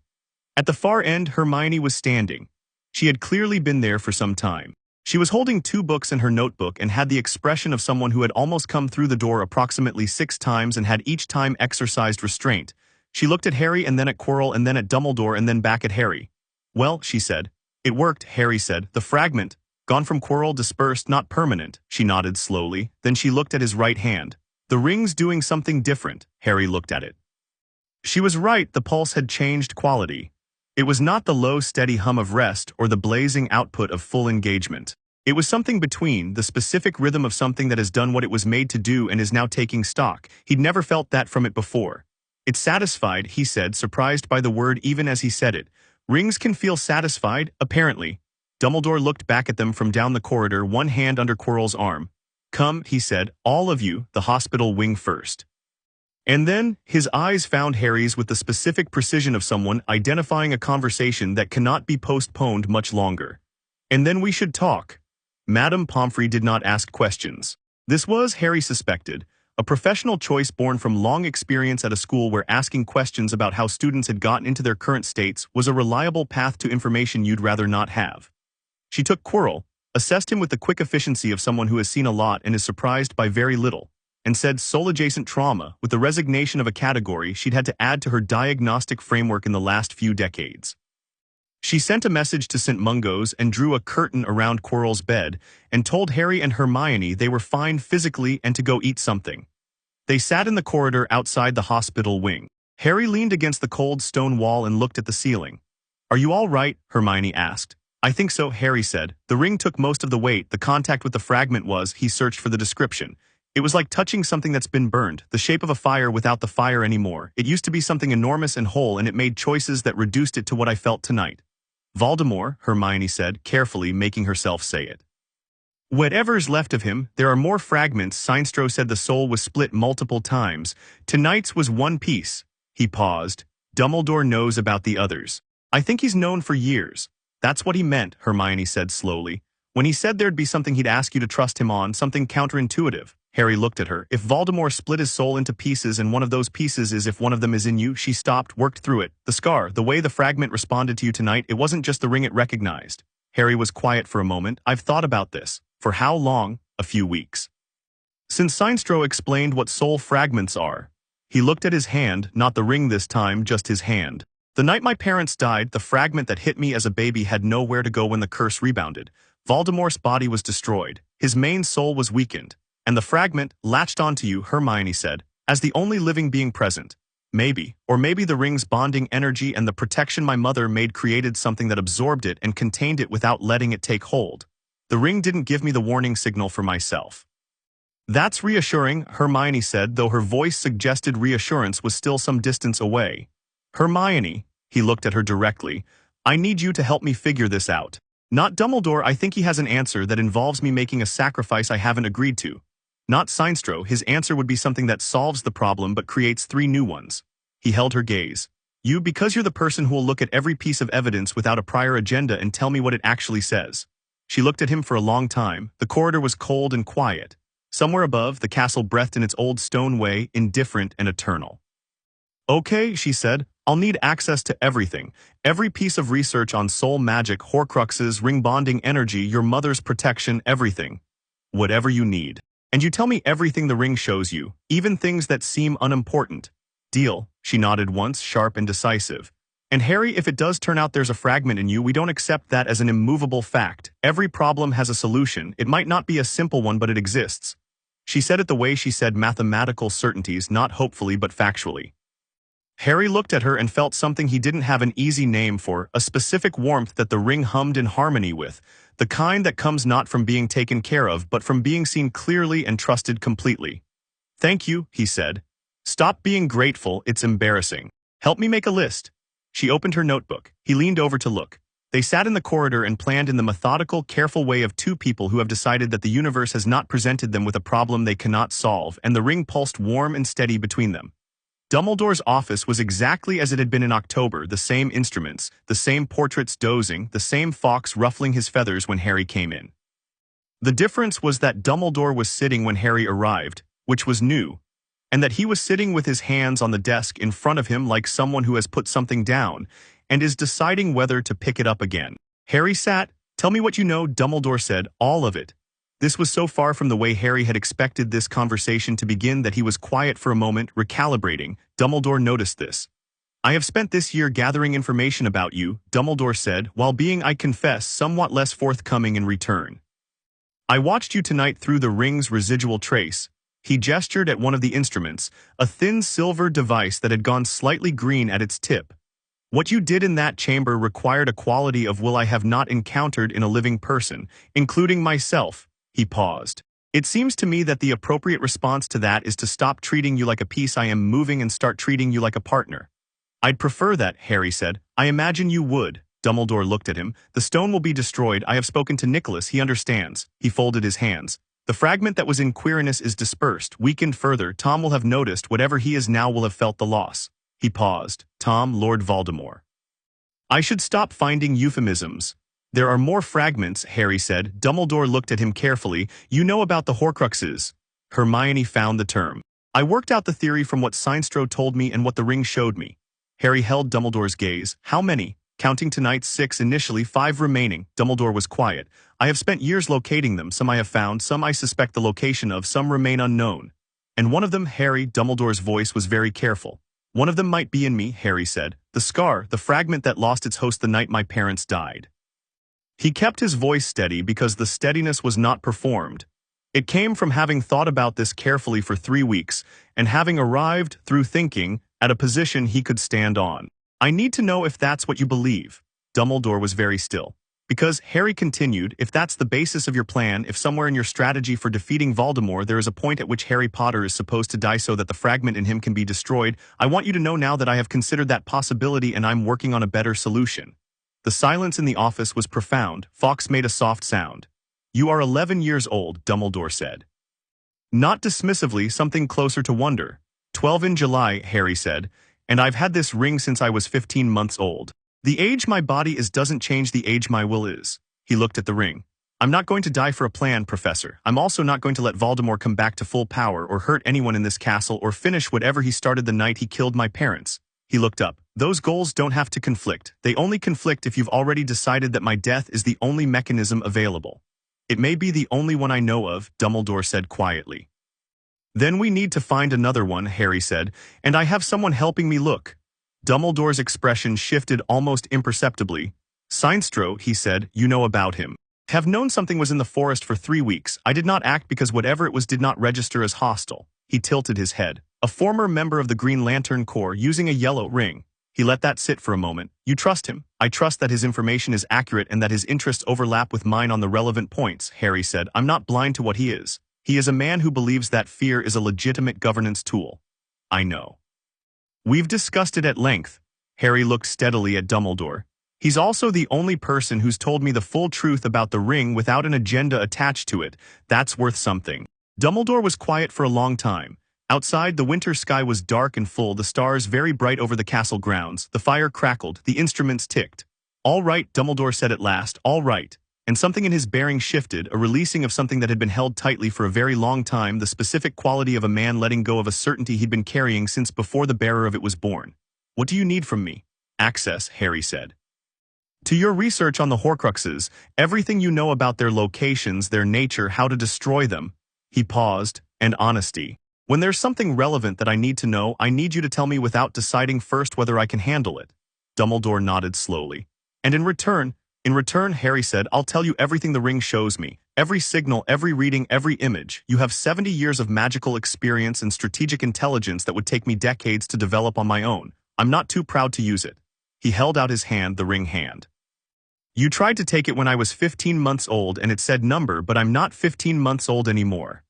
At the far end, Hermione was standing. She had clearly been there for some time. She was holding 2 books in her notebook and had the expression of someone who had almost come through the door approximately 6 times and had each time exercised restraint. She looked at Harry and then at Quirrell and then at Dumbledore and then back at Harry. Well, she said. It worked, Harry said. The fragment, gone from Quirrell, dispersed, not permanent. She nodded slowly. Then she looked at his right hand. The ring's doing something different. Harry looked at it. She was right, the pulse had changed quality. It was not the low, steady hum of rest or the blazing output of full engagement. It was something between, the specific rhythm of something that has done what it was made to do and is now taking stock. He'd never felt that from it before. It's satisfied, he said, surprised by the word even as he said it. Rings can feel satisfied, apparently. Dumbledore looked back at them from down the corridor, one hand under Quirrell's arm. Come, he said, all of you, the hospital wing first. And then, his eyes found Harry's with the specific precision of someone identifying a conversation that cannot be postponed much longer. And then we should talk. Madame Pomfrey did not ask questions. This was, Harry suspected, a professional choice born from long experience at a school where asking questions about how students had gotten into their current states was a reliable path to information you'd rather not have. She took Quirrell, assessed him with the quick efficiency of someone who has seen a lot and is surprised by very little, and said soul-adjacent trauma with the resignation of a category she'd had to add to her diagnostic framework in the last few decades. She sent a message to St. Mungo's and drew a curtain around Quirrell's bed and told Harry and Hermione they were fine physically and to go eat something. They sat in the corridor outside the hospital wing. Harry leaned against the cold stone wall and looked at the ceiling. Are you all right? Hermione asked. I think so, Harry said. The ring took most of the weight. The contact with the fragment was, he searched for the description. It was like touching something that's been burned, the shape of a fire without the fire anymore. It used to be something enormous and whole, and it made choices that reduced it to what I felt tonight. Voldemort, Hermione said, carefully making herself say it. Whatever's left of him, there are more fragments. Sinestro said the soul was split multiple times. Tonight's was one piece. He paused. Dumbledore knows about the others. I think he's known for years. That's what he meant, Hermione said slowly. When he said there'd be something he'd ask you to trust him on, something counterintuitive. Harry looked at her. If Voldemort split his soul into pieces and one of those pieces is if one of them is in you, she stopped, worked through it. The scar, the way the fragment responded to you tonight, it wasn't just the ring it recognized. Harry was quiet for a moment. I've thought about this. For how long? A few weeks. Since Sinestro explained what soul fragments are. He looked at his hand, not the ring this time, just his hand. The night my parents died, the fragment that hit me as a baby had nowhere to go when the curse rebounded. Voldemort's body was destroyed. His main soul was weakened. And the fragment latched onto you, Hermione said, as the only living being present. Maybe, or maybe the ring's bonding energy and the protection my mother made created something that absorbed it and contained it without letting it take hold. The ring didn't give me the warning signal for myself. That's reassuring, Hermione said, though her voice suggested reassurance was still some distance away. Hermione, he looked at her directly, I need you to help me figure this out. Not Dumbledore, I think he has an answer that involves me making a sacrifice I haven't agreed to. Not Sinestro, his answer would be something that solves the problem but creates 3 new ones. He held her gaze. You, because you're the person who will look at every piece of evidence without a prior agenda and tell me what it actually says. She looked at him for a long time. The corridor was cold and quiet. Somewhere above, the castle breathed in its old stone way, indifferent and eternal. Okay, she said. I'll need access to everything. Every piece of research on soul magic, Horcruxes, ring bonding energy, your mother's protection, everything. Whatever you need. And you tell me everything the ring shows you, even things that seem unimportant. Deal, she nodded once, sharp and decisive. And Harry, if it does turn out there's a fragment in you, we don't accept that as an immovable fact. Every problem has a solution. It might not be a simple one, but it exists. She said it the way she said mathematical certainties, not hopefully but factually. Harry looked at her and felt something he didn't have an easy name for, a specific warmth that the ring hummed in harmony with, the kind that comes not from being taken care of but from being seen clearly and trusted completely. Thank you, he said. Stop being grateful, it's embarrassing. Help me make a list. She opened her notebook. He leaned over to look. They sat in the corridor and planned in the methodical, careful way of 2 people who have decided that the universe has not presented them with a problem they cannot solve, and the ring pulsed warm and steady between them. Dumbledore's office was exactly as it had been in October, the same instruments, the same portraits dozing, the same fox ruffling his feathers when Harry came in. The difference was that Dumbledore was sitting when Harry arrived, which was new, and that he was sitting with his hands on the desk in front of him like someone who has put something down and is deciding whether to pick it up again. Harry sat. Tell me what you know, Dumbledore said, all of it. This was so far from the way Harry had expected this conversation to begin that he was quiet for a moment, recalibrating. Dumbledore noticed this. I have spent this year gathering information about you, Dumbledore said, while being, I confess, somewhat less forthcoming in return. I watched you tonight through the ring's residual trace. He gestured at one of the instruments, a thin silver device that had gone slightly green at its tip. What you did in that chamber required a quality of will I have not encountered in a living person, including myself. He paused. It seems to me that the appropriate response to that is to stop treating you like a piece I am moving and start treating you like a partner. I'd prefer that, Harry said. I imagine you would. Dumbledore looked at him. The stone will be destroyed. I have spoken to Nicholas. He understands. He folded his hands. The fragment that was in Quirinus is dispersed, weakened further. Tom will have noticed. Whatever he is now will have felt the loss. He paused. Tom, Lord Voldemort. I should stop finding euphemisms. There are more fragments, Harry said. Dumbledore looked at him carefully. You know about the Horcruxes. Hermione found the term. I worked out the theory from what Sinestro told me and what the ring showed me. Harry held Dumbledore's gaze. How many? Counting tonight, 6 initially, 5 remaining. Dumbledore was quiet. I have spent years locating them. Some I have found, some I suspect the location of, some remain unknown. And one of them, Harry, Dumbledore's voice was very careful. One of them might be in me, Harry said. The scar, the fragment that lost its host the night my parents died. He kept his voice steady because the steadiness was not performed. It came from having thought about this carefully for 3 weeks, and having arrived, through thinking, at a position he could stand on. I need to know if that's what you believe. Dumbledore was very still. Because, Harry continued, if that's the basis of your plan, if somewhere in your strategy for defeating Voldemort there is a point at which Harry Potter is supposed to die so that the fragment in him can be destroyed, I want you to know now that I have considered that possibility and I'm working on a better solution. The silence in the office was profound. Fawkes made a soft sound. You are 11 years old, Dumbledore said. Not dismissively, something closer to wonder. 12 in July, Harry said, and I've had this ring since I was 15 months old. The age my body is doesn't change the age my will is. He looked at the ring. I'm not going to die for a plan, Professor. I'm also not going to let Voldemort come back to full power or hurt anyone in this castle or finish whatever he started the night he killed my parents. He looked up. Those goals don't have to conflict. They only conflict if you've already decided that my death is the only mechanism available. It may be the only one I know of, Dumbledore said quietly. Then we need to find another one, Harry said, and I have someone helping me look. Dumbledore's expression shifted almost imperceptibly. Sinestro, he said, you know about him. Have known something was in the forest for 3 weeks. I did not act because whatever it was did not register as hostile. He tilted his head. A former member of the Green Lantern Corps using a yellow ring. He let that sit for a moment. You trust him. I trust that his information is accurate and that his interests overlap with mine on the relevant points, Harry said. I'm not blind to what he is. He is a man who believes that fear is a legitimate governance tool. I know. We've discussed it at length. Harry looked steadily at Dumbledore. He's also the only person who's told me the full truth about the ring without an agenda attached to it. That's worth something. Dumbledore was quiet for a long time. Outside, the winter sky was dark and full, the stars very bright over the castle grounds. The fire crackled, the instruments ticked. All right, Dumbledore said at last, all right. And something in his bearing shifted, a releasing of something that had been held tightly for a very long time, the specific quality of a man letting go of a certainty he'd been carrying since before the bearer of it was born. What do you need from me? Access, Harry said. To your research on the Horcruxes, everything you know about their locations, their nature, how to destroy them. He paused, and honesty. When there's something relevant that I need to know, I need you to tell me without deciding first whether I can handle it. Dumbledore nodded slowly. And in return, Harry said, I'll tell you everything the ring shows me. Every signal, every reading, every image. You have 70 years of magical experience and strategic intelligence that would take me decades to develop on my own. I'm not too proud to use it. He held out his hand, the ring hand. You tried to take it when I was 15 months old and it said number, but I'm not 15 months old anymore.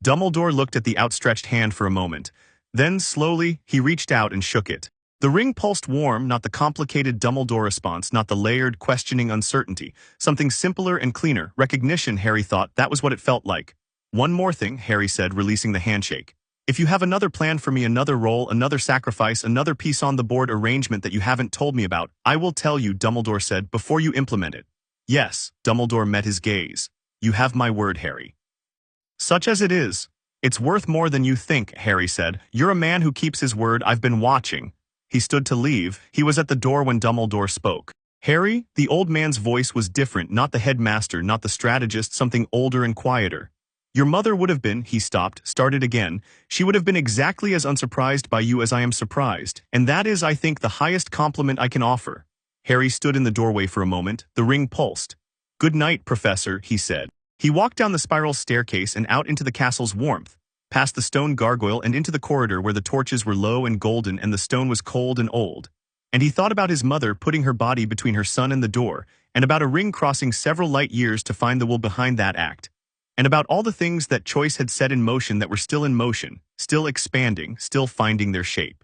Dumbledore looked at the outstretched hand for a moment. Then, slowly, he reached out and shook it. The ring pulsed warm, not the complicated Dumbledore response, not the layered, questioning uncertainty. Something simpler and cleaner. Recognition, Harry thought. That was what it felt like. One more thing, Harry said, releasing the handshake. If you have another plan for me, another role, another sacrifice, another piece on the board arrangement that you haven't told me about, I will tell you, Dumbledore said, before you implement it. Yes, Dumbledore met his gaze. You have my word, Harry. Such as it is. It's worth more than you think, Harry said. You're a man who keeps his word. I've been watching. He stood to leave. He was at the door when Dumbledore spoke. Harry, the old man's voice was different, not the headmaster, not the strategist, something older and quieter. Your mother would have been, he started again, she would have been exactly as unsurprised by you as I am surprised, and that is, I think, the highest compliment I can offer. Harry stood in the doorway for a moment, the ring pulsed. Good night, Professor, he said. He walked down the spiral staircase and out into the castle's warmth, past the stone gargoyle and into the corridor where the torches were low and golden and the stone was cold and old. And he thought about his mother putting her body between her son and the door, and about a ring crossing several light years to find the will behind that act, and about all the things that choice had set in motion that were still in motion, still expanding, still finding their shape.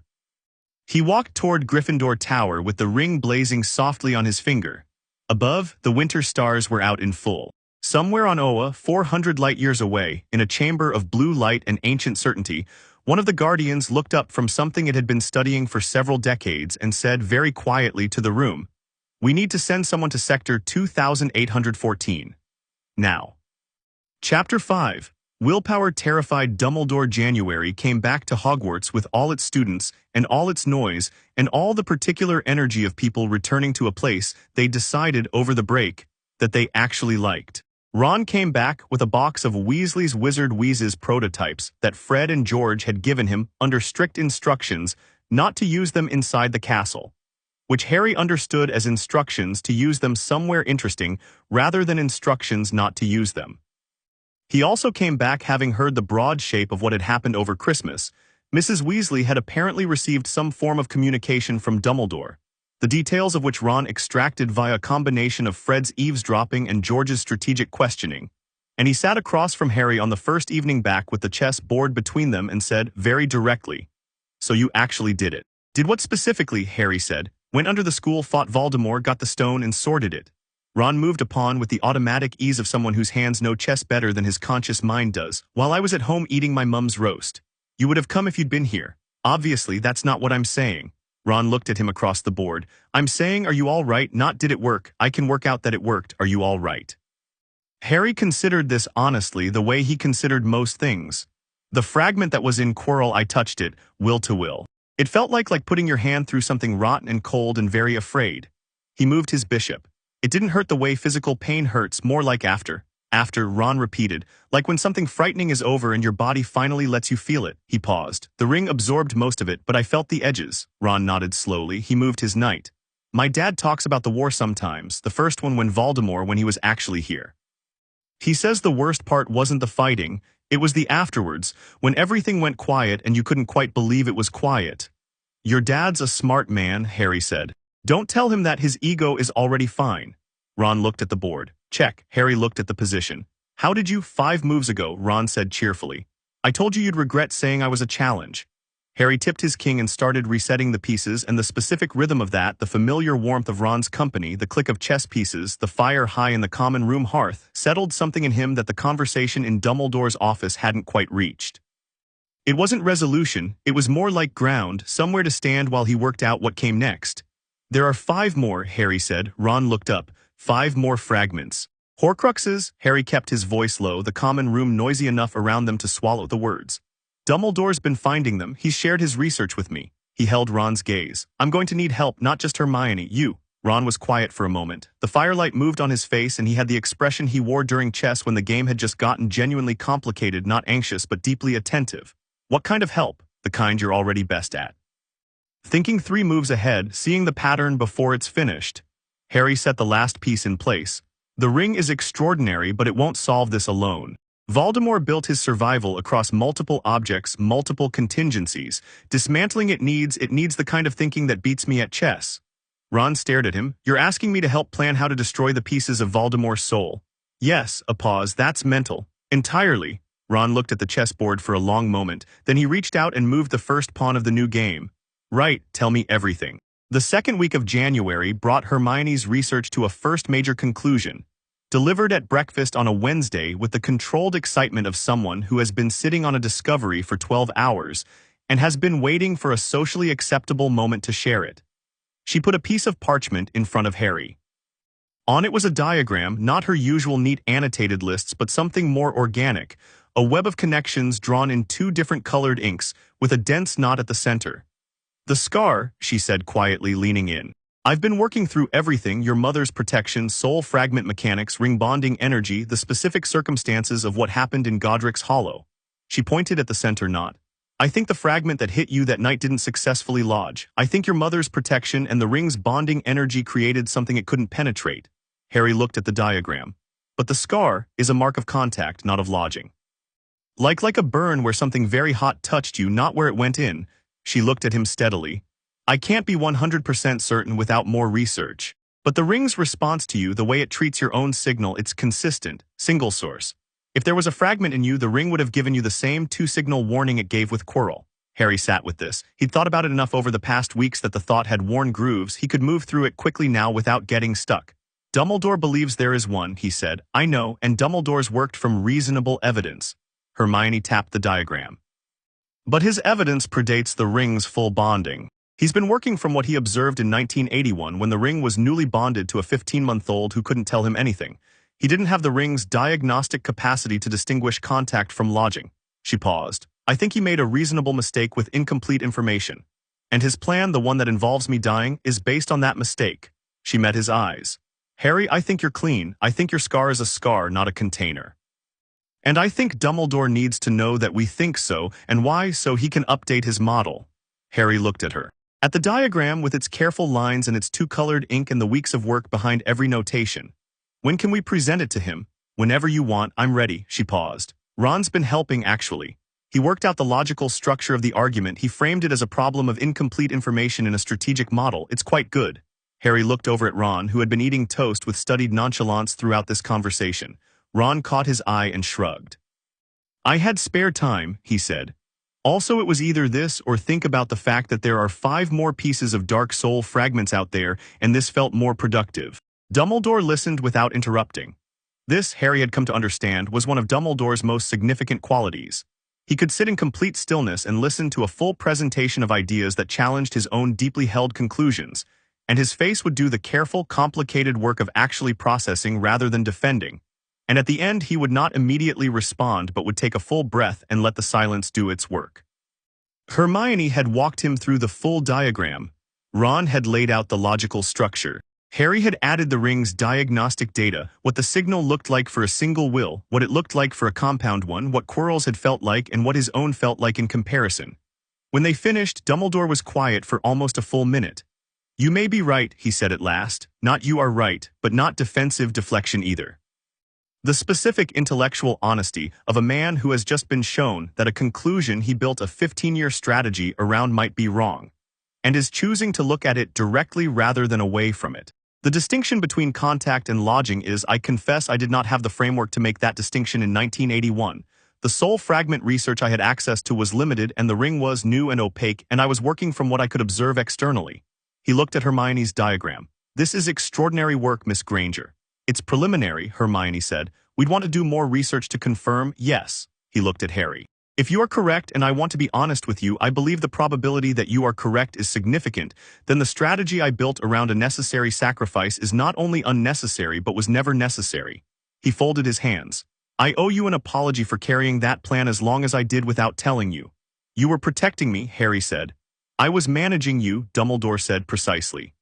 He walked toward Gryffindor Tower with the ring blazing softly on his finger. Above, the winter stars were out in full. Somewhere on Oa, 400 light-years away, in a chamber of blue light and ancient certainty, one of the Guardians looked up from something it had been studying for several decades and said very quietly to the room, "We need to send someone to Sector 2814. Now." Chapter 5. Willpower terrified Dumbledore. January came back to Hogwarts with all its students, and all its noise, and all the particular energy of people returning to a place they decided over the break that they actually liked. Ron came back with a box of Weasley's Wizard Wheezes prototypes that Fred and George had given him under strict instructions not to use them inside the castle, which Harry understood as instructions to use them somewhere interesting rather than instructions not to use them. He also came back having heard the broad shape of what had happened over Christmas. Mrs. Weasley had apparently received some form of communication from Dumbledore, the details of which Ron extracted via a combination of Fred's eavesdropping and George's strategic questioning, and he sat across from Harry on the first evening back with the chess board between them and said, very directly, "So you actually did it." "Did what specifically?" Harry said. "Went under the school, fought Voldemort, got the stone and sorted it." Ron moved upon with the automatic ease of someone whose hands know chess better than his conscious mind does. "While I was at home eating my mum's roast. You would have come if you'd been here." "Obviously, that's not what I'm saying." Ron looked at him across the board. "I'm saying, are you all right? Not did it work. I can work out that it worked. Are you all right?" Harry considered this honestly the way he considered most things. The fragment that was in Quirrell, I touched it, will to will. It felt like putting your hand through something rotten and cold and very afraid. He moved his bishop. It didn't hurt the way physical pain hurts, more like after, Ron repeated, like when something frightening is over and your body finally lets you feel it. He paused. The ring absorbed most of it, but I felt the edges. Ron nodded slowly. He moved his knight. My dad talks about the war sometimes, the first one when he was actually here. He says the worst part wasn't the fighting, it was the afterwards, when everything went quiet and you couldn't quite believe it was quiet. Your dad's a smart man, Harry said. Don't tell him that, his ego is already fine. Ron looked at the board. Check. Harry looked at the position. How did you? 5 moves ago, Ron said cheerfully. I told you you'd regret saying I was a challenge. Harry tipped his king and started resetting the pieces, and the specific rhythm of that, the familiar warmth of Ron's company, the click of chess pieces, the fire high in the common room hearth, settled something in him that the conversation in Dumbledore's office hadn't quite reached. It wasn't resolution, it was more like ground, somewhere to stand while he worked out what came next. There are 5 more, Harry said. Ron looked up. 5 more fragments. Horcruxes? Harry kept his voice low, the common room noisy enough around them to swallow the words. Dumbledore's been finding them. He's shared his research with me. He held Ron's gaze. I'm going to need help, not just Hermione, you. Ron was quiet for a moment. The firelight moved on his face and he had the expression he wore during chess when the game had just gotten genuinely complicated, not anxious but deeply attentive. What kind of help? The kind you're already best at. Thinking 3 moves ahead, seeing the pattern before it's finished. Harry set the last piece in place. The ring is extraordinary, but it won't solve this alone. Voldemort built his survival across multiple objects, multiple contingencies. Dismantling it needs the kind of thinking that beats me at chess. Ron stared at him. You're asking me to help plan how to destroy the pieces of Voldemort's soul. Yes, a pause, that's mental. Entirely. Ron looked at the chessboard for a long moment, then he reached out and moved the first pawn of the new game. Right, tell me everything. The second week of January brought Hermione's research to a first major conclusion. Delivered at breakfast on a Wednesday with the controlled excitement of someone who has been sitting on a discovery for 12 hours and has been waiting for a socially acceptable moment to share it. She put a piece of parchment in front of Harry. On it was a diagram, not her usual neat annotated lists, but something more organic, a web of connections drawn in 2 different colored inks with a dense knot at the center. The scar, she said quietly, leaning in. I've been working through everything: your mother's protection, soul fragment mechanics, ring bonding energy, the specific circumstances of what happened in Godric's Hollow. She pointed at the center knot. I think the fragment that hit you that night didn't successfully lodge. I think your mother's protection and the ring's bonding energy created something it couldn't penetrate. Harry looked at the diagram. But the scar is a mark of contact, not of lodging. Like a burn where something very hot touched you, not where it went in. She looked at him steadily. I can't be 100% certain without more research. But the ring's response to you, the way it treats your own signal, it's consistent, single source. If there was a fragment in you, the ring would have given you the same two-signal warning it gave with Quirrell. Harry sat with this. He'd thought about it enough over the past weeks that the thought had worn grooves. He could move through it quickly now without getting stuck. Dumbledore believes there is one, he said. I know, and Dumbledore's worked from reasonable evidence. Hermione tapped the diagram. But his evidence predates the ring's full bonding. He's been working from what he observed in 1981 when the ring was newly bonded to a 15-month-old who couldn't tell him anything. He didn't have the ring's diagnostic capacity to distinguish contact from lodging. She paused. I think he made a reasonable mistake with incomplete information. And his plan, the one that involves me dying, is based on that mistake. She met his eyes. Harry, I think you're clean. I think your scar is a scar, not a container. And I think Dumbledore needs to know that we think so, and why, so he can update his model. Harry looked at her. At the diagram with its careful lines and its two-colored ink and the weeks of work behind every notation. When can we present it to him? Whenever you want, I'm ready, she paused. Ron's been helping, actually. He worked out the logical structure of the argument. He framed it as a problem of incomplete information in a strategic model. It's quite good. Harry looked over at Ron, who had been eating toast with studied nonchalance throughout this conversation. Ron caught his eye and shrugged. I had spare time, he said. Also, it was either this or think about the fact that there are 5 more pieces of dark soul fragments out there, and this felt more productive. Dumbledore listened without interrupting. This, Harry had come to understand, was one of Dumbledore's most significant qualities. He could sit in complete stillness and listen to a full presentation of ideas that challenged his own deeply held conclusions, and his face would do the careful, complicated work of actually processing rather than defending. And at the end, he would not immediately respond but would take a full breath and let the silence do its work. Hermione had walked him through the full diagram. Ron had laid out the logical structure. Harry had added the ring's diagnostic data, what the signal looked like for a single will, what it looked like for a compound one, what Quirrell's had felt like, and what his own felt like in comparison. When they finished, Dumbledore was quiet for almost a full minute. You may be right, he said at last. Not you are right, but not defensive deflection either. The specific intellectual honesty of a man who has just been shown that a conclusion he built a 15-year strategy around might be wrong, and is choosing to look at it directly rather than away from it. The distinction between contact and lodging is, I confess I did not have the framework to make that distinction in 1981. The soul fragment research I had access to was limited and the ring was new and opaque, and I was working from what I could observe externally. He looked at Hermione's diagram. This is extraordinary work, Miss Granger. It's preliminary, Hermione said. We'd want to do more research to confirm. Yes. He looked at Harry. If you are correct, and I want to be honest with you, I believe the probability that you are correct is significant, then the strategy I built around a necessary sacrifice is not only unnecessary but was never necessary. He folded his hands. I owe you an apology for carrying that plan as long as I did without telling you. You were protecting me, Harry said. I was managing you, Dumbledore said precisely.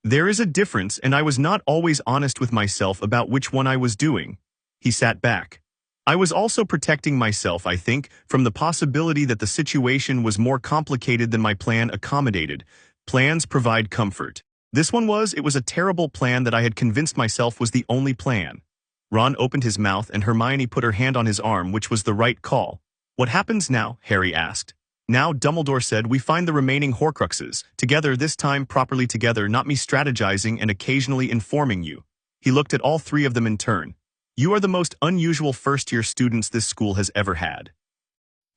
There is a difference, and I was not always honest with myself about which one I was doing. He sat back. I was also protecting myself, I think, from the possibility that the situation was more complicated than my plan accommodated. Plans provide comfort. This one was, it was a terrible plan that I had convinced myself was the only plan. Ron opened his mouth and Hermione put her hand on his arm, which was the right call. What happens now? Harry asked. Now, Dumbledore said, we find the remaining Horcruxes, together, this time properly together, not me strategizing and occasionally informing you. He looked at all 3 of them in turn. You are the most unusual first-year students this school has ever had.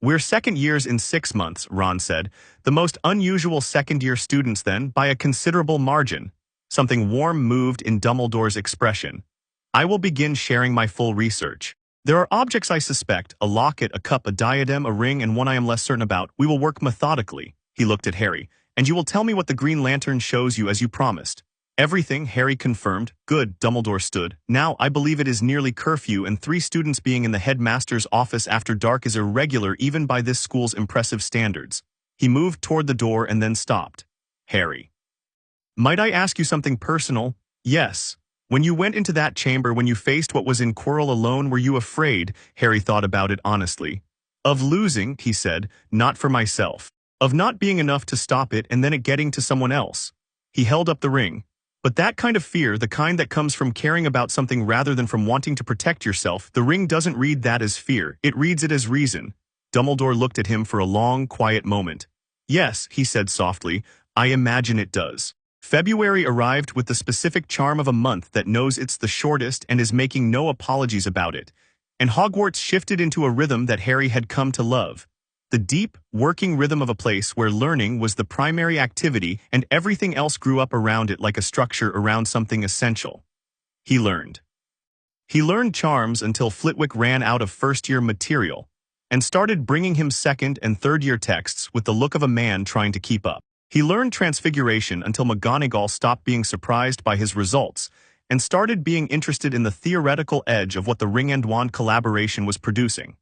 We're second years in 6 months, Ron said. The most unusual second-year students then, by a considerable margin. Something warm moved in Dumbledore's expression. I will begin sharing my full research. There are objects I suspect, a locket, a cup, a diadem, a ring, and one I am less certain about. We will work methodically. He looked at Harry. And you will tell me what the Green Lantern shows you as you promised. Everything, Harry confirmed. Good, Dumbledore stood. Now, I believe it is nearly curfew, and 3 students being in the headmaster's office after dark is irregular even by this school's impressive standards. He moved toward the door and then stopped. Harry. Might I ask you something personal? Yes. When you went into that chamber when you faced what was in Quirrell alone, were you afraid? Harry thought about it honestly. Of losing, he said, not for myself. Of not being enough to stop it and then it getting to someone else. He held up the ring. But that kind of fear, the kind that comes from caring about something rather than from wanting to protect yourself, the ring doesn't read that as fear, it reads it as reason. Dumbledore looked at him for a long, quiet moment. Yes, he said softly, I imagine it does. February arrived with the specific charm of a month that knows it's the shortest and is making no apologies about it. And Hogwarts shifted into a rhythm that Harry had come to love. The deep, working rhythm of a place where learning was the primary activity and everything else grew up around it like a structure around something essential. He learned. He learned charms until Flitwick ran out of first-year material and started bringing him second- and third-year texts with the look of a man trying to keep up. He learned Transfiguration until McGonagall stopped being surprised by his results and started being interested in the theoretical edge of what the Ring and Wand collaboration was producing.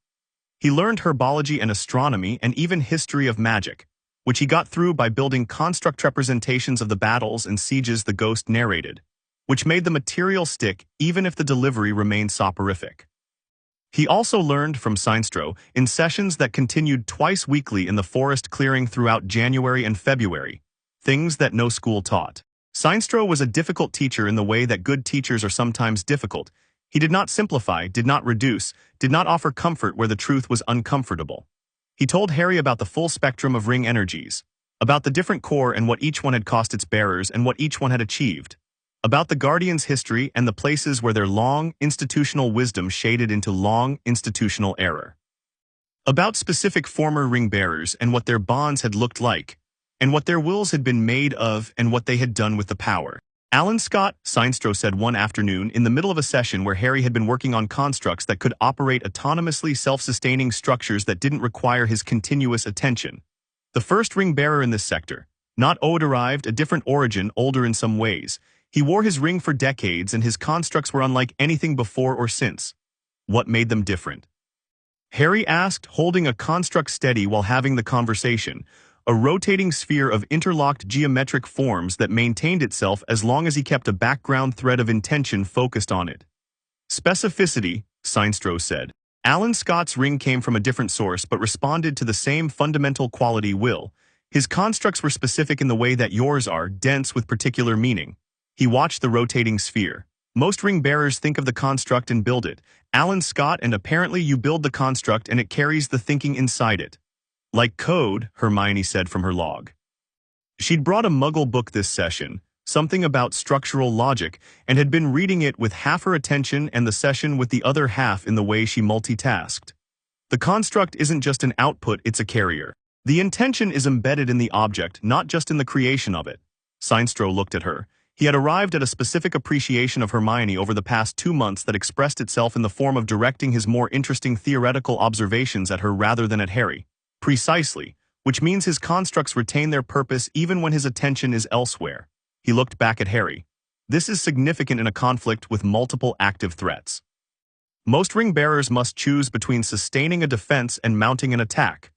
He learned Herbology and Astronomy and even History of Magic, which he got through by building construct representations of the battles and sieges the ghost narrated, which made the material stick even if the delivery remained soporific. He also learned from Seinstro in sessions that continued twice weekly in the forest clearing throughout January and February, things that no school taught. Seinstro was a difficult teacher in the way that good teachers are sometimes difficult. He did not simplify, did not reduce, did not offer comfort where the truth was uncomfortable. He told Harry about the full spectrum of ring energies, about the different core and what each one had cost its bearers and what each one had achieved, about the Guardians' history and the places where their long, institutional wisdom shaded into long, institutional error. About specific former ring-bearers and what their bonds had looked like, and what their wills had been made of and what they had done with the power. Alan Scott, Seinstro said one afternoon in the middle of a session where Harry had been working on constructs that could operate autonomously self-sustaining structures that didn't require his continuous attention. The first ring-bearer in this sector, not O-derived, a different origin, older in some ways. He wore his ring for decades and his constructs were unlike anything before or since. What made them different? Harry asked, holding a construct steady while having the conversation, a rotating sphere of interlocked geometric forms that maintained itself as long as he kept a background thread of intention focused on it. Specificity, Seinstro said. Alan Scott's ring came from a different source but responded to the same fundamental quality, will. His constructs were specific in the way that yours are, dense with particular meaning. He watched the rotating sphere. Most ring bearers think of the construct and build it. Alan Scott, and apparently you build the construct and it carries the thinking inside it. Like code, Hermione said from her log. She'd brought a Muggle book this session, something about structural logic, and had been reading it with half her attention and the session with the other half in the way she multitasked. The construct isn't just an output, it's a carrier. The intention is embedded in the object, not just in the creation of it. Seinstro looked at her. He had arrived at a specific appreciation of Hermione over the past 2 months that expressed itself in the form of directing his more interesting theoretical observations at her rather than at Harry. Precisely, which means his constructs retain their purpose even when his attention is elsewhere. He looked back at Harry. This is significant in a conflict with multiple active threats. Most ring-bearers must choose between sustaining a defense and mounting an attack.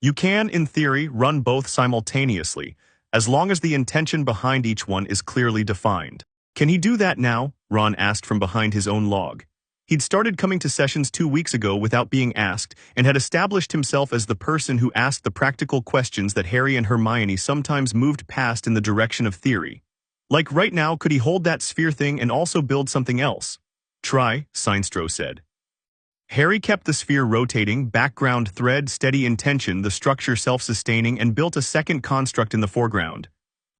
You can, in theory, run both simultaneously, as long as the intention behind each one is clearly defined. Can he do that now? Ron asked from behind his own log. He'd started coming to sessions 2 weeks ago without being asked, and had established himself as the person who asked the practical questions that Harry and Hermione sometimes moved past in the direction of theory. Like right now, could he hold that sphere thing and also build something else? Try, Seinstro said. Harry kept the sphere rotating, background thread steady in tension, the structure self-sustaining, and built a second construct in the foreground.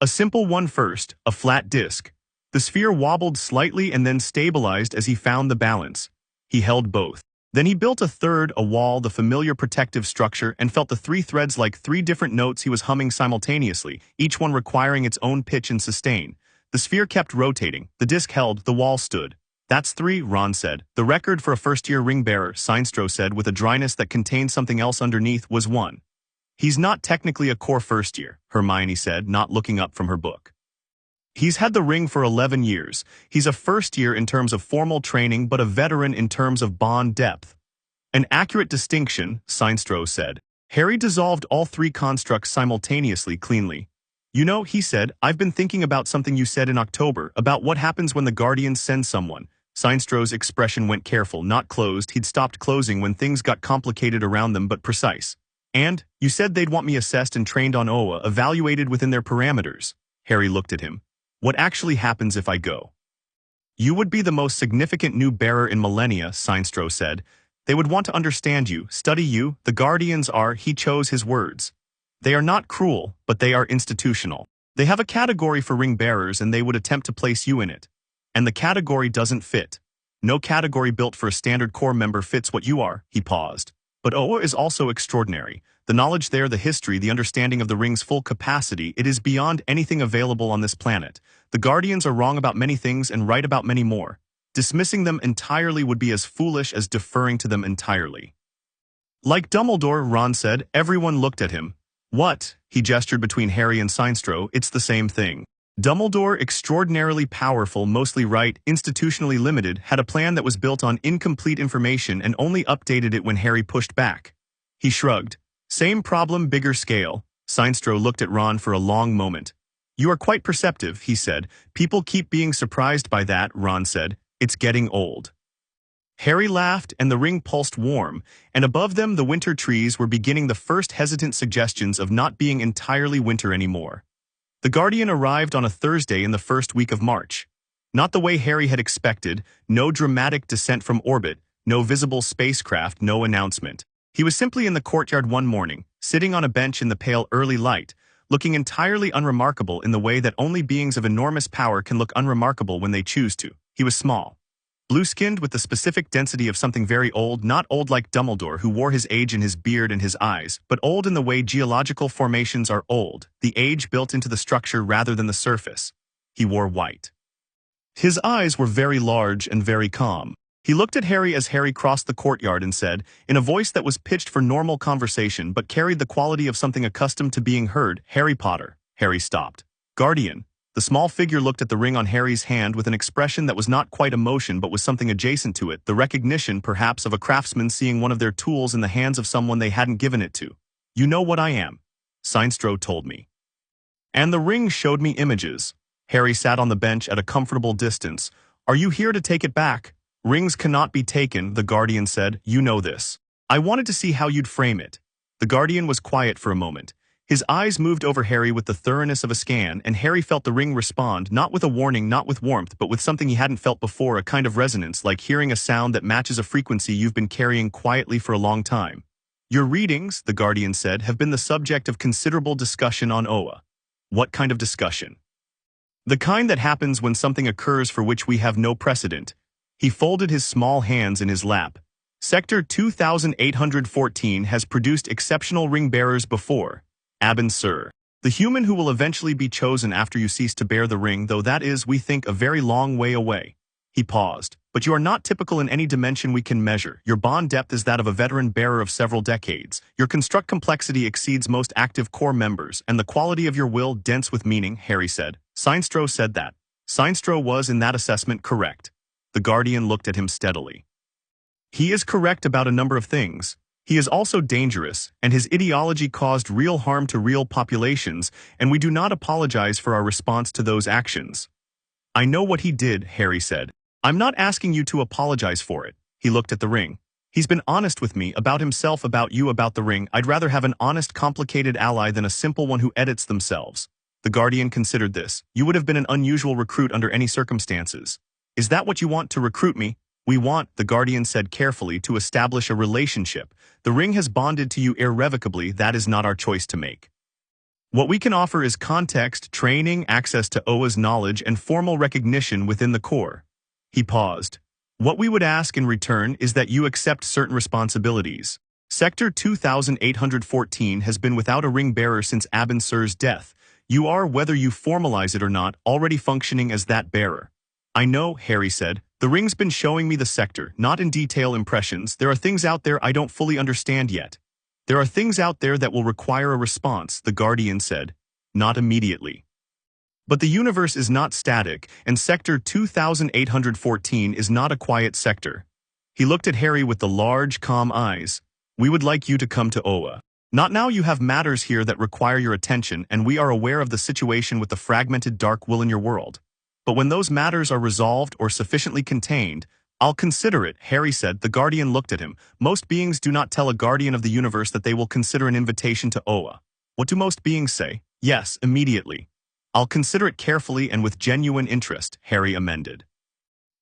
A simple one first, a flat disc. The sphere wobbled slightly and then stabilized as he found the balance. He held both. Then he built a third, a wall, the familiar protective structure, and felt the 3 threads like 3 different notes he was humming simultaneously, each one requiring its own pitch and sustain. The sphere kept rotating, the disc held, the wall stood. That's 3, Ron said. The record for a first-year ring-bearer, Seinstro said with a dryness that contained something else underneath, was 1. He's not technically a core first-year, Hermione said, not looking up from her book. He's had the ring for 11 years. He's a first-year in terms of formal training but a veteran in terms of bond depth. An accurate distinction, Seinstro said. Harry dissolved all 3 constructs simultaneously cleanly. You know, he said, I've been thinking about something you said in October, about what happens when the Guardians send someone. Sinstro's expression went careful, not closed. He'd stopped closing when things got complicated around them but precise. And, you said they'd want me assessed and trained on OA, evaluated within their parameters. Harry looked at him. What actually happens if I go? You would be the most significant new bearer in millennia, Sinstro said. They would want to understand you, study you. The Guardians are, he chose his words. They are not cruel, but they are institutional. They have a category for ring bearers and they would attempt to place you in it. And the category doesn't fit. No category built for a standard core member fits what you are, he paused. But OA is also extraordinary. The knowledge there, the history, the understanding of the ring's full capacity, it is beyond anything available on this planet. The Guardians are wrong about many things and right about many more. Dismissing them entirely would be as foolish as deferring to them entirely. Like Dumbledore, Ron said. Everyone looked at him. What? He gestured between Harry and Sinstro. It's the same thing. Dumbledore, extraordinarily powerful, mostly right, institutionally limited, had a plan that was built on incomplete information and only updated it when Harry pushed back. He shrugged. Same problem, bigger scale. Sinstro looked at Ron for a long moment. You are quite perceptive, he said. People keep being surprised by that, Ron said. It's getting old. Harry laughed, and the ring pulsed warm, and above them the winter trees were beginning the first hesitant suggestions of not being entirely winter anymore. The Guardian arrived on a Thursday in the first week of March. Not the way Harry had expected, no dramatic descent from orbit, no visible spacecraft, no announcement. He was simply in the courtyard one morning, sitting on a bench in the pale early light, looking entirely unremarkable in the way that only beings of enormous power can look unremarkable when they choose to. He was small. Blue-skinned with the specific density of something very old, not old like Dumbledore who wore his age in his beard and his eyes, but old in the way geological formations are old, the age built into the structure rather than the surface. He wore white. His eyes were very large and very calm. He looked at Harry as Harry crossed the courtyard and said, in a voice that was pitched for normal conversation but carried the quality of something accustomed to being heard, Harry Potter. Harry stopped. Guardian. The small figure looked at the ring on Harry's hand with an expression that was not quite emotion but was something adjacent to it, the recognition, perhaps, of a craftsman seeing one of their tools in the hands of someone they hadn't given it to. You know what I am. Sinstro told me. And the ring showed me images. Harry sat on the bench at a comfortable distance. Are you here to take it back? Rings cannot be taken, the Guardian said. You know this. I wanted to see how you'd frame it. The Guardian was quiet for a moment. His eyes moved over Harry with the thoroughness of a scan, and Harry felt the ring respond, not with a warning, not with warmth, but with something he hadn't felt before, a kind of resonance, like hearing a sound that matches a frequency you've been carrying quietly for a long time. Your readings, the Guardian said, have been the subject of considerable discussion on OA. What kind of discussion? The kind that happens when something occurs for which we have no precedent. He folded his small hands in his lap. Sector 2814 has produced exceptional ring bearers before. Abin Sur. The human who will eventually be chosen after you cease to bear the ring, though that is, we think, a very long way away. He paused. But you are not typical in any dimension we can measure. Your bond depth is that of a veteran bearer of several decades. Your construct complexity exceeds most active core members, and the quality of your will dense with meaning, Harry said. Sinstro said that. Sinstro was, in that assessment, correct. The Guardian looked at him steadily. He is correct about a number of things. He is also dangerous, and his ideology caused real harm to real populations, and we do not apologize for our response to those actions. I know what he did, Harry said. I'm not asking you to apologize for it. He looked at the ring. He's been honest with me, about himself, about you, about the ring. I'd rather have an honest, complicated ally than a simple one who edits themselves. The Guardian considered this. You would have been an unusual recruit under any circumstances. Is that what you want, to recruit me? We want, the Guardian said carefully, to establish a relationship. The ring has bonded to you irrevocably. That is not our choice to make. What we can offer is context, training, access to OA's knowledge, and formal recognition within the core. He paused. What we would ask in return is that you accept certain responsibilities. Sector 2814 has been without a ring bearer since Abin Sur's death. You are, whether you formalize it or not, already functioning as that bearer. I know, Harry said. The ring's been showing me the sector, not in detail impressions. There are things out there I don't fully understand yet. There are things out there that will require a response, the Guardian said. Not immediately. But the universe is not static, and Sector 2814 is not a quiet sector. He looked at Harry with the large, calm eyes. We would like you to come to OA. Not now. You have matters here that require your attention, and we are aware of the situation with the fragmented dark will in your world. But when those matters are resolved or sufficiently contained, I'll consider it, Harry said. The Guardian looked at him. Most beings do not tell a Guardian of the universe that they will consider an invitation to Oa. What do most beings say? Yes, immediately. I'll consider it carefully and with genuine interest, Harry amended.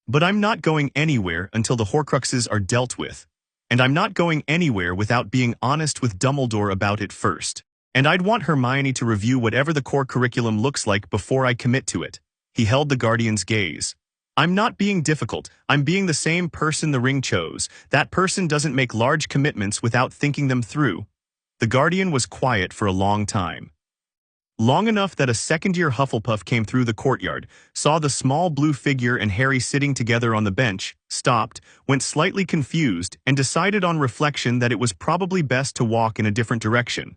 But I'm not going anywhere until the Horcruxes are dealt with. And I'm not going anywhere without being honest with Dumbledore about it first. And I'd want Hermione to review whatever the core curriculum looks like before I commit to it. He held the Guardian's gaze. I'm not being difficult. I'm being the same person the ring chose. That person doesn't make large commitments without thinking them through. The Guardian was quiet for a long time. Long enough that a second-year Hufflepuff came through the courtyard, saw the small blue figure and Harry sitting together on the bench, stopped, went slightly confused, and decided on reflection that it was probably best to walk in a different direction.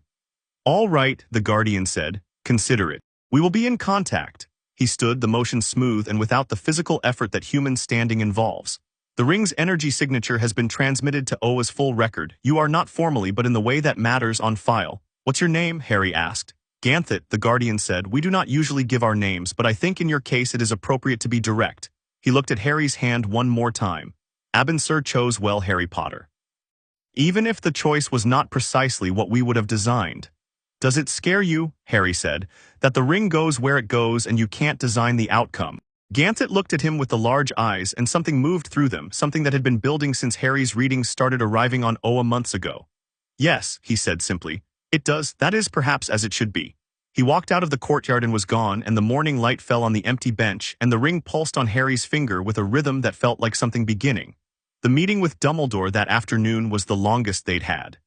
All right, the Guardian said. Consider it. We will be in contact. He stood, the motion smooth and without the physical effort that human standing involves. The ring's energy signature has been transmitted to Oa's full record. You are not formally, but in the way that matters, on file. What's your name? Harry asked. Ganthet, the Guardian said. We do not usually give our names, but I think in your case it is appropriate to be direct. He looked at Harry's hand one more time. Abensur chose well, Harry Potter. Even if the choice was not precisely what we would have designed. Does it scare you, Harry said, that the ring goes where it goes and you can't design the outcome? Ganthet looked at him with the large eyes, and something moved through them, something that had been building since Harry's readings started arriving on Oa months ago. Yes, he said simply. It does. That is perhaps as it should be. He walked out of the courtyard and was gone, and the morning light fell on the empty bench, and the ring pulsed on Harry's finger with a rhythm that felt like something beginning. The meeting with Dumbledore that afternoon was the longest they'd had.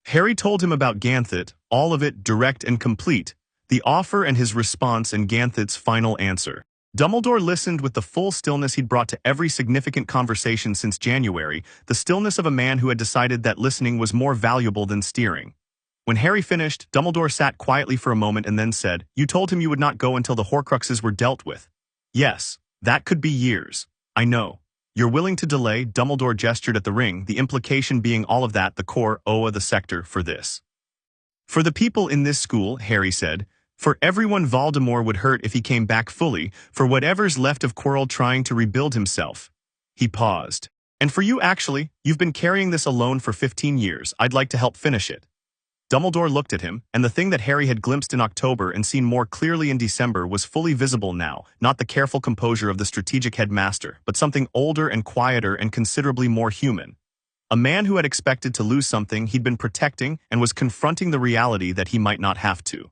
Harry told him about Ganthet, all of it direct and complete, the offer and his response and Ganthet's final answer. Dumbledore listened with the full stillness he'd brought to every significant conversation since January, the stillness of a man who had decided that listening was more valuable than steering. When Harry finished, Dumbledore sat quietly for a moment and then said, You told him you would not go until the Horcruxes were dealt with. Yes, that could be years. I know. You're willing to delay, Dumbledore gestured at the ring, the implication being all of that, the core, Oa, the sector, for this. For the people in this school, Harry said, for everyone Voldemort would hurt if he came back fully, for whatever's left of Quirrell trying to rebuild himself. He paused. And for you actually, you've been carrying this alone for 15 years, I'd like to help finish it. Dumbledore looked at him, and the thing that Harry had glimpsed in October and seen more clearly in December was fully visible now, not the careful composure of the strategic headmaster, but something older and quieter and considerably more human. A man who had expected to lose something he'd been protecting and was confronting the reality that he might not have to.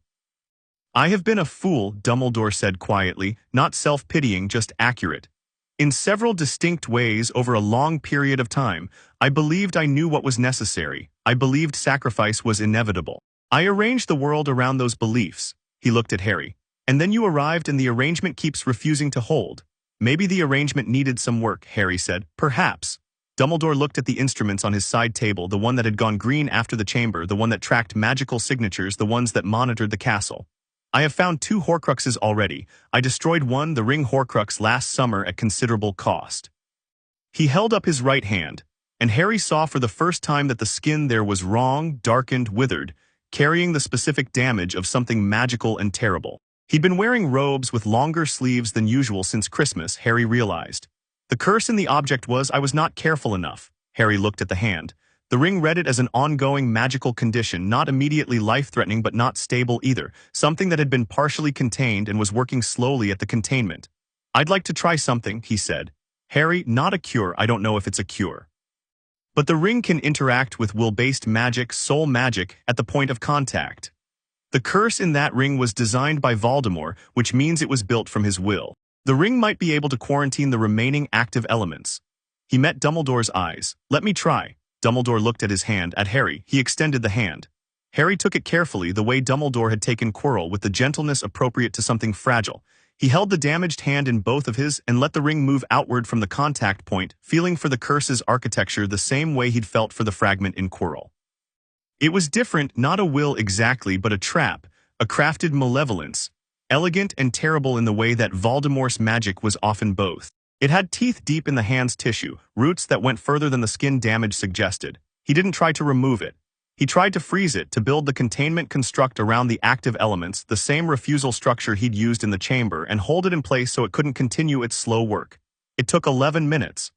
I have been a fool, Dumbledore said quietly, not self-pitying, just accurate. In several distinct ways over a long period of time, I believed I knew what was necessary. I believed sacrifice was inevitable. I arranged the world around those beliefs. He looked at Harry. And then you arrived and the arrangement keeps refusing to hold. Maybe the arrangement needed some work, Harry said. Perhaps. Dumbledore looked at the instruments on his side table, the one that had gone green after the chamber, the one that tracked magical signatures, the ones that monitored the castle. I have found 2 Horcruxes already. I destroyed one, the ring Horcrux, last summer at considerable cost. He held up his right hand, and Harry saw for the first time that the skin there was wrong, darkened, withered, carrying the specific damage of something magical and terrible. He'd been wearing robes with longer sleeves than usual since Christmas, Harry realized. The curse in the object was I was not careful enough. Harry looked at the hand. The ring read it as an ongoing magical condition, not immediately life-threatening but not stable either, something that had been partially contained and was working slowly at the containment. I'd like to try something, he said. Harry, not a cure, I don't know if it's a cure. But the ring can interact with will-based magic, soul magic, at the point of contact. The curse in that ring was designed by Voldemort, which means it was built from his will. The ring might be able to quarantine the remaining active elements. He met Dumbledore's eyes. Let me try. Dumbledore looked at his hand, at Harry. He extended the hand. Harry took it carefully, the way Dumbledore had taken Quirrell, with the gentleness appropriate to something fragile. He held the damaged hand in both of his and let the ring move outward from the contact point, feeling for the curse's architecture the same way he'd felt for the fragment in Quirrell. It was different, not a will exactly, but a trap, a crafted malevolence, elegant and terrible in the way that Voldemort's magic was often both. It had teeth deep in the hand's tissue, roots that went further than the skin damage suggested. He didn't try to remove it. He tried to freeze it to build the containment construct around the active elements, the same refusal structure he'd used in the chamber, and hold it in place so it couldn't continue its slow work. It took 11 minutes.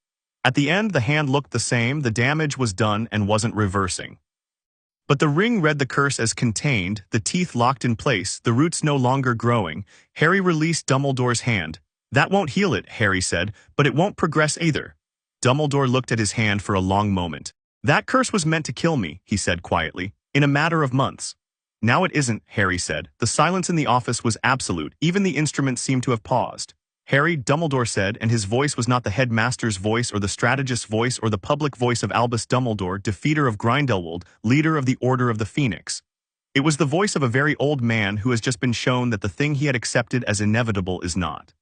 At the end, the hand looked the same, the damage was done and wasn't reversing. But the ring read the curse as contained, the teeth locked in place, the roots no longer growing. Harry released Dumbledore's hand. "That won't heal it," Harry said, "but it won't progress either." Dumbledore looked at his hand for a long moment. "That curse was meant to kill me," he said quietly, "in a matter of months." "Now it isn't," Harry said. The silence in the office was absolute, even the instruments seemed to have paused. "Harry," Dumbledore said, and his voice was not the headmaster's voice or the strategist's voice or the public voice of Albus Dumbledore, defeater of Grindelwald, leader of the Order of the Phoenix. It was the voice of a very old man who has just been shown that the thing he had accepted as inevitable is not.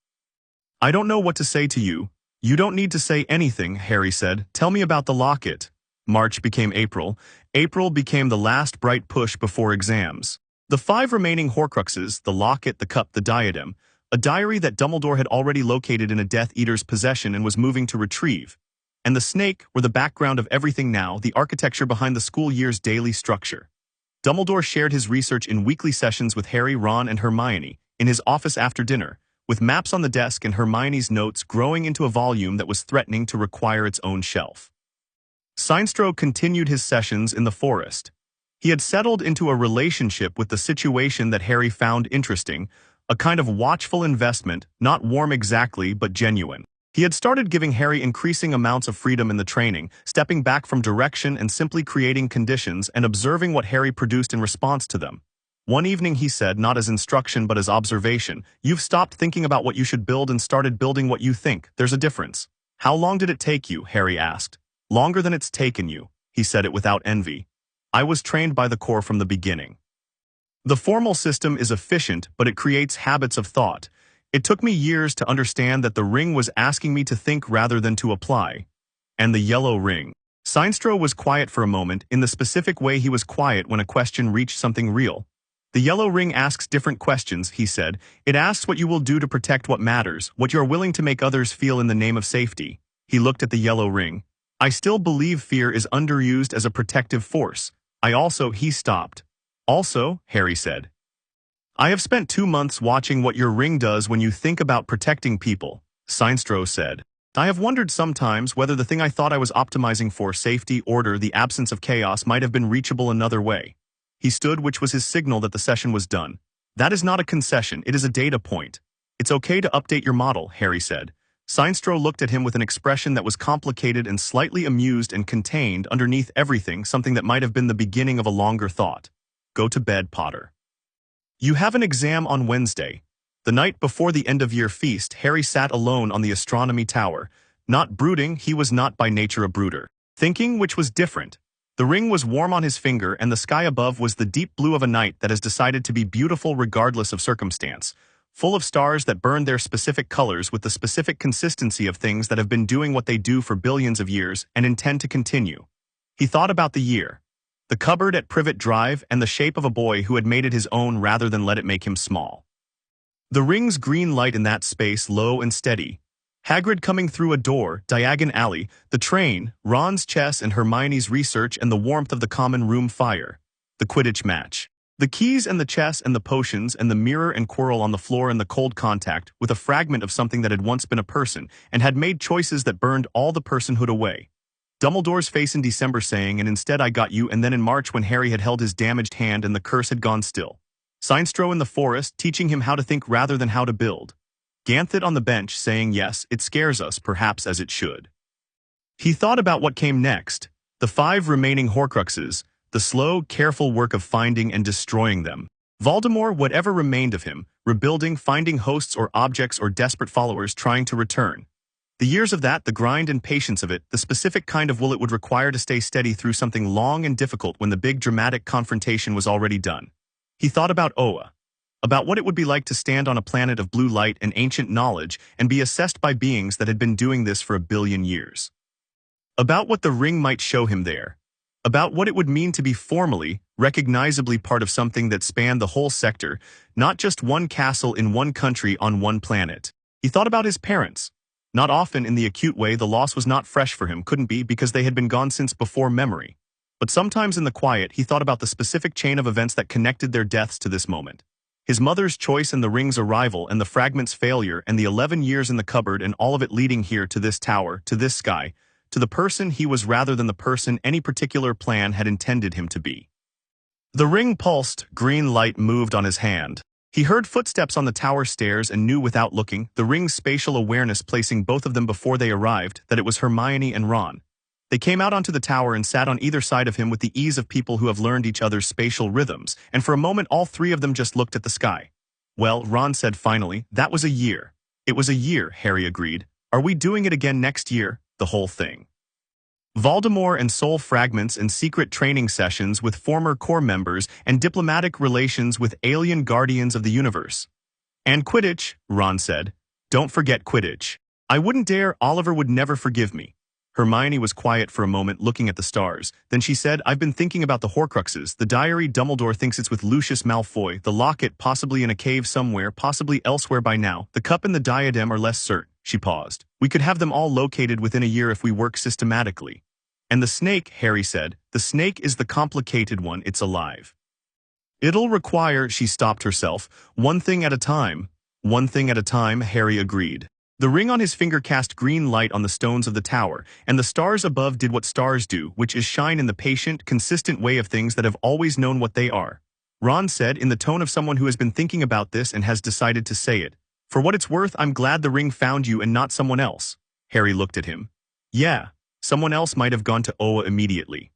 "I don't know what to say to you." "You don't need to say anything," Harry said. "Tell me about the locket." March became April. April became the last bright push before exams. The 5 remaining Horcruxes, the locket, the cup, the diadem, a diary that Dumbledore had already located in a Death Eater's possession and was moving to retrieve, and the snake were the background of everything now, the architecture behind the school year's daily structure. Dumbledore shared his research in weekly sessions with Harry, Ron, and Hermione, in his office after dinner, with maps on the desk and Hermione's notes growing into a volume that was threatening to require its own shelf. Sinestro continued his sessions in the forest. He had settled into a relationship with the situation that Harry found interesting, a kind of watchful investment, not warm exactly, but genuine. He had started giving Harry increasing amounts of freedom in the training, stepping back from direction and simply creating conditions and observing what Harry produced in response to them. One evening he said, not as instruction but as observation, "You've stopped thinking about what you should build and started building what you think. There's a difference." "How long did it take you?" Harry asked. "Longer than it's taken you." He said it without envy. "I was trained by the core from the beginning. The formal system is efficient, but it creates habits of thought. It took me years to understand that the ring was asking me to think rather than to apply." And the yellow ring. Sinestro was quiet for a moment, in the specific way he was quiet when a question reached something real. "The yellow ring asks different questions," he said. "It asks what you will do to protect what matters, what you are willing to make others feel in the name of safety." He looked at the yellow ring. "I still believe fear is underused as a protective force. He stopped. "Also," Harry said, "I have spent 2 months watching what your ring does when you think about protecting people." Sinestro said, "I have wondered sometimes whether the thing I thought I was optimizing for, safety, order, the absence of chaos, might have been reachable another way." He stood, which was his signal that the session was done. "That is not a concession, it is a data point." "It's okay to update your model," Harry said. Sinestro looked at him with an expression that was complicated and slightly amused and contained underneath everything something that might have been the beginning of a longer thought. "Go to bed, Potter. You have an exam on Wednesday." The night before the end-of-year feast, Harry sat alone on the astronomy tower. Not brooding, he was not by nature a brooder. Thinking, which was different. The ring was warm on his finger, and the sky above was the deep blue of a night that has decided to be beautiful regardless of circumstance, full of stars that burn their specific colors with the specific consistency of things that have been doing what they do for billions of years and intend to continue. He thought about the year, the cupboard at Privet Drive, and the shape of a boy who had made it his own rather than let it make him small. The ring's green light in that space, low and steady. Hagrid coming through a door, Diagon Alley, the train, Ron's chess and Hermione's research, and the warmth of the common room fire. The Quidditch match. The keys and the chess and the potions and the mirror and Quirrell on the floor and the cold contact with a fragment of something that had once been a person and had made choices that burned all the personhood away. Dumbledore's face in December saying, "And instead I got you," and then in March when Harry had held his damaged hand and the curse had gone still. Sinestro in the forest, teaching him how to think rather than how to build. Ganthet on the bench saying, "Yes, it scares us, perhaps as it should." He thought about what came next, the 5 remaining Horcruxes, the slow, careful work of finding and destroying them. Voldemort, whatever remained of him, rebuilding, finding hosts or objects or desperate followers trying to return. The years of that, the grind and patience of it, the specific kind of will it would require to stay steady through something long and difficult when the big dramatic confrontation was already done. He thought about Oa, about what it would be like to stand on a planet of blue light and ancient knowledge and be assessed by beings that had been doing this for 1 billion years. About what the ring might show him there. About what it would mean to be formally, recognizably part of something that spanned the whole sector, not just one castle in one country on one planet. He thought about his parents. Not often in the acute way, the loss was not fresh for him, couldn't be, because they had been gone since before memory. But sometimes in the quiet, he thought about the specific chain of events that connected their deaths to this moment. His mother's choice and the ring's arrival and the fragment's failure and the 11 years in the cupboard and all of it leading here to this tower, to this sky, to the person he was rather than the person any particular plan had intended him to be. The ring pulsed, green light moved on his hand. He heard footsteps on the tower stairs and knew without looking, the ring's spatial awareness placing both of them before they arrived, that it was Hermione and Ron. They came out onto the tower and sat on either side of him with the ease of people who have learned each other's spatial rhythms, and for a moment all three of them just looked at the sky. Well, Ron said finally, that was a year. It was a year, Harry agreed. Are we doing it again next year? The whole thing. Voldemort and soul fragments and secret training sessions with former core members and diplomatic relations with alien guardians of the universe. And Quidditch, Ron said. Don't forget Quidditch. I wouldn't dare, Oliver would never forgive me. Hermione was quiet for a moment looking at the stars. Then she said, I've been thinking about the Horcruxes, the diary Dumbledore thinks it's with Lucius Malfoy, the locket possibly in a cave somewhere, possibly elsewhere by now, the cup and the diadem are less certain. She paused. We could have them all located within a year if we work systematically. And the snake, Harry said, the snake is the complicated one, it's alive. It'll require, she stopped herself, one thing at a time. One thing at a time, Harry agreed. The ring on his finger cast green light on the stones of the tower, and the stars above did what stars do, which is shine in the patient, consistent way of things that have always known what they are. Ron said in the tone of someone who has been thinking about this and has decided to say it. For what it's worth, I'm glad the ring found you and not someone else. Harry looked at him. Yeah, someone else might have gone to Oa immediately.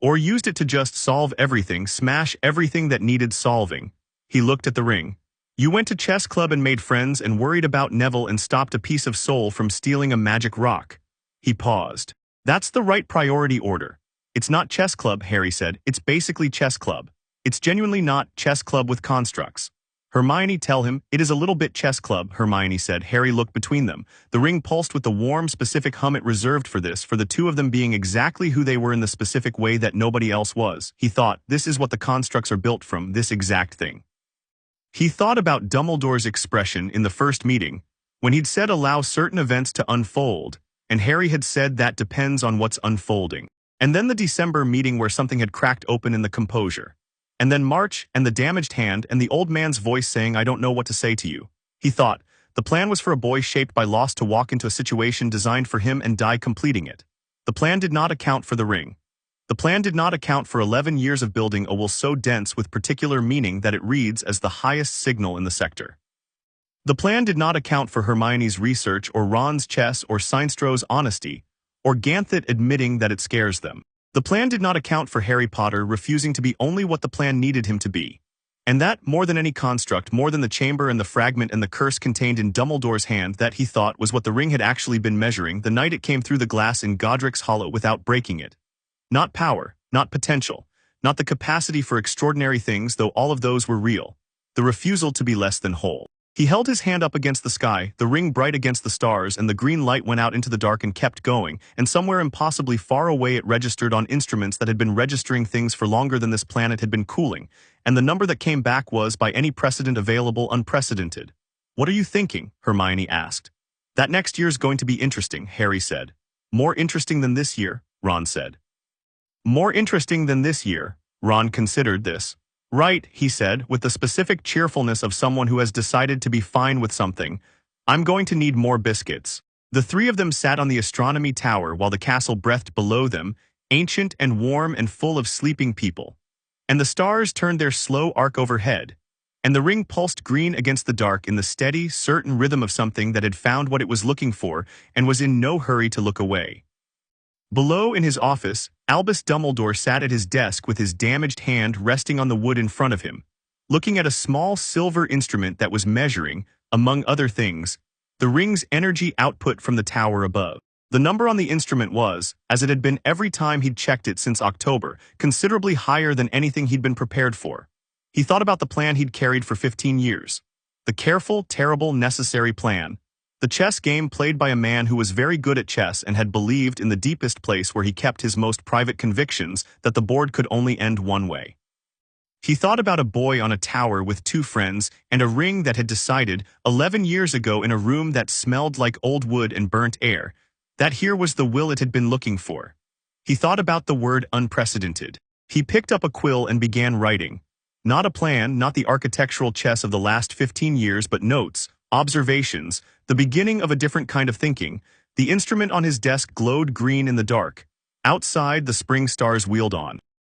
Or used it to just solve everything, smash everything that needed solving. He looked at the ring. You went to chess club and made friends and worried about Neville and stopped a piece of soul from stealing a magic rock. He paused. That's the right priority order. It's not chess club, Harry said. It's basically chess club. It's genuinely not chess club with constructs. Hermione, tell him, it is a little bit chess club, Hermione said. Harry looked between them. The ring pulsed with the warm, specific hum it reserved for this, for the two of them being exactly who they were in the specific way that nobody else was. He thought, this is what the constructs are built from, this exact thing. He thought about Dumbledore's expression in the first meeting, when he'd said allow certain events to unfold, and Harry had said that depends on what's unfolding. And then the December meeting where something had cracked open in the composure. And then March, and the damaged hand, and the old man's voice saying, I don't know what to say to you. He thought, the plan was for a boy shaped by loss to walk into a situation designed for him and die completing it. The plan did not account for the ring. The plan did not account for 11 years of building a will so dense with particular meaning that it reads as the highest signal in the sector. The plan did not account for Hermione's research or Ron's chess or Seinstro's honesty, or Ganthet admitting that it scares them. The plan did not account for Harry Potter refusing to be only what the plan needed him to be. And that, more than any construct, more than the chamber and the fragment and the curse contained in Dumbledore's hand, that he thought was what the ring had actually been measuring the night it came through the glass in Godric's hollow without breaking it. Not power, not potential, not the capacity for extraordinary things, though all of those were real. The refusal to be less than whole. He held his hand up against the sky, the ring bright against the stars, and the green light went out into the dark and kept going, and somewhere impossibly far away it registered on instruments that had been registering things for longer than this planet had been cooling, and the number that came back was, by any precedent available, unprecedented. What are you thinking? Hermione asked. That next year's going to be interesting, Harry said. More interesting than this year, Ron said. More interesting than this year, Ron considered this. Right, he said, with the specific cheerfulness of someone who has decided to be fine with something. I'm going to need more biscuits. The three of them sat on the astronomy tower while the castle breathed below them, ancient and warm and full of sleeping people. And the stars turned their slow arc overhead, and the ring pulsed green against the dark in the steady, certain rhythm of something that had found what it was looking for and was in no hurry to look away. Below in his office, Albus Dumbledore sat at his desk with his damaged hand resting on the wood in front of him, looking at a small silver instrument that was measuring, among other things, the ring's energy output from the tower above. The number on the instrument was, as it had been every time he'd checked it since October, considerably higher than anything he'd been prepared for. He thought about the plan he'd carried for 15 years. The careful, terrible, necessary plan. The chess game played by a man who was very good at chess and had believed in the deepest place where he kept his most private convictions that the board could only end one way. He thought about a boy on a tower with two friends and a ring that had decided 11 years ago in a room that smelled like old wood and burnt air, that here was the will it had been looking for. He thought about the word unprecedented. He picked up a quill and began writing. Not a plan, not the architectural chess of the last 15 years, but notes, observations, the beginning of a different kind of thinking. The instrument on his desk glowed green in the dark. Outside, the spring stars wheeled on.